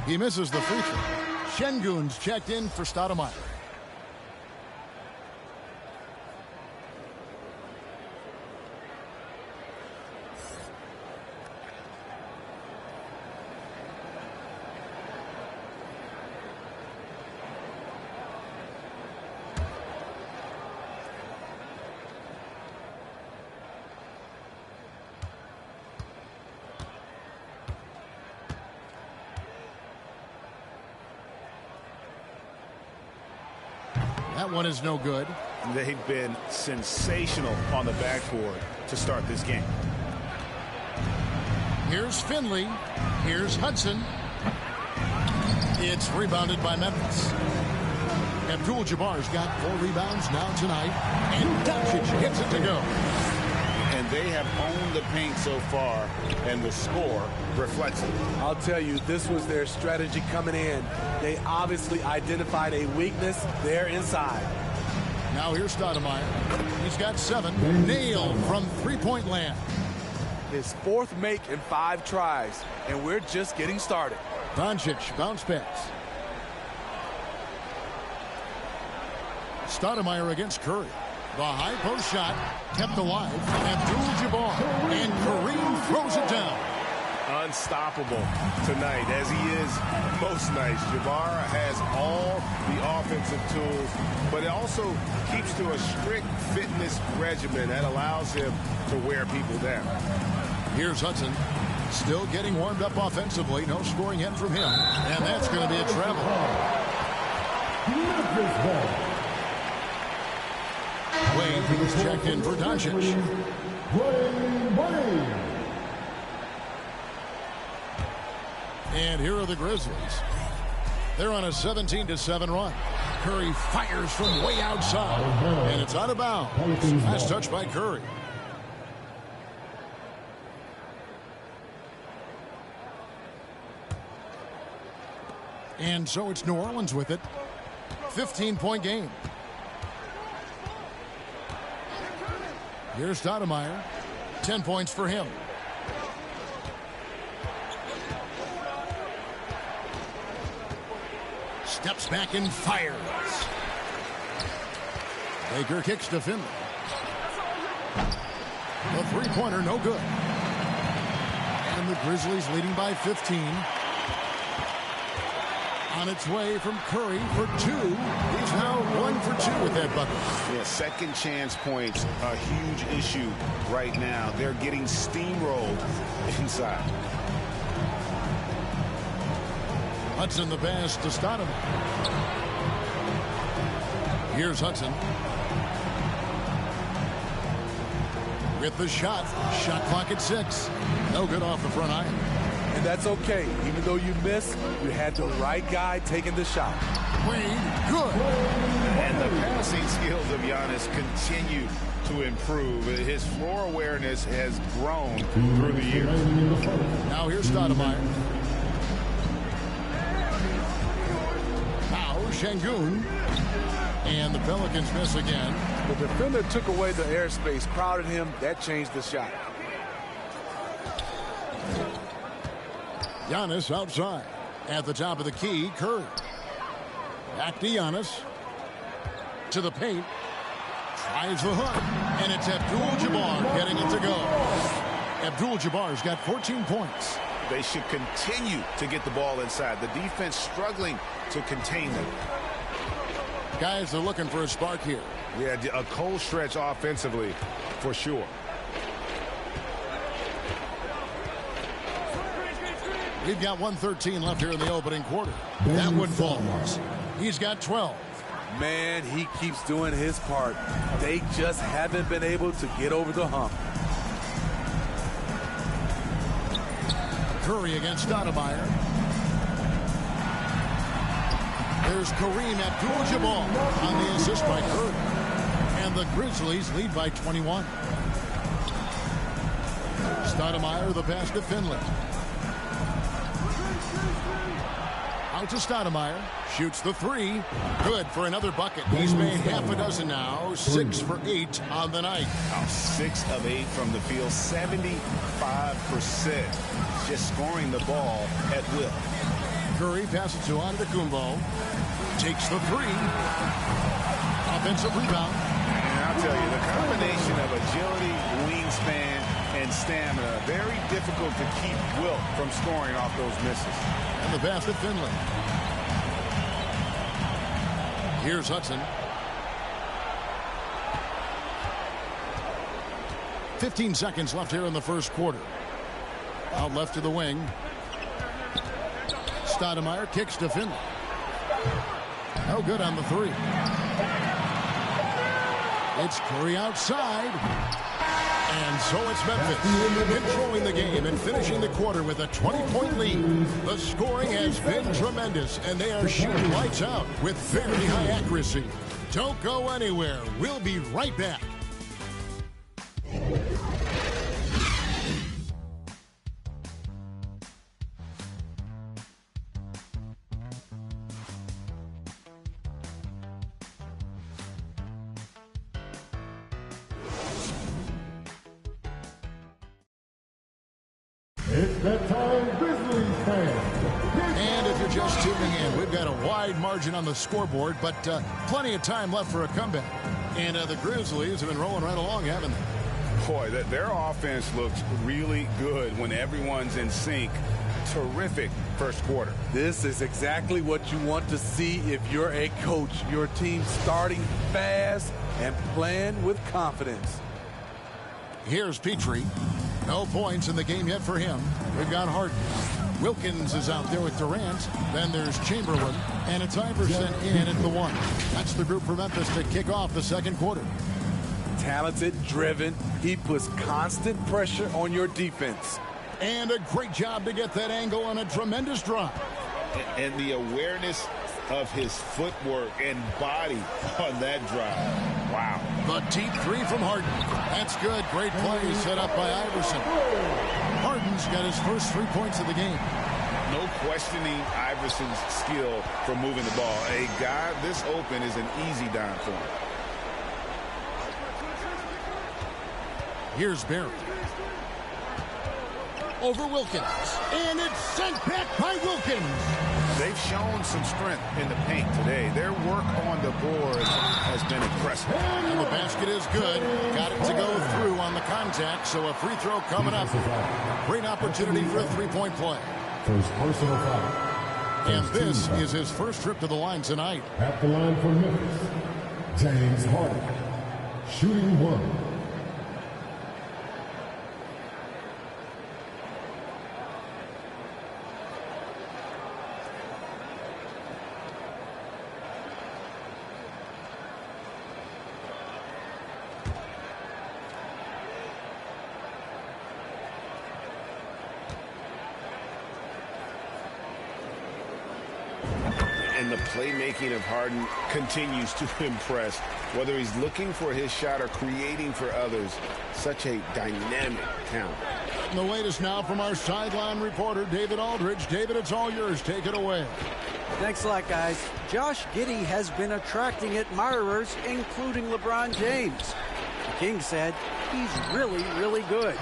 He misses the free throw. Şengün's checked in for Stoudemire. That one is no good. They've been sensational on the backboard to start this game. Here's Finley. Here's Hudson. It's rebounded by Memphis. Abdul-Jabbar's got 4 rebounds now tonight. And Doncic hits it to go. And they have owned the paint so far, and the score reflects it. I'll tell you, this was their strategy coming in. They obviously identified a weakness there inside. Now here's Stoudemire. He's got 7. Nailed from three-point land. His 4th make in 5 tries, and we're just getting started. Doncic bounce pass. Stoudemire against Curry. The high post shot kept alive. Abdul-Jabbar. And Kareem throws it down. Unstoppable tonight, as he is most nights. Jabbar has all the offensive tools, but it also keeps to a strict fitness regimen that allows him to wear people down. Here's Hudson. Still getting warmed up offensively. No scoring in from him. And that's going to be a travel. Memphis ball. Wade checked in for Doncic. Dwayne Wade. And here are the Grizzlies. They're on a 17-7 run. Curry fires from way outside, and it's out of bounds. Last touch by Curry. And so it's New Orleans with it. 15-point game. Here's Stoudemire. 10 points for him. Steps back and fires. Baker kicks to Finley. The three-pointer, no good. And the Grizzlies leading by 15. On its way from Curry for 2. He's now 1 for 2 with that bucket. Yeah, second chance points, a huge issue right now. They're getting steamrolled inside. Hudson the pass to Stoudemire. Here's Hudson. With the shot. Shot clock at 6. No good off the front iron. And that's okay. Even though you missed, you had the right guy taking the shot. Wade, good. And the passing skills of Giannis continue to improve. His floor awareness has grown through the years. Now here's Stoudemire. Now Şengün. And the Pelicans miss again. The defender took away the airspace, crowded him. That changed the shot. Giannis outside. At the top of the key, Curry. Back to Giannis. To the paint. Tries the hook. And it's Abdul-Jabbar getting it to go. Abdul-Jabbar's got 14 points. They should continue to get the ball inside. The defense struggling to contain them. Guys are looking for a spark here. Yeah, a cold stretch offensively, for sure. We've got 1:13 left here in the opening quarter. That one falls. He's got 12. Man, he keeps doing his part. They just haven't been able to get over the hump. Curry against Stoudemire. There's Kareem Abdul-Jabbar on the assist by Curry. And the Grizzlies lead by 21. Stoudemire, the pass to Finley. Out to Stoudemire. Shoots the 3. Good for another bucket. He's made half a dozen now. 6 for 8 on the night. 6 of 8 from the field. 75%. Just scoring the ball at will. Curry passes to Antetokounmpo. Takes the 3. Offensive rebound. And I'll tell you, the combination of agility, wingspan, and stamina, very difficult to keep Wilt from scoring off those misses. And the pass to Finley. Here's Hudson. 15 seconds left here in the first quarter. Out left to the wing. Stoudemire kicks to Finley. No good on the 3. It's Curry outside. And so it's Memphis controlling the game and finishing the quarter with a 20-point lead. The scoring has been tremendous, and they are shooting lights out with very high accuracy. Don't go anywhere. We'll be right back. It's that time, Grizzlies fans. And if you're just tuning in, we've got a wide margin on the scoreboard, but plenty of time left for a comeback. And the Grizzlies have been rolling right along, haven't they? Boy, their offense looks really good when everyone's in sync. Terrific first quarter. This is exactly what you want to see if you're a coach. Your team starting fast and playing with confidence. Here's Petrie. No points in the game yet for him. We've got Harden. Wilkins is out there with Durant. Then there's Chamberlain. And it's Iverson in at the 1. That's the group for Memphis to kick off the second quarter. talented, driven. He puts constant pressure on your defense. And a great job to get that angle on a tremendous drop. And the awareness of his footwork and body on that drive. Wow. The deep three from Harden. That's good. Great play set up by Iverson. Harden's got his first 3 points of the game. No questioning Iverson's skill for moving the ball. A guy this open is an easy dime for him. Here's Barry. Over Wilkins. And it's sent back by Wilkins. They've shown some strength in the paint today. Their work on the board has been impressive. And the basket is good. Got it to go through on the contact, so a free throw coming up. Great opportunity for a three-point play. First personal foul. And this is his first trip to the line tonight. At the line for Memphis, James Harden. Shooting one. And the playmaking of Harden continues to impress. Whether he's looking for his shot or creating for others, such a dynamic talent. And the latest now from our sideline reporter, David Aldridge. David, it's all yours. Take it away. Thanks a lot, guys. Josh Giddey has been attracting admirers, including LeBron James. The King said he's really, really good.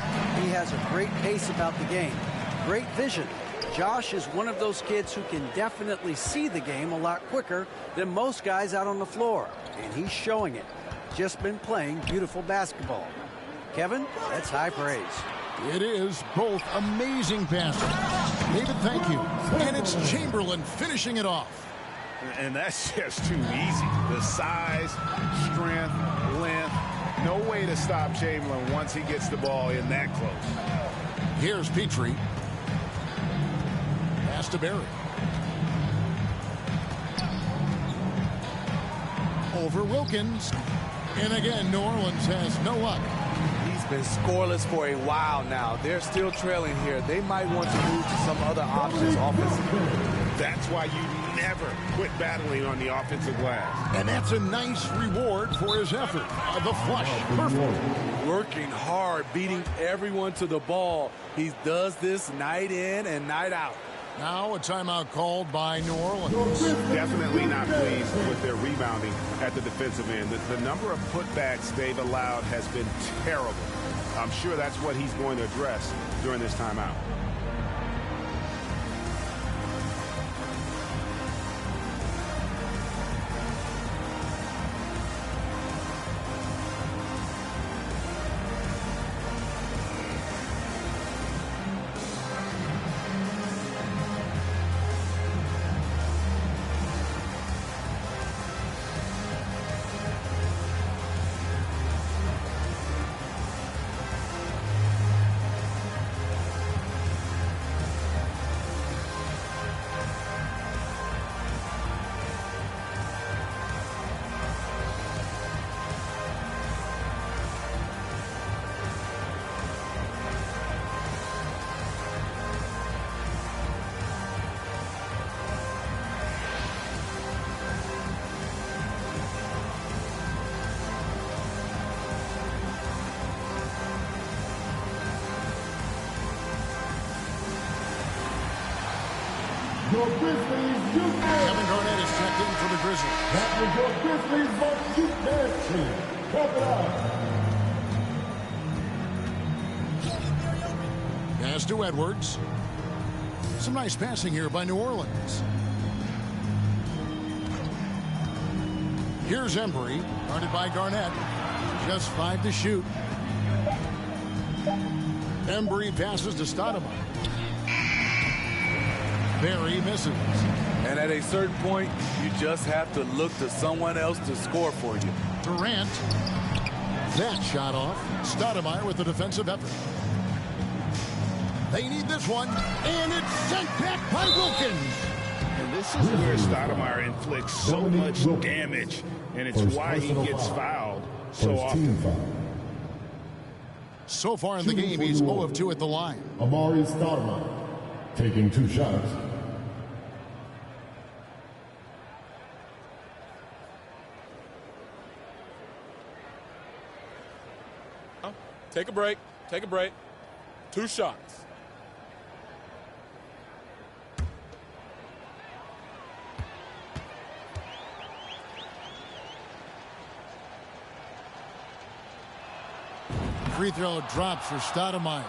He has a great pace about the game, great vision. Josh is one of those kids who can definitely see the game a lot quicker than most guys out on the floor, and he's showing it. Just been playing beautiful basketball. Kevin, that's high praise. It is both amazing passing. David, thank you. And it's Chamberlain finishing it off. And that's just too easy. The size, strength, length. No way to stop Chamberlain once he gets the ball in that close. Here's Petrie. Pass to Barry. Over Wilkins. And again, New Orleans has no luck. He's been scoreless for a while now. They're still trailing here. They might want to move to some other options offensively. That's why you never quit battling on the offensive glass. And that's a nice reward for his effort. The flush. Perfect. Working hard, beating everyone to the ball. He does this night in and night out. Now a timeout called by New Orleans. Definitely not pleased with their rebounding at the defensive end. The number of putbacks they've allowed has been terrible. I'm sure that's what he's going to address during this timeout. Your Grizzlies youth dance. Kevin Garnett is checked in for the Grizzlies. That was your Grizzlies Bucks youth dance team. Clap it out. Pass to Edwards. Some nice passing here by New Orleans. Here's Embry, guarded by Garnett. Just 5 to shoot. Embry passes to Stoudemire. Barry misses. And at a certain point, you just have to look to someone else to score for you. Durant. That shot off. Stoudemire with the defensive effort. They need this one. And it's sent back by Wilkins. And this is where Stoudemire inflicts so much damage. And it's why he gets fouled so often. So far in the game, he's 0 of 2 at the line. Amari Stoudemire taking 2 shots. Take a break. Take a break. 2 shots. Free throw drops for Stoudemire.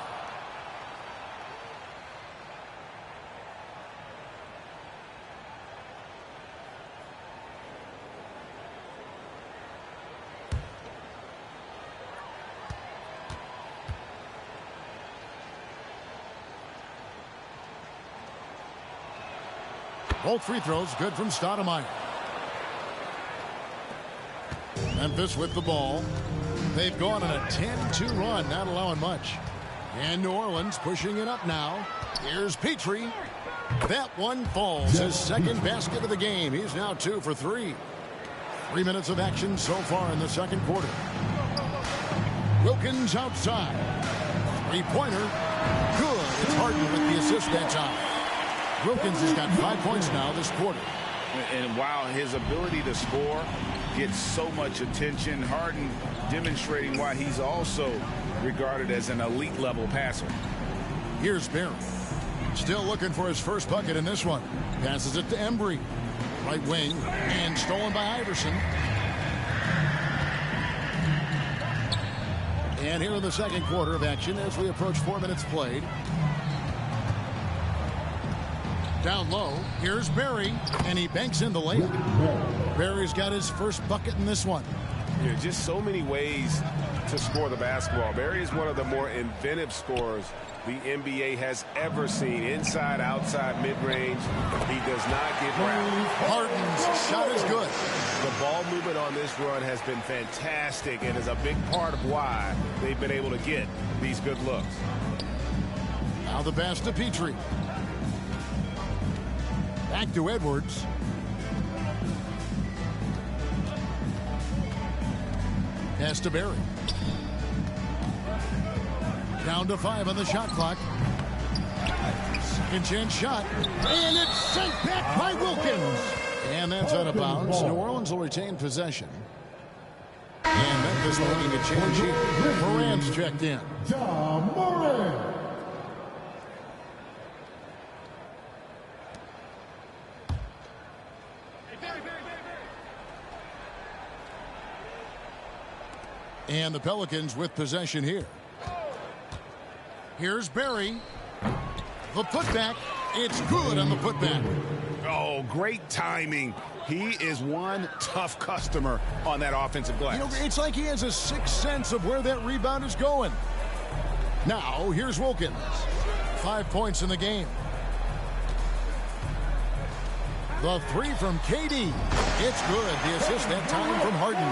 Both free throws good from Stoudemire. Memphis with the ball. They've gone on a 10-2 run, not allowing much. And New Orleans pushing it up now. Here's Petrie. That one falls. His second basket of the game. He's now 2 for 3. 3 minutes of action so far in the second quarter. Wilkins outside. Three-pointer. Good. It's Harden with the assist that time. Wilkins has got 5 points now this quarter. And while his ability to score gets so much attention, Harden demonstrating why he's also regarded as an elite level passer. Here's Barry. Still looking for his first bucket in this one. Passes it to Embry. Right wing. And stolen by Iverson. And here in the second quarter of action as we approach 4 minutes played. Down low, here's Barry, and he banks in the layup. Barry's got his first bucket in this one. Yeah, just so many ways to score the basketball. Barry is one of the more inventive scorers the NBA has ever seen. Inside, outside, mid-range. He does not get around. Harden's shot is good. The ball movement on this run has been fantastic and is a big part of why they've been able to get these good looks. Now the pass to Petrie. Back to Edwards. Pass to Barry. Down to 5 on the shot clock. Second chance shot. And it's sent back by Wilkins. And that's out of bounds. New Orleans will retain possession. And Memphis making a change here. Moran's checked in. Ja Morant. And the Pelicans with possession here. Here's Barry. The putback. It's good on the putback. Oh, great timing. He is one tough customer on that offensive glass. You know, it's like he has a sixth sense of where that rebound is going. Now, here's Wilkins. 5 points in the game. The three from KD. It's good. The assist that time from Harden.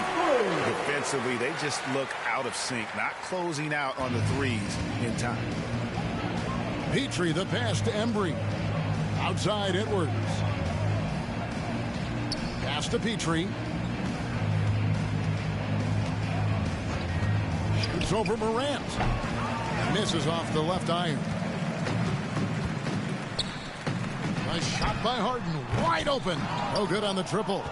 Defensively, they just look out of sync, not closing out on the threes in time. Petrie, the pass to Embry. Outside Edwards. Pass to Petrie. Shoots over Morant. Misses off the left iron. Nice shot by Harden. Wide open. No good on the triple.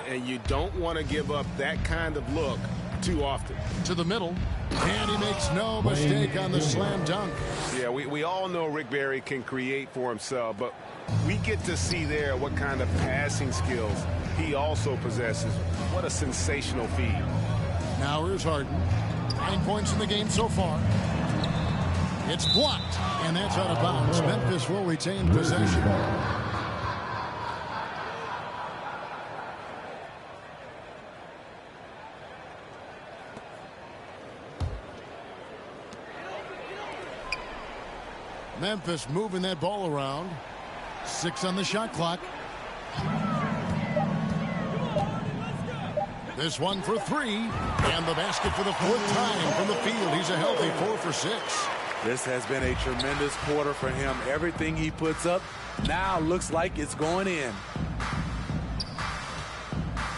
And you don't want to give up that kind of look too often. To the middle. And he makes no mistake on the slam dunk. Yeah, we all know Rick Barry can create for himself, but we get to see there what kind of passing skills he also possesses. What a sensational feed. Now here's Harden. 9 points in the game so far. It's blocked, and that's out of bounds. Memphis will retain possession. Memphis moving that ball around. 6 on the shot clock. This one for 3. And the basket for the 4th time from the field. He's a healthy 4 for 6. This has been a tremendous quarter for him. Everything he puts up now looks like it's going in.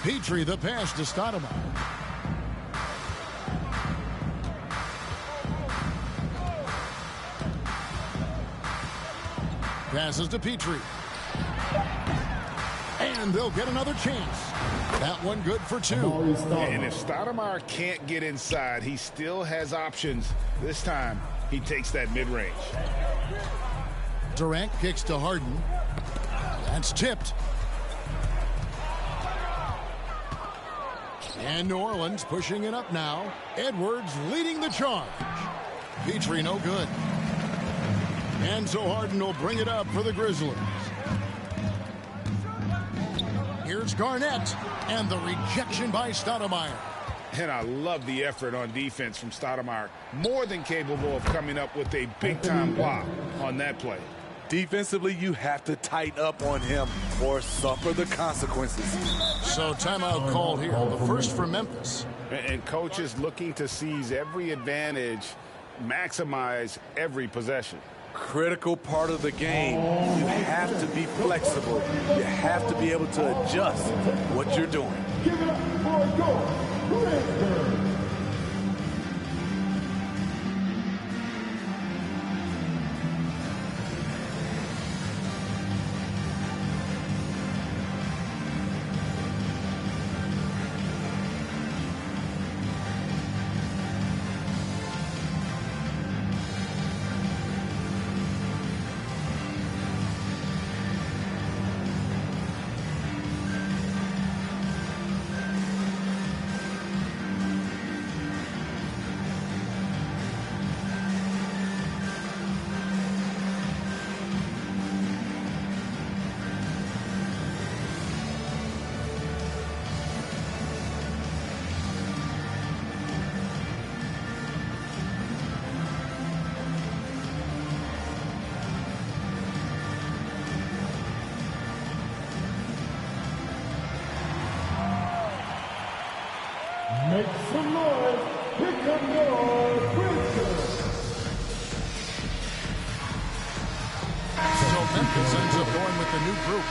Petrie, the pass to Stoudemire. Passes to Petrie. And they'll get another chance. That one good for 2. And if Stoudemire can't get inside, he still has options. This time, he takes that mid-range. Durant kicks to Harden. That's tipped. And New Orleans pushing it up now. Edwards leading the charge. Petrie no good. And so Harden will bring it up for the Grizzlies. Here's Garnett. And the rejection by Stoudemire. And I love the effort on defense from Stoudemire. More than capable of coming up with a big-time block on that play. Defensively, you have to tighten up on him or suffer the consequences. So timeout called here. The first for Memphis. And coaches looking to seize every advantage, maximize every possession. Critical part of the game. You have to be flexible. You have to be able to adjust what you're doing. Give it up for your Redbird. Make some noise. Here come your Grizzlies. So Memphis ends up going with the new group.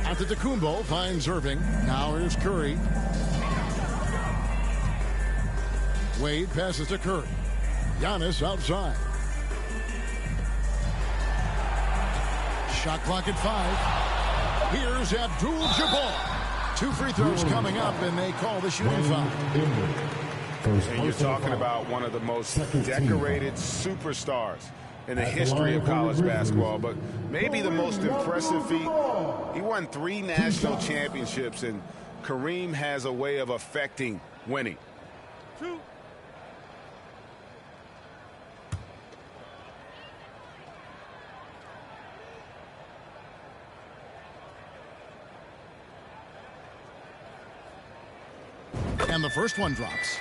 Antetokounmpo finds Irving. Now here's Curry. Wade passes to Curry. Giannis outside. Shot clock at 5. Here's Abdul-Jabbar. 2 free throws coming up, and they call the shooting foul. And you're talking about one of the most decorated superstars in the history of college basketball, but maybe the most impressive feat. He won 3 national championships, and Kareem has a way of affecting winning. And the first one drops.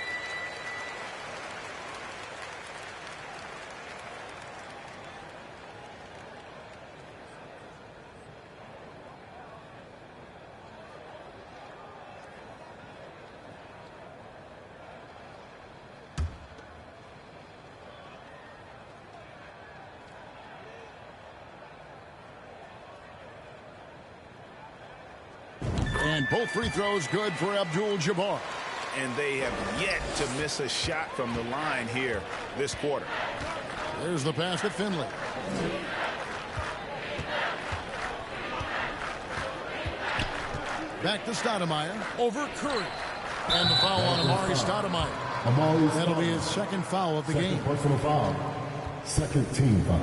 And both free throws good for Abdul-Jabbar. And they have yet to miss a shot from the line here this quarter. There's the pass to Finley. Back to Stoudemire. Over Curry. And the foul on Amari Stoudemire. That'll be his second foul of the game. Personal foul. Second team foul.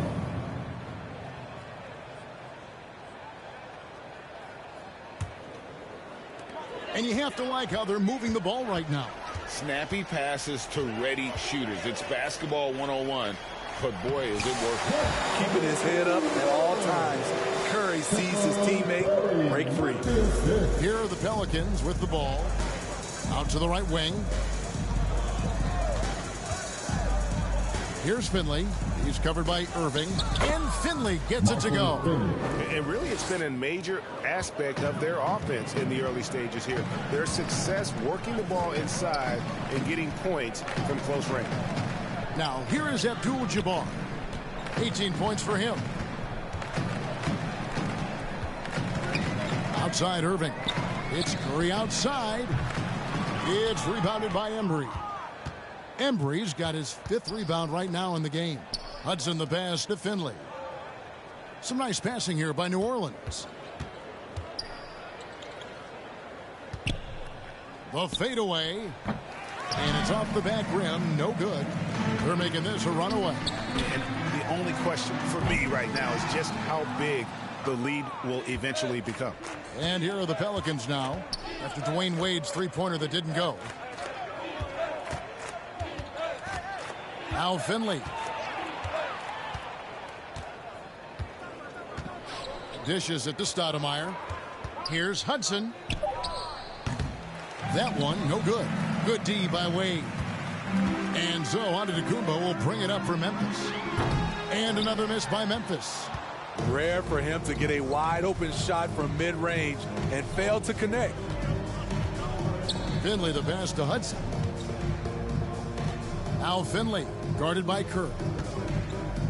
And you have to like how they're moving the ball right now. Snappy passes to ready shooters. It's basketball 101, but boy, is it working. Keeping his head up at all times. Curry sees his teammate break free. Here are the Pelicans with the ball. Out to the right wing. Here's Finley. He's covered by Irving. And Finley gets it to go. And really, it's been a major aspect of their offense in the early stages here. Their success working the ball inside and getting points from close range. Now, here is Abdul-Jabbar. 18 points for him. Outside Irving. It's Curry outside. It's rebounded by Embry. Embry's got his 5th rebound right now in the game. Hudson the pass to Finley. Some nice passing here by New Orleans. The fadeaway. And it's off the back rim. No good. They're making this a runaway. And the only question for me right now is just how big the lead will eventually become. And here are the Pelicans now after Dwayne Wade's three-pointer that didn't go. Now Finley. Dishes it to Stoudemire. Here's Hudson. That one, no good. Good D by Wade. And so Antetokounmpo will bring it up for Memphis. And another miss by Memphis. Rare for him to get a wide open shot from mid-range and fail to connect. Finley the pass to Hudson. Now Finley, guarded by Kerr.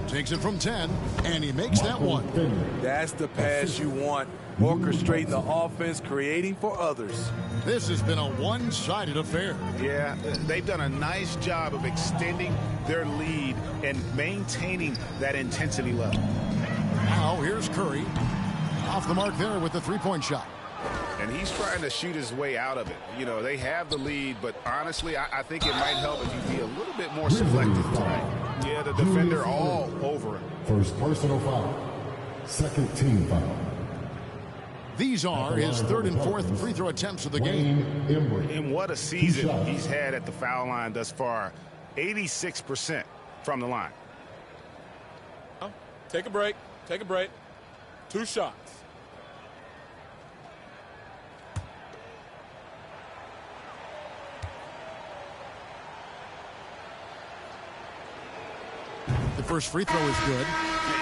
Takes it from 10, and he makes that one. That's the pass you want. Orchestrating the offense, creating for others. This has been a one-sided affair. Yeah, they've done a nice job of extending their lead and maintaining that intensity level. Now here's Curry. Off the mark there with the three-point shot. And he's trying to shoot his way out of it. You know, they have the lead, but honestly, I think it might help if you be a little bit more selective tonight. Yeah, the defender all over him. First personal foul. Second team foul. These are his 3rd and 4th free throw attempts of the game. And what a season he's had at the foul line thus far. 86% from the line. Take a break. Take a break. 2 shots. The first free throw is good.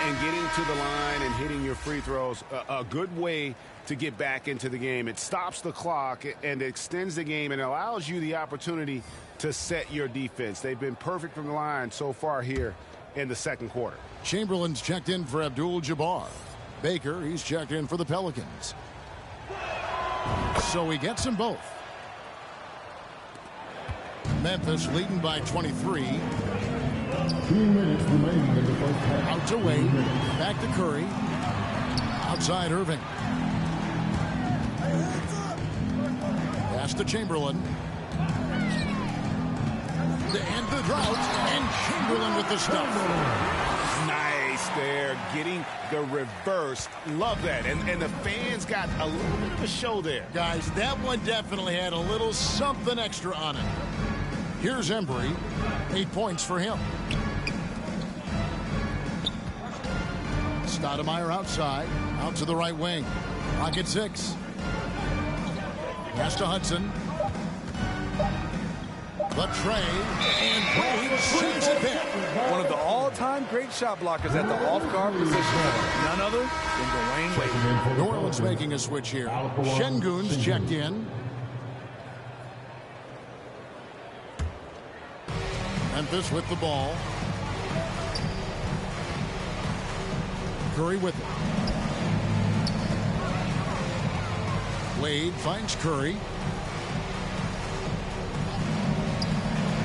And getting to the line and hitting your free throws, a good way to get back into the game. It stops the clock and extends the game and allows you the opportunity to set your defense. They've been perfect from the line so far here in the second quarter. Chamberlain's checked in for Abdul-Jabbar. Baker, he's checked in for the Pelicans. So he gets them both. Memphis leading by 23. 2 minutes remaining in the first half. Out to Wade. Back to Curry. Outside Irving. Pass to Chamberlain. To end the drought. And Chamberlain with the stuff. Nice there, getting the reverse. Love that. And the fans got a little bit of a show there. Guys, that one definitely had a little something extra on it. Here's Embry. 8 points for him. Stoudemire outside. Out to the right wing. Pocket 6. Pass to Hudson. The trade. And Wade shoots it there. One of the all-time great shot blockers at the off-guard position. None other than Dwayne Wade. New Orleans making a switch here. Şengün's checked in. Memphis with the ball. Curry with it. Wade finds Curry.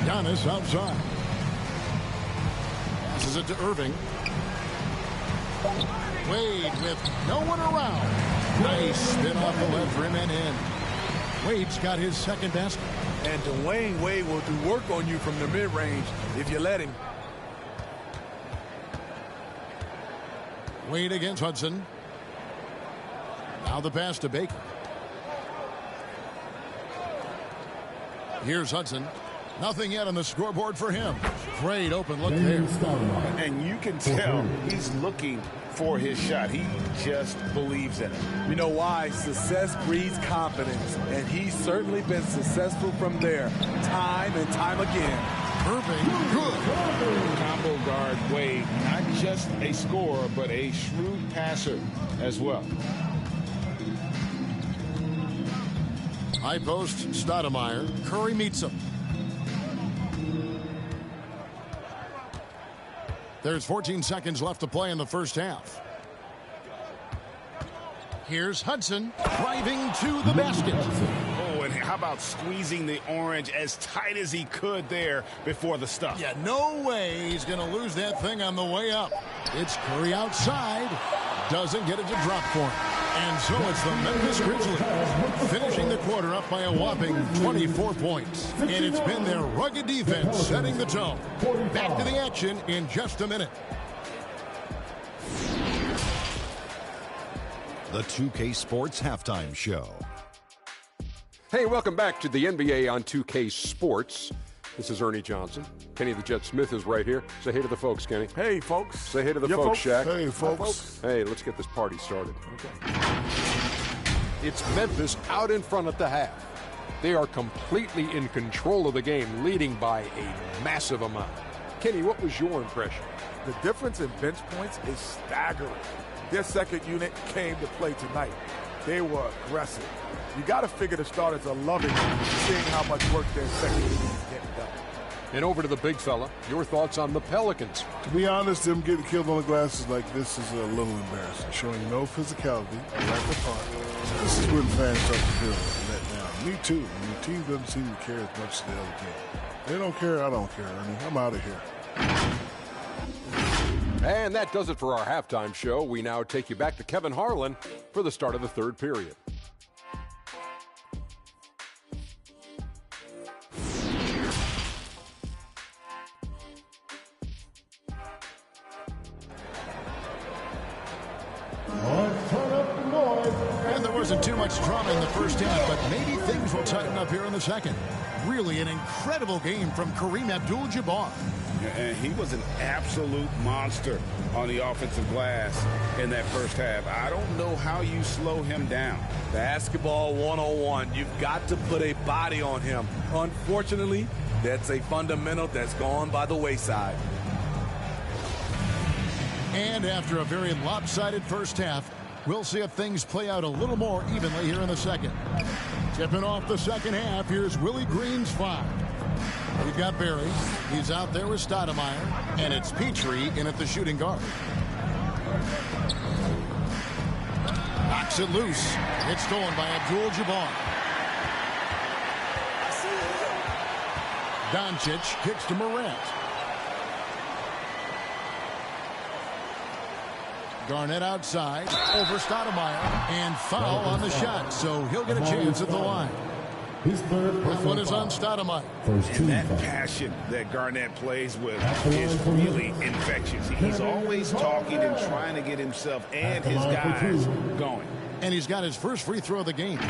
Giannis outside. Passes it to Irving. Wade with no one around. Nice spin off the left rim and in. Wade's got his second basket. And Dwayne Wade will do work on you from the mid-range if you let him. Wade against Hudson. Now the pass to Baker. Here's Hudson. Nothing yet on the scoreboard for him. Great open look there. And you can tell he's looking for his shot. He just believes in it. You know why? Success breeds confidence. And he's certainly been successful from there, time and time again. Irving, good. Combo guard Wade, not just a scorer, but a shrewd passer as well. High post, Stoudemire. Curry meets him. There's 14 seconds left to play in the first half. Here's Hudson driving to the basket. Oh, and how about squeezing the orange as tight as he could there before the stuff? Yeah, no way he's going to lose that thing on the way up. It's Curry outside. Doesn't get it to drop for him. And so it's the Memphis Grizzlies finishing the quarter up by a whopping 24 points. And it's been their rugged defense setting the tone. Back to the action in just a minute. The 2K Sports Halftime Show. Hey, welcome back to the NBA on 2K Sports. This is Ernie Johnson. Kenny the Jet Smith is right here. Say hey to the folks, Kenny. Hey, folks. Say hey to the folks, Shaq. Hey, folks. Hey, let's get this party started. Okay. It's Memphis out in front at the half. They are completely in control of the game, leading by a massive amount. Kenny, what was your impression? The difference in bench points is staggering. Their second unit came to play tonight. They were aggressive. You got to figure the starters are loving seeing how much work their second unit is getting done. And over to the big fella, your thoughts on the Pelicans. To be honest, them getting killed on the glass like this is a little embarrassing, showing no physicality, a lack of heart. This is when fans start to feel let down. Me too. The team doesn't seem to care as much as the other team. They don't care, I don't care, Ernie. I'm out of here. And that does it for our halftime show. We now take you back to Kevin Harlan for the start of the third period. And there wasn't too much drama in the first half, but maybe things will tighten up here in the second. Really an incredible game from Kareem Abdul-Jabbar. And he was an absolute monster on the offensive glass in that first half. I don't know how you slow him down. Basketball 101. You've got to put a body on him. Unfortunately, that's a fundamental that's gone by the wayside. And after a very lopsided first half, we'll see if things play out a little more evenly here in the second. Tipping off the second half, here's Willie Green's five. We've got Barry. He's out there with Stoudemire. And it's Petrie in at the shooting guard. Knocks it loose. It's stolen by Abdul-Jabbar. Doncic kicks to Morant. Garnett outside, over Stoudemire, and foul on the shot, so he'll get a chance at the line. That one is on Stoudemire. And that passion that Garnett plays with is really infectious. He's always talking and trying to get himself and his guys going. And he's got his first free throw of the game.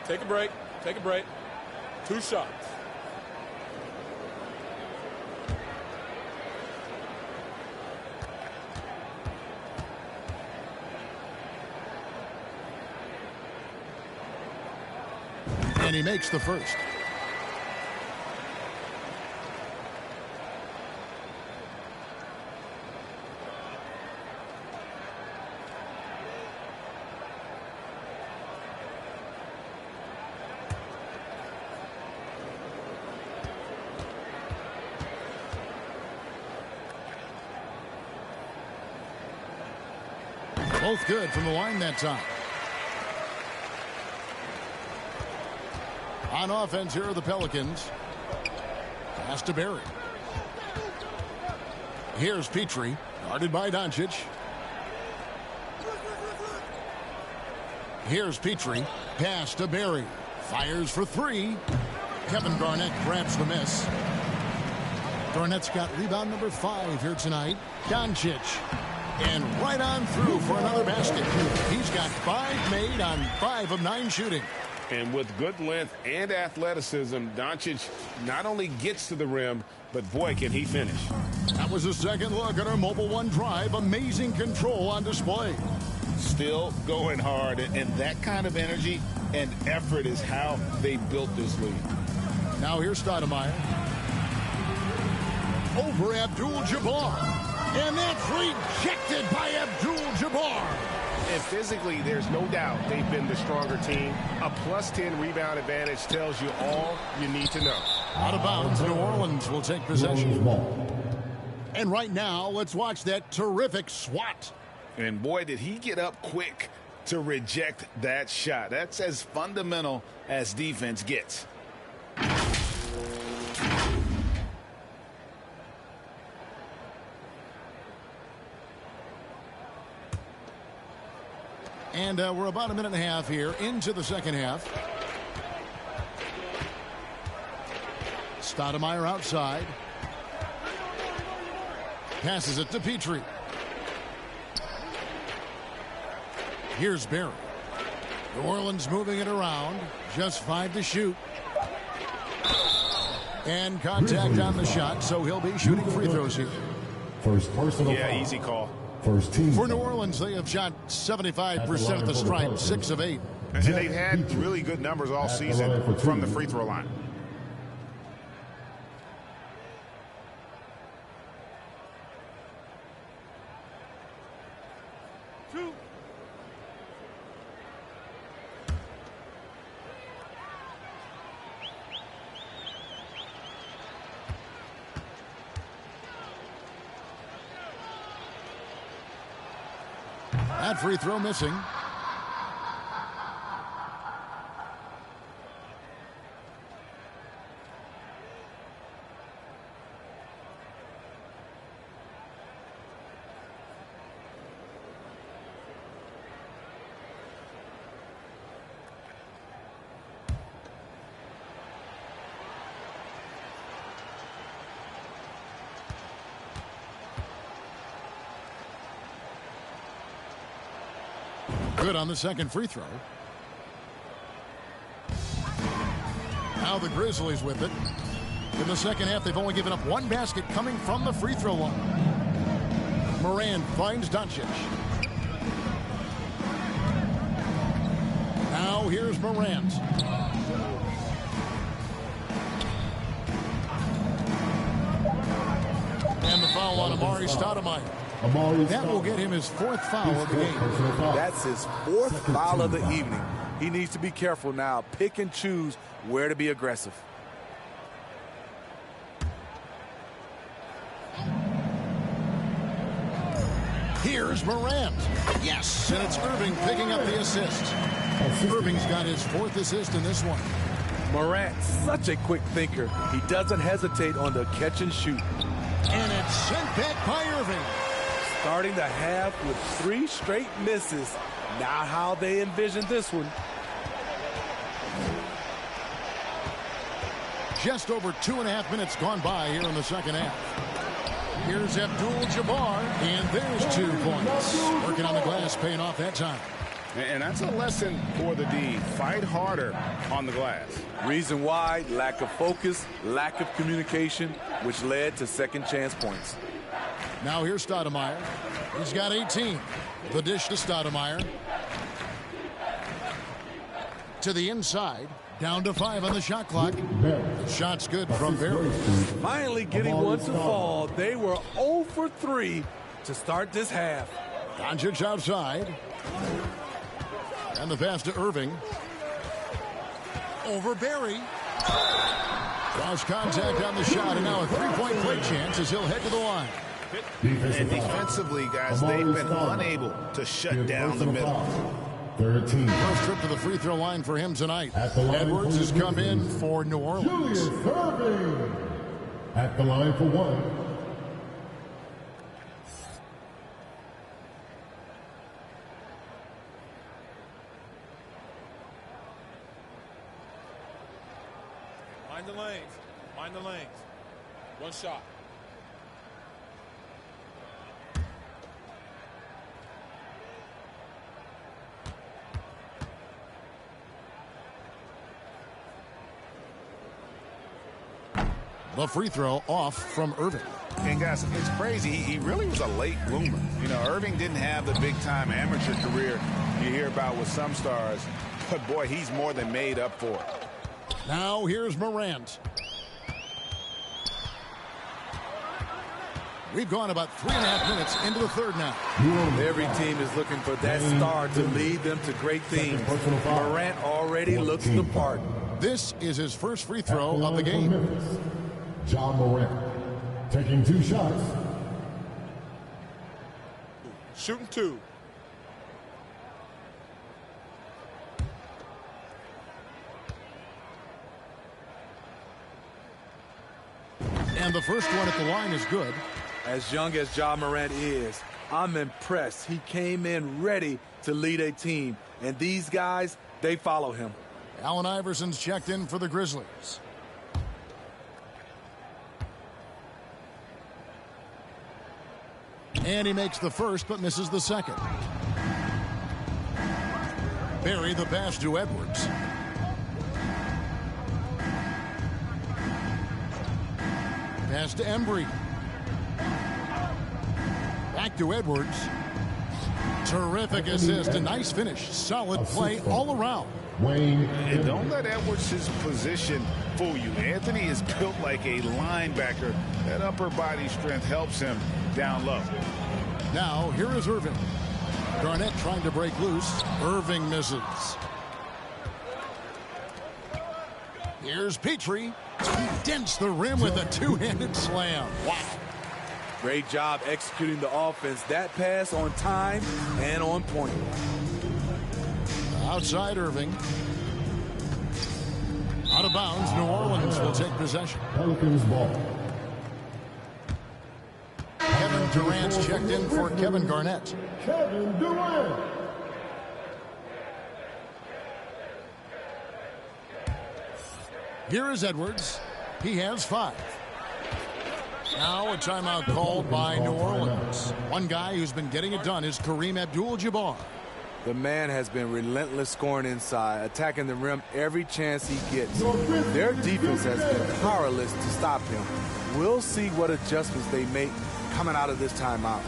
Take a break. Take a break. 2 shots. And he makes the first. Both good from the line that time. On offense, here are the Pelicans. Pass to Barry. Here's Petrie, guarded by Doncic. Here's Petrie, pass to Barry. Fires for 3. Kevin Garnett grabs the miss. Garnett's got rebound number 5 here tonight. Doncic. And right on through for another basket. He's got 5 made on 5 of 9 shooting. And with good length and athleticism, Doncic not only gets to the rim, but boy, can he finish. That was a second look at our Mobile One drive. Amazing control on display. Still going hard, and that kind of energy and effort is how they built this lead. Now here's Stoudemire. Over Abdul-Jabbar. And that's rejected by Abdul-Jabbar. If physically, there's no doubt they've been the stronger team. A +10 rebound advantage tells you all you need to know. Out of bounds, New Orleans will take possession. And right now, let's watch that terrific swat. And boy, did he get up quick to reject that shot. That's as fundamental as defense gets. And we're about a minute and a half here into the second half. Stoudemire outside. Passes it to Petrie. Here's Barry. New Orleans moving it around. Just 5 to shoot. And contact on the shot, so he'll be shooting free throws here. First personal Yeah, foul. easy call. First team. For New Orleans, they have shot 75% at the stripe, 6 of 8. And they've had really good numbers all season from the free throw line. That free throw missing. Good on the second free throw. Now the Grizzlies with it. In the second half, they've only given up 1 basket coming from the free throw line. Moran finds Doncic. Now here's Morant. And the foul on Amari Stoudemire. That will get him his 4th foul of the game. That's his 4th foul of the evening. He needs to be careful now. Pick and choose where to be aggressive. Here's Morant. Yes, and it's Irving picking up the assist. Irving's got his 4th assist in this one. Morant, such a quick thinker. He doesn't hesitate on the catch and shoot. And it's sent back by Irving. Starting the half with 3 straight misses. Not how they envisioned this one. Just over 2.5 minutes gone by here in the second half. Here's Abdul-Jabbar, and there's 2 points. Working on the glass, paying off that time. And that's a lesson for the D. Fight harder on the glass. Reason why: lack of focus, lack of communication, which led to second chance points. Now here's Stoudemire. He's got 18. The dish to Stoudemire. To the inside. Down to 5 on the shot clock. The shot's good from Barry. Finally getting one to fall. They were 0 for 3 to start this half. Doncic outside. And the pass to Irving. Over Barry. Cross contact on the shot, and now a 3-point play chance as he'll head to the line. And defensively, guys, they've been unable to shut down the middle. 13. First trip to the free throw line for him tonight. Edwards has come in for New Orleans. Julius Irving at the line for 1. Mind the lanes. Mind the lanes. 1 shot. The free throw off from Irving. And guys, it's crazy. He really was a late bloomer. You know, Irving didn't have the big-time amateur career you hear about with some stars. But, boy, he's more than made up for it. Now here's Morant. We've gone about 3.5 minutes into the third now. Every team is looking for that star to lead them to great things. Morant already looks the part. This is his first free throw of the game. Ja Morant taking 2 shots. Shooting 2. And the first one at the line is good. As young as Ja Morant is, I'm impressed. He came in ready to lead a team. And these guys, they follow him. Allen Iverson's checked in for the Grizzlies. And he makes the first but misses the second. Barry the pass to Edwards. Pass to Embry. Back to Edwards. Terrific assist. A nice finish. Solid play all around. And don't let Edwards' position fool you. Anthony is built like a linebacker. That upper body strength helps him down low. Now, here is Irving. Garnett trying to break loose. Irving misses. Here's Petrie. He dents the rim with a two-handed slam. Wow. Great job executing the offense. That pass on time and on point. Outside Irving. Out of bounds, New Orleans will take possession. Pelicans ball. Kevin Durant's checked in for Kevin Garnett. Kevin Durant. Here is Edwards. He has 5. Now a timeout called by New Orleans. One guy who's been getting it done is Kareem Abdul-Jabbar. The man has been relentless scoring inside, attacking the rim every chance he gets. Their defense has been powerless to stop him. We'll see what adjustments they make coming out of this timeout.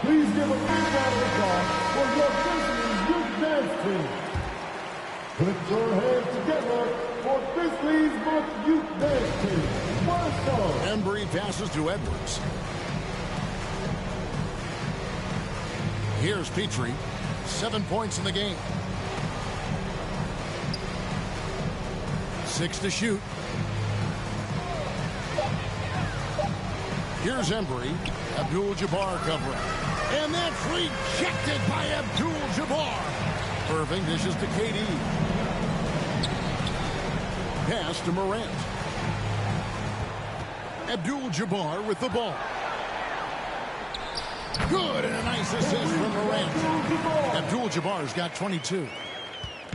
Please give a big round of applause for your Grizzlies youth dance team. Put your hands together for Grizzlies youth dance team. One song. Embry passes to Edwards. Here's Petrie. 7 points in the game. 6 to shoot. Here's Embry. Abdul-Jabbar covering. And that's rejected by Abdul-Jabbar. Irving dishes to KD. Pass to Morant. Abdul-Jabbar with the ball. Good, and a nice assist from Morant. Abdul-Jabbar's got 22.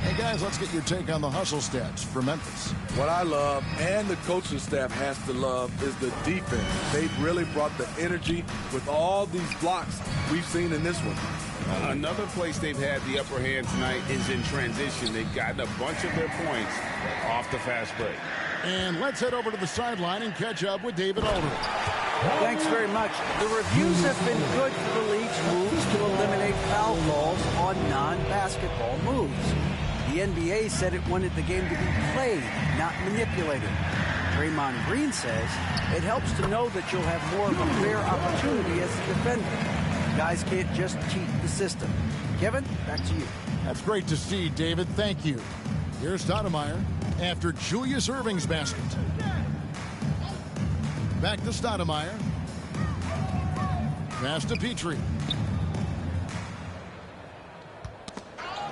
Hey, guys, let's get your take on the hustle stats for Memphis. What I love, and the coaching staff has to love, is the defense. They've really brought the energy with all these blocks we've seen in this one. Another place they've had the upper hand tonight is in transition. They've gotten a bunch of their points off the fast break. And let's head over to the sideline and catch up with David Aldridge. Thanks very much. The reviews have been good for the league's moves to eliminate foul calls on non-basketball moves. The NBA said it wanted the game to be played, not manipulated. Draymond Green says it helps to know that you'll have more of a fair opportunity as a defender. Guys can't just cheat the system. Kevin, back to you. That's great to see, David. Thank you. Here's Stoudemire after Julius Erving's basket. Back to Stoudemire. Pass to Petrie.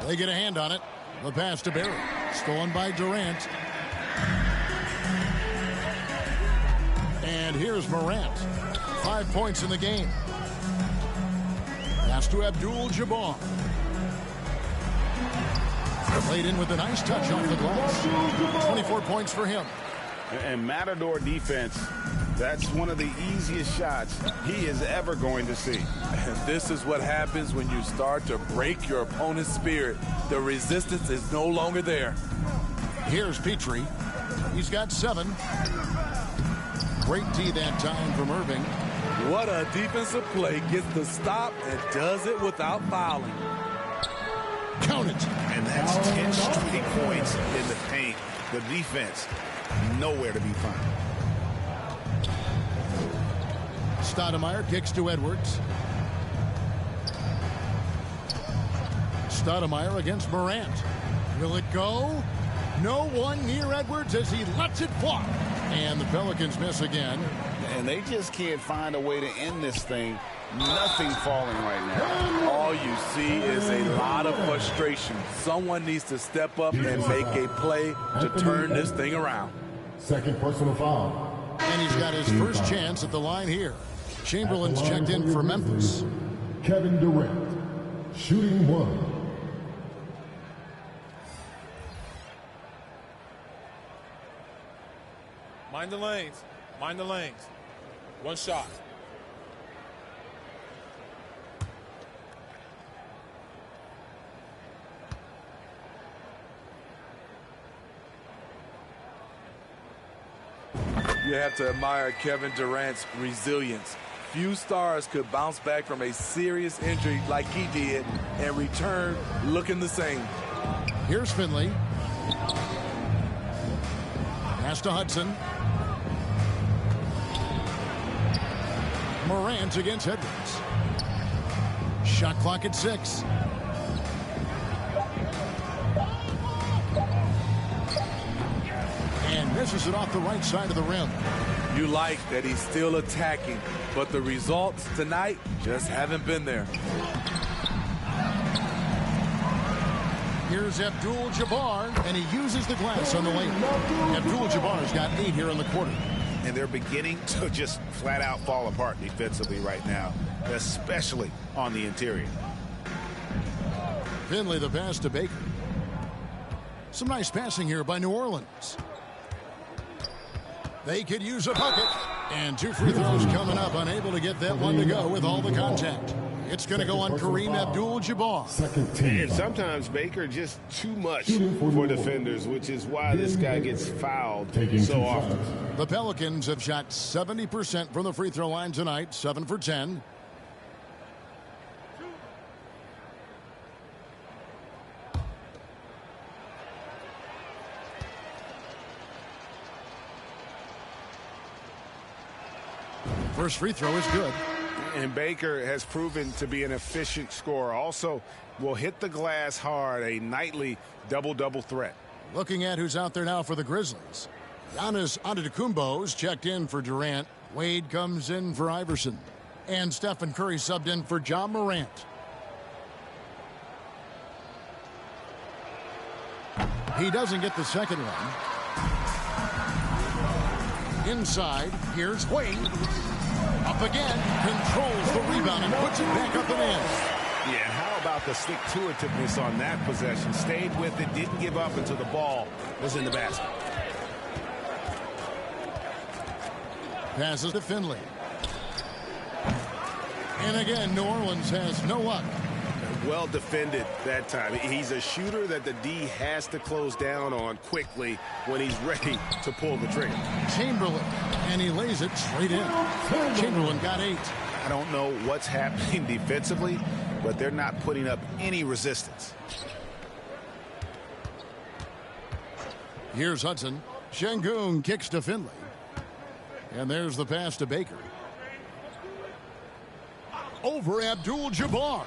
They get a hand on it. The pass to Barry. Stolen by Durant. And here's Morant. 5 points in the game. Pass to Abdul-Jabbar. Played in with a nice touch off the glass. 24 points for him. And Matador defense, that's one of the easiest shots he is ever going to see. And this is what happens when you start to break your opponent's spirit. The resistance is no longer there. Here's Petrie. He's got 7. Great D that time from Erving. What a defensive play. Gets the stop and does it without fouling. Count it. And that's 10 straight points in the paint. The defense, nowhere to be found. Stoudemire kicks to Edwards. Stoudemire against Morant. Will it go? No one near Edwards as he lets it fly. And the Pelicans miss again. And they just can't find a way to end this thing. Nothing falling right now. All you see is a lot of frustration. Someone needs to step up and make a play to turn this thing around. Second personal foul. And he's got his first chance at the line here. Chamberlain's checked in for Memphis. Kevin Durant, shooting 1. Mind the lanes. Mind the lanes. One shot. You have to admire Kevin Durant's resilience. Few stars could bounce back from a serious injury like he did and return looking the same. Here's Finley. Pass to Hudson. Morant against Edwards. Shot clock at 6. And misses it off the right side of the rim. You like that he's still attacking, but the results tonight just haven't been there. Here's Abdul-Jabbar, and he uses the glass on the lane. Abdul-Jabbar's got 8 here in the quarter. And they're beginning to just flat out fall apart defensively right now, especially on the interior. Finley the pass to Baker. Some nice passing here by New Orleans. They could use a bucket. And 2 free throws coming up, unable to get that one to go with all the contact. It's going to go on Kareem Abdul-Jabbar. And sometimes Baker just too much for defenders, which is why this guy gets fouled so often. The Pelicans have shot 70% from the free throw line tonight, 7 for 10. First free throw is good. And Baker has proven to be an efficient scorer. Also will hit the glass hard, a nightly double-double threat. Looking at who's out there now for the Grizzlies. Giannis Antetokounmpo's checked in for Durant. Wade comes in for Iverson. And Stephen Curry subbed in for John Morant. He doesn't get the second one. Inside, here's Wade. Up again, controls the rebound and puts it back up and in. Yeah, how about the stick-to-itiveness on that possession? Stayed with it, didn't give up until the ball was in the basket. Passes to Finley. And again, New Orleans has no luck. Well defended that time. He's a shooter that the D has to close down on quickly when he's ready to pull the trigger. Chamberlain, and he lays it straight in. Chamberlain got 8. I don't know what's happening defensively, but they're not putting up any resistance. Here's Hudson. Şengün kicks to Finley. And there's the pass to Baker. Over Abdul-Jabbar.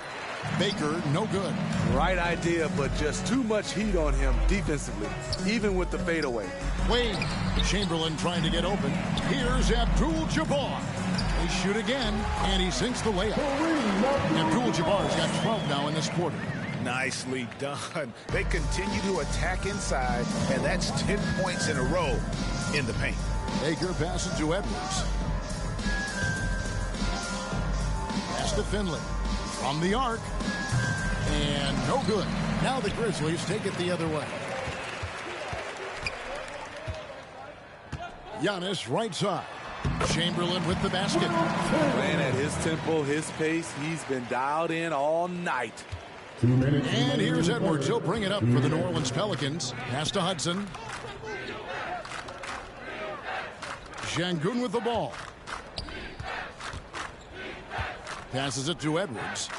Baker, no good. Right idea, but just too much heat on him defensively, even with the fadeaway. Wade, Chamberlain trying to get open. Here's Abdul-Jabbar. They shoot again, and he sinks the layup. Abdul-Jabbar's got 12 now in this quarter. Nicely done. They continue to attack inside, and that's 10 points in a row in the paint. Baker passes to Edwards. Pass to Finley. From the arc. And no good. Now the Grizzlies take it the other way. Giannis right side. Chamberlain with the basket. Playing at his tempo, his pace. He's been dialed in all night. And here's Edwards. He'll bring it up for the New Orleans Pelicans. Pass to Hudson. Şengün with the ball. Passes it to Edwards.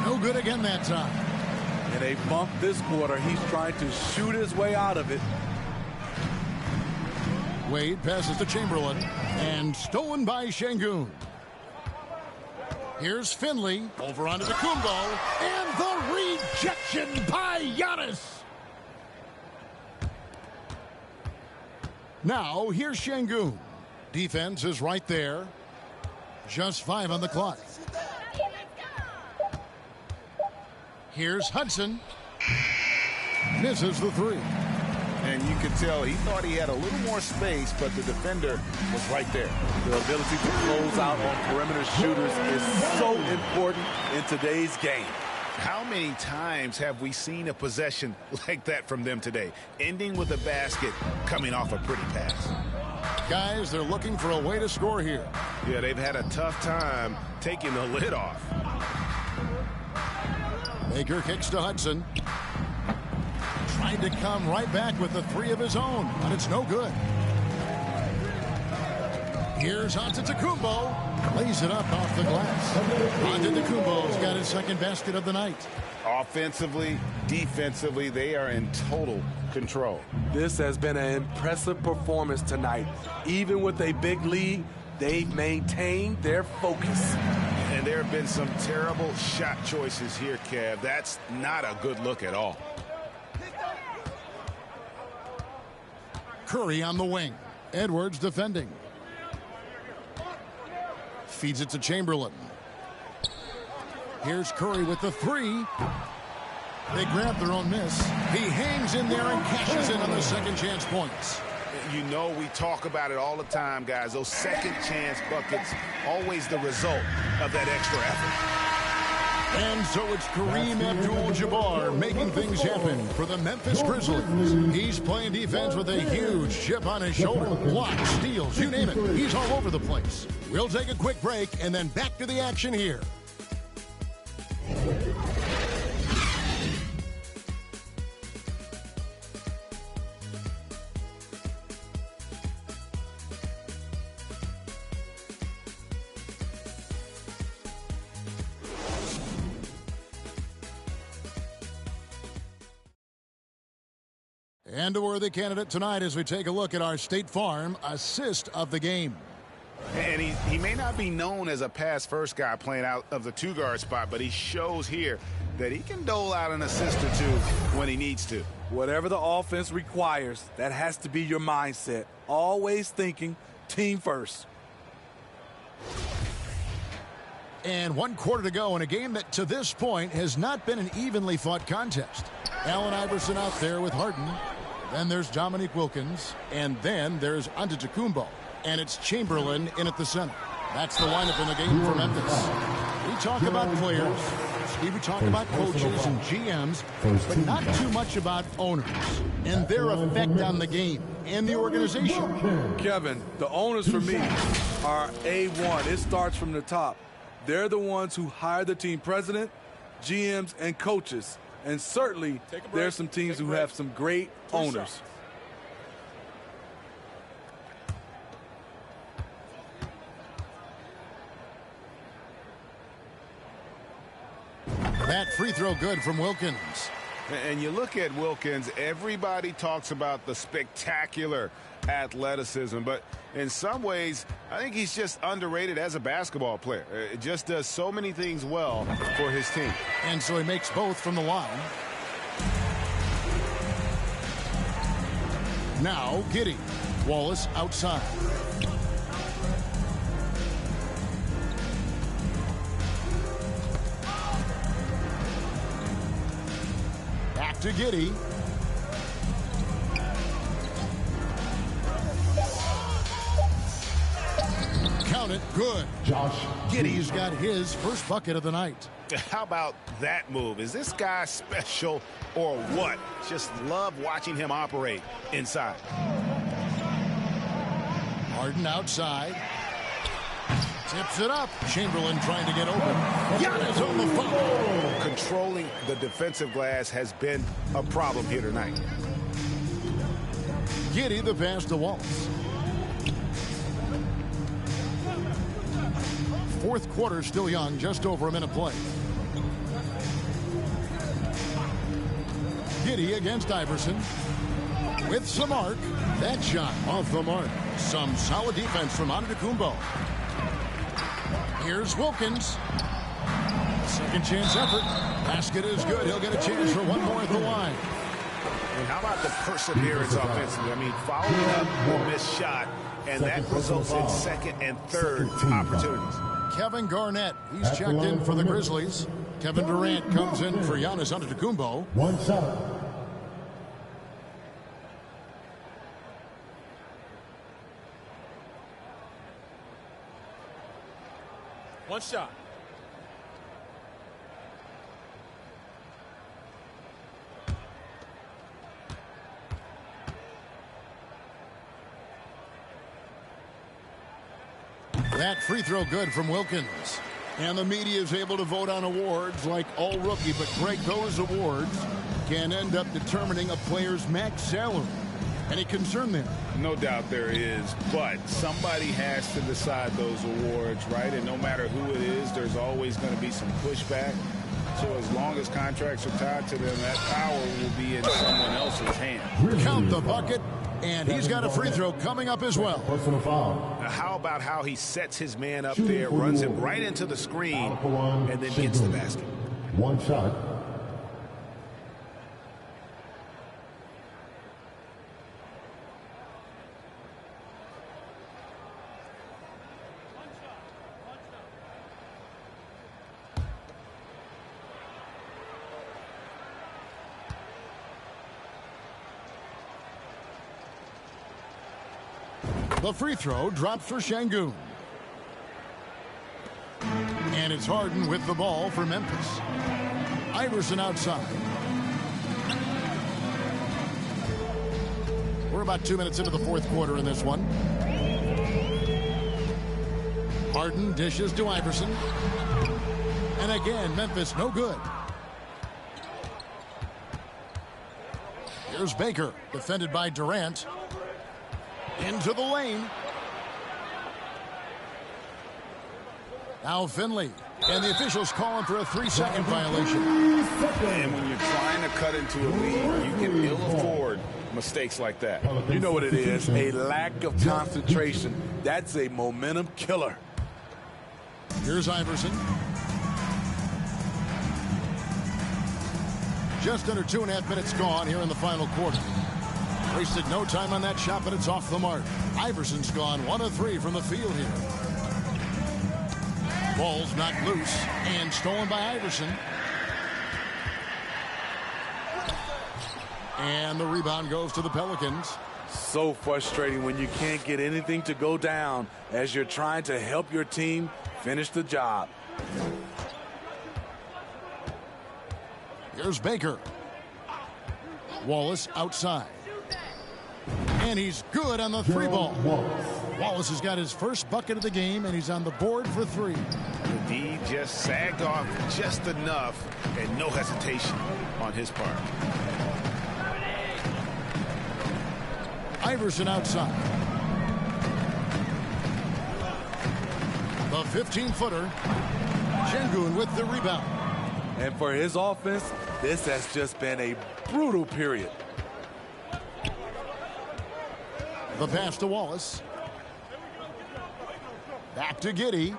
No good again that time. And they bumped this quarter. He's trying to shoot his way out of it. Wade passes to Chamberlain. And stolen by Şengün. Here's Finley. Over onto the Kumbo. And the rejection by Giannis. Now, here's Şengün. Defense is right there. Just 5 on the clock. Here's Hudson. Misses the 3. And you could tell he thought he had a little more space, but the defender was right there. The ability to close out on perimeter shooters is so important in today's game. How many times have we seen a possession like that from them today, ending with a basket coming off a pretty pass? Guys, they're looking for a way to score here. Yeah, they've had a tough time taking the lid off. Baker kicks to Hudson. Trying to come right back with the 3 of his own, but it's no good. Here's Antetokounmpo. Lays it up off the glass. Antetokounmpo's got his second basket of the night. Offensively, defensively, they are in total control. This has been an impressive performance tonight. Even with a big lead, they've maintained their focus. And there have been some terrible shot choices here, Kev. That's not a good look at all. Curry on the wing. Edwards defending. Feeds it to Chamberlain. Here's Curry with the 3. They grab their own miss. He hangs in there and cashes in on the second chance points. You know, we talk about it all the time, guys. Those second chance buckets, always the result of that extra effort. And so it's Kareem Abdul-Jabbar making things happen for the Memphis Grizzlies. He's playing defense with a huge chip on his shoulder. Blocks, steals, you name it. He's all over the place. We'll take a quick break and then back to the action here. And a worthy candidate tonight as we take a look at our State Farm assist of the game. And he may not be known as a pass-first guy playing out of the 2-guard spot, but he shows here that he can dole out an assist or 2 when he needs to. Whatever the offense requires, that has to be your mindset. Always thinking team first. And 1 quarter to go in a game that to this point has not been an evenly fought contest. Allen Iverson out there with Harden. Then there's Dominique Wilkins. And then there's Antetokounmpo. And it's Chamberlain in at the center. That's the lineup in the game for Memphis. We talk about players. We talk about coaches and GMs, but not too much about owners and their effect on the game and the organization. Kevin, the owners for me are A1. It starts from the top. They're the ones who hire the team president, GMs, and coaches. And certainly, there's some teams who have some great owners. That free throw good from Wilkins. And you look at Wilkins, everybody talks about the spectacular athleticism, but in some ways, I think he's just underrated as a basketball player. It just does so many things well for his team. And so he makes both from the line. Now, Giddey. Wallace outside. Back to Giddey. Count it. Good. Josh Giddey's got his first bucket of the night. How about that move? Is this guy special or what? Just love watching him operate inside. Harden outside. Tips it up. Chamberlain trying to get open. Giannis on the foul. Controlling the defensive glass has been a problem here tonight. Giddey the pass to Wallace. Fourth quarter still young, just over a minute play. Giddey against Iverson. With some arc. That shot off the mark. Some solid defense from Antetokounmpo. Here's Wilkins. Second chance effort. Basket is good. He'll get a chance for one more at the line. And how about the perseverance offensively? I mean, following up the missed shot, and that results in second and third opportunities. Kevin Garnett, he's checked in for the Grizzlies. Kevin Durant comes in for Giannis Antetokounmpo. One shot. One shot. That free throw good from Wilkins. And the media is able to vote on awards like All Rookie, but Greg, those awards can end up determining a player's max salary. Any concern there? No doubt there is, but somebody has to decide those awards, right? And no matter who it is, there's always going to be some pushback. So as long as contracts are tied to them, that power will be in someone else's hands. Count the bucket, and he's got a free throw coming up as well. Personal foul. Now, how about how he sets his man up there, runs him right into the screen, and then gets the basket? One shot. The free throw drops for Şengün. And it's Harden with the ball for Memphis. Iverson outside. We're about 2 minutes into the fourth quarter in this one. Harden dishes to Iverson. And again, Memphis no good. Here's Baker, defended by Durant. Into the lane. Now Finley. And the officials calling for a 3-second violation. And when you're trying to cut into a lead, you can ill afford mistakes like that. You know what it is, a lack of concentration. That's a momentum killer. Here's Iverson. Just under 2.5 minutes gone here in the final quarter. Wasted no time on that shot, but it's off the mark. Iverson's gone 1 of 3 from the field here. Ball's knocked loose and stolen by Iverson. And the rebound goes to the Pelicans. So frustrating when you can't get anything to go down as you're trying to help your team finish the job. Here's Baker. Wallace outside. And he's good on the 3 ball. Wallace has got his first bucket of the game, and he's on the board for 3. The D just sagged off just enough, and no hesitation on his part. Iverson outside. The 15-footer. Şengün with the rebound. And for his offense, this has just been a brutal period. The pass to Wallace. Back to Giddey.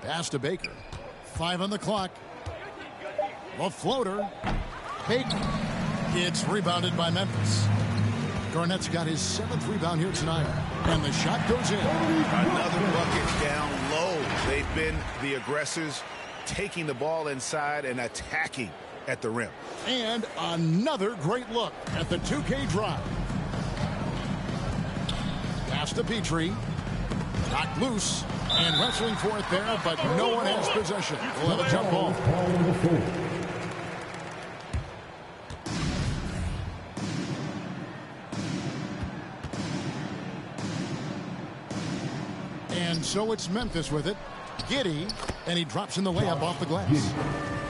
Pass to Baker. 5 on the clock. The floater. Baker. It's rebounded by Memphis. Garnett's got his 7th rebound here tonight. And the shot goes in. Another bucket down low. They've been the aggressors, taking the ball inside and attacking at the rim. And another great look at the 2K drive. Pass to Petrie. Knocked loose. And wrestling for it there, but no one has possession. We'll have a jump ball. And so it's Memphis with it. Giddey, and he drops in the layup off the glass.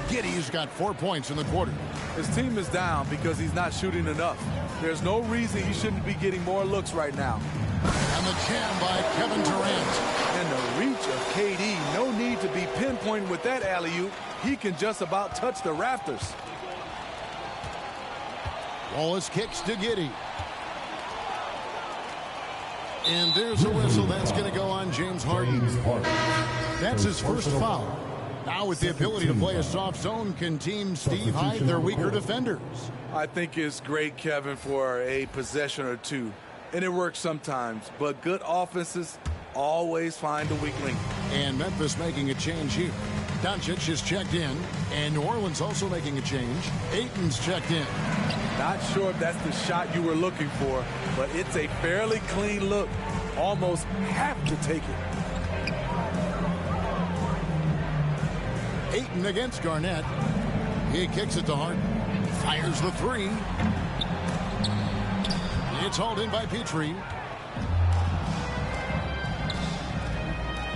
Giddey's got 4 points in the quarter. His team is down because he's not shooting enough. There's no reason he shouldn't be getting more looks right now. And the jam by Kevin Durant. And the reach of KD. No need to be pinpointing with that alley-oop. He can just about touch the rafters. Wallace kicks to Giddey. And there's a whistle that's going to go on James Harden. That's his first foul. Now with the ability to play a soft zone, can Team Steve hide their weaker defenders? I think it's great, Kevin, for a possession or two. And it works sometimes, but good offenses always find a weak link. And Memphis making a change here. Doncic is checked in, and New Orleans also making a change. Ayton's checked in. Not sure if that's the shot you were looking for, but it's a fairly clean look. Almost have to take it. Ayton against Garnett. He kicks it to Harden. Fires the 3. It's hauled in by Petrie.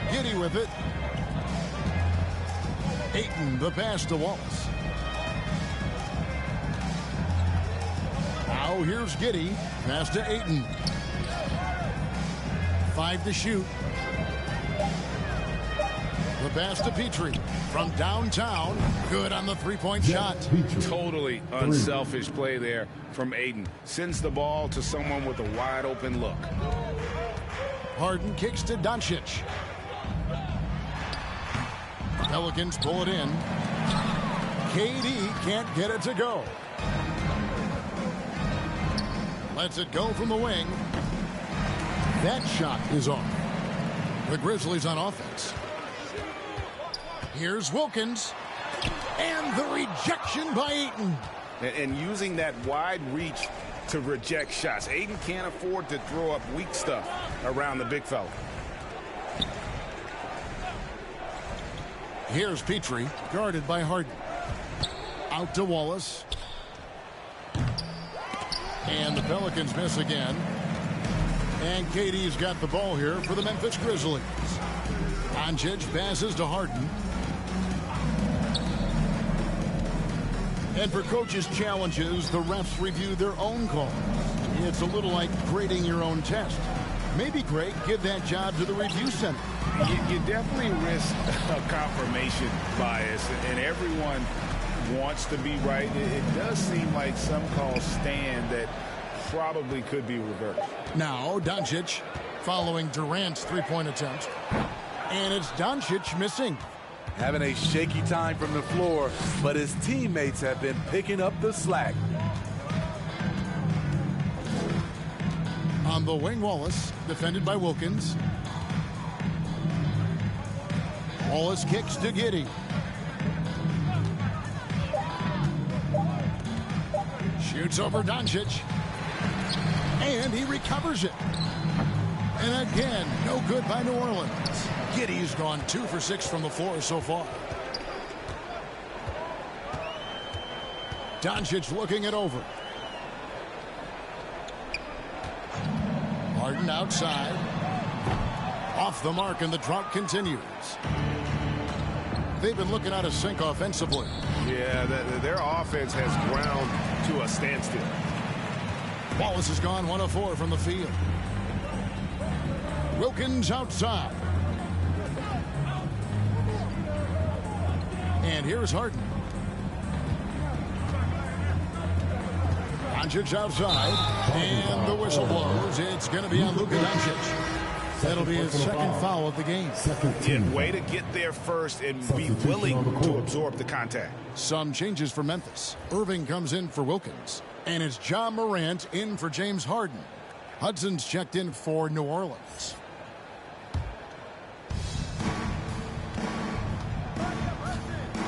Giddey with it. Ayton, the pass to Wallace. Now here's Giddey. Pass to Ayton. 5 to shoot. The pass to Petrie from downtown. Good on the 3-point shot. Totally unselfish play there from Ayton. Sends the ball to someone with a wide open look. Harden kicks to Doncic. Pelicans pull it in. KD can't get it to go. Lets it go from the wing. That shot is off. The Grizzlies on offense. Here's Wilkins. And the rejection by Ayton. And using that wide reach to reject shots. Ayton can't afford to throw up weak stuff around the big fella. Here's Petrie, guarded by Harden. Out to Wallace. And the Pelicans miss again. And KD's got the ball here for the Memphis Grizzlies. Doncic passes to Harden. And for coaches' challenges, the refs review their own calls. It's a little like grading your own test. Maybe, Greg, give that job to the review center. You definitely risk a confirmation bias, and everyone wants to be right. It does seem like some calls stand that probably could be reversed. Now, Doncic following Durant's 3-point attempt. And it's Doncic missing. Having a shaky time from the floor, but his teammates have been picking up the slack. On the wing, Wallace, defended by Wilkins. Wallace kicks to Giddey. Shoots over Doncic. And he recovers it. And again, no good by New Orleans. Giddey's gone 2 for 6 from the floor so far. Doncic looking it over. Harden outside. Off the mark, and the drought continues. They've been looking out of sync offensively. Yeah, their offense has ground to a standstill. Wallace has gone 1 of 4 from the field. Wilkins outside. And here's Harden. Doncic outside, and the whistle blows. It's going to be on Luka Doncic. That'll be his second foul of the game. Yeah, way to get there first and be willing to absorb the contact. Some changes for Memphis. Irving comes in for Wilkins. And it's John Morant in for James Harden. Hudson's checked in for New Orleans.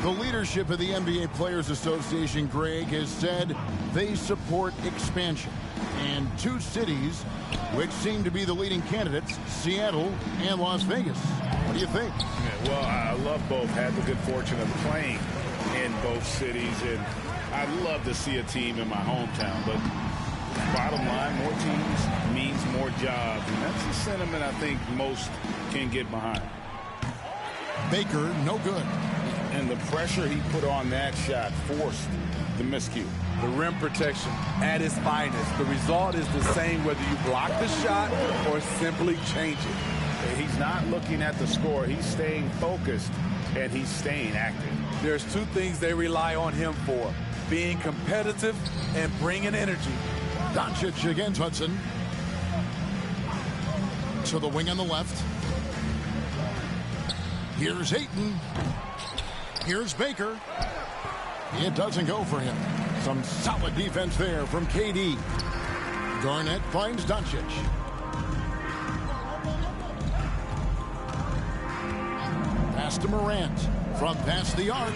The leadership of the NBA Players Association, Greg, has said they support expansion. And two cities which seem to be the leading candidates, Seattle and Las Vegas. What do you think? Yeah, well, I love both. Had the good fortune of playing in both cities, and I'd love to see a team in my hometown. But bottom line, more teams means more jobs, and that's the sentiment I think most can get behind. Baker, no good. And the pressure he put on that shot forced the miscue. The rim protection at its finest. The result is the same whether you block the shot or simply change it. He's not looking at the score. He's staying focused, and he's staying active. There's two things they rely on him for: being competitive and bringing energy. Doncic against Hudson. To the wing on the left. Here's Ayton. Here's Baker. It doesn't go for him. Some solid defense there from KD. Garnett finds Doncic. Pass to Morant. From past the arc.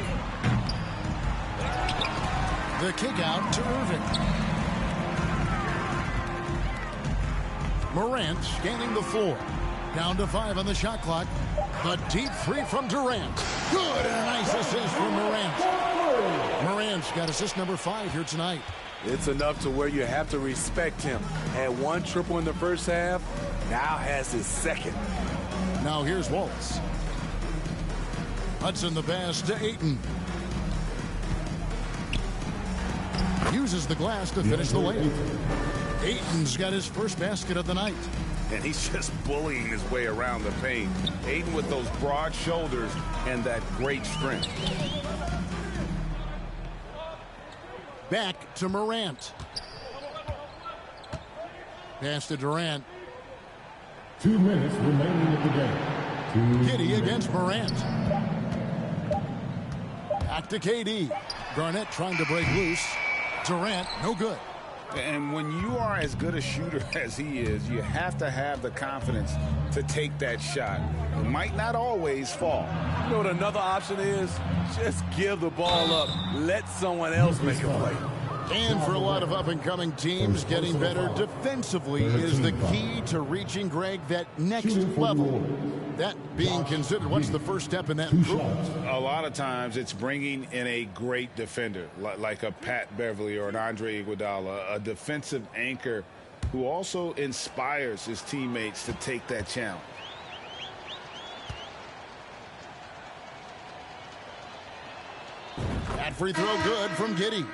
The kick out to Irving. Morant scanning the floor. Down to 5 on the shot clock. The deep three from Durant. Good, and a nice assist from Morant. Morant's got assist number 5 here tonight. It's enough to where you have to respect him. Had one triple in the first half, now has his second. Now here's Wallace. Hudson the pass to Ayton. Uses the glass to finish the layup. Ayton's got his first basket of the night. And he's just bullying his way around the paint. Ayton with those broad shoulders and that great strength. Back to Morant. Pass to Durant. 2 minutes remaining in the game. Giddey against Morant. Back to KD. Garnett trying to break loose. Durant, no good. And when you are as good a shooter as he is, you have to have the confidence to take that shot. It might not always fall. You know what another option is? Just give the ball up. Let someone else make a play. And for a lot of up-and-coming teams, getting better defensively is the key to reaching, Greg, that next level. That being considered, what's the first step in that improvement? A lot of times it's bringing in a great defender, like a Pat Beverly or an Andre Iguodala, a defensive anchor who also inspires his teammates to take that challenge. That free throw good from Giddey.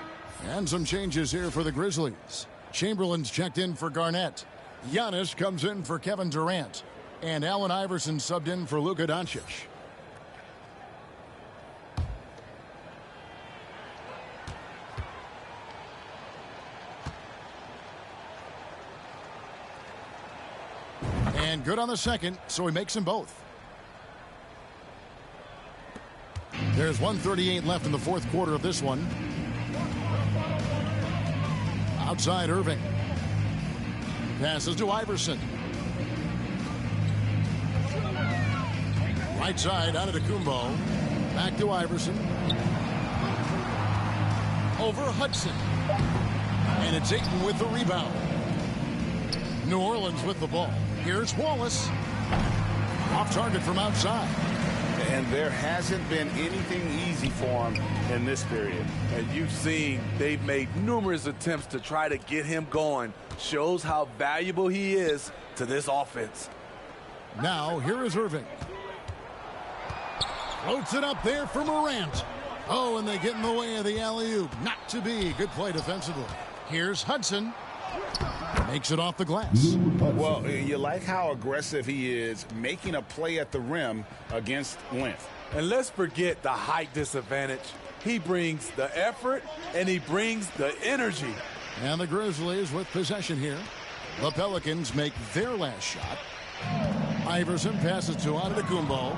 And some changes here for the Grizzlies. Chamberlain's checked in for Garnett. Giannis comes in for Kevin Durant. And Allen Iverson subbed in for Luka Doncic. And good on the second, so he makes them both. There's 1:38 left in the fourth quarter of this one. Outside Irving. Passes to Iverson. Right side out of Kumbo. Back to Iverson. Over Hudson. And it's Ayton with the rebound. New Orleans with the ball. Here's Wallace. Off target from outside. And there hasn't been anything easy for him in this period. And you've seen they've made numerous attempts to try to get him going. Shows how valuable he is to this offense. Now, here is Irving. Floats it up there for Morant. Oh, and they get in the way of the alley-oop. Not to be. Good play defensively. Here's Hudson. Makes it off the glass. Well, you like how aggressive he is, making a play at the rim against length. And let's forget the height disadvantage. He brings the effort, and he brings the energy. And the Grizzlies with possession here. The Pelicans make their last shot. Iverson passes to Antetokounmpo.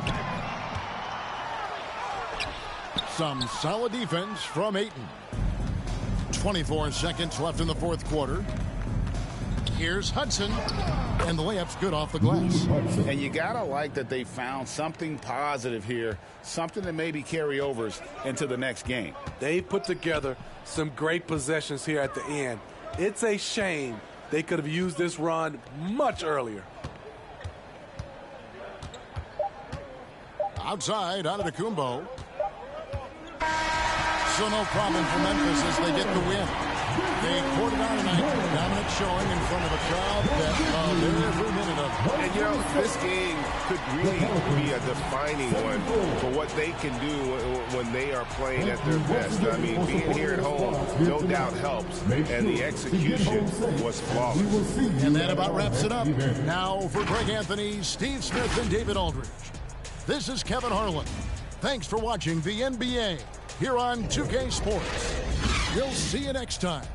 Some solid defense from Ayton. 24 seconds left in the fourth quarter. Here's Hudson, and the layup's good off the glass. And you gotta like that they found something positive here, something that maybe carry overs into the next game. They put together some great possessions here at the end. It's a shame they could have used this run much earlier. Outside, Antetokounmpo. So no problem for Memphis as they get the win. They poured it out tonight. Dominant showing in front of a crowd that they're every minute of. And you know, this game could really be a defining one for what they can do when they are playing at their best. I mean, being here at home no doubt helps, and the execution was flawless. And that about wraps it up. Now for Greg Anthony, Steve Smith, and David Aldridge. This is Kevin Harlan. Thanks for watching the NBA here on 2K Sports. We'll see you next time.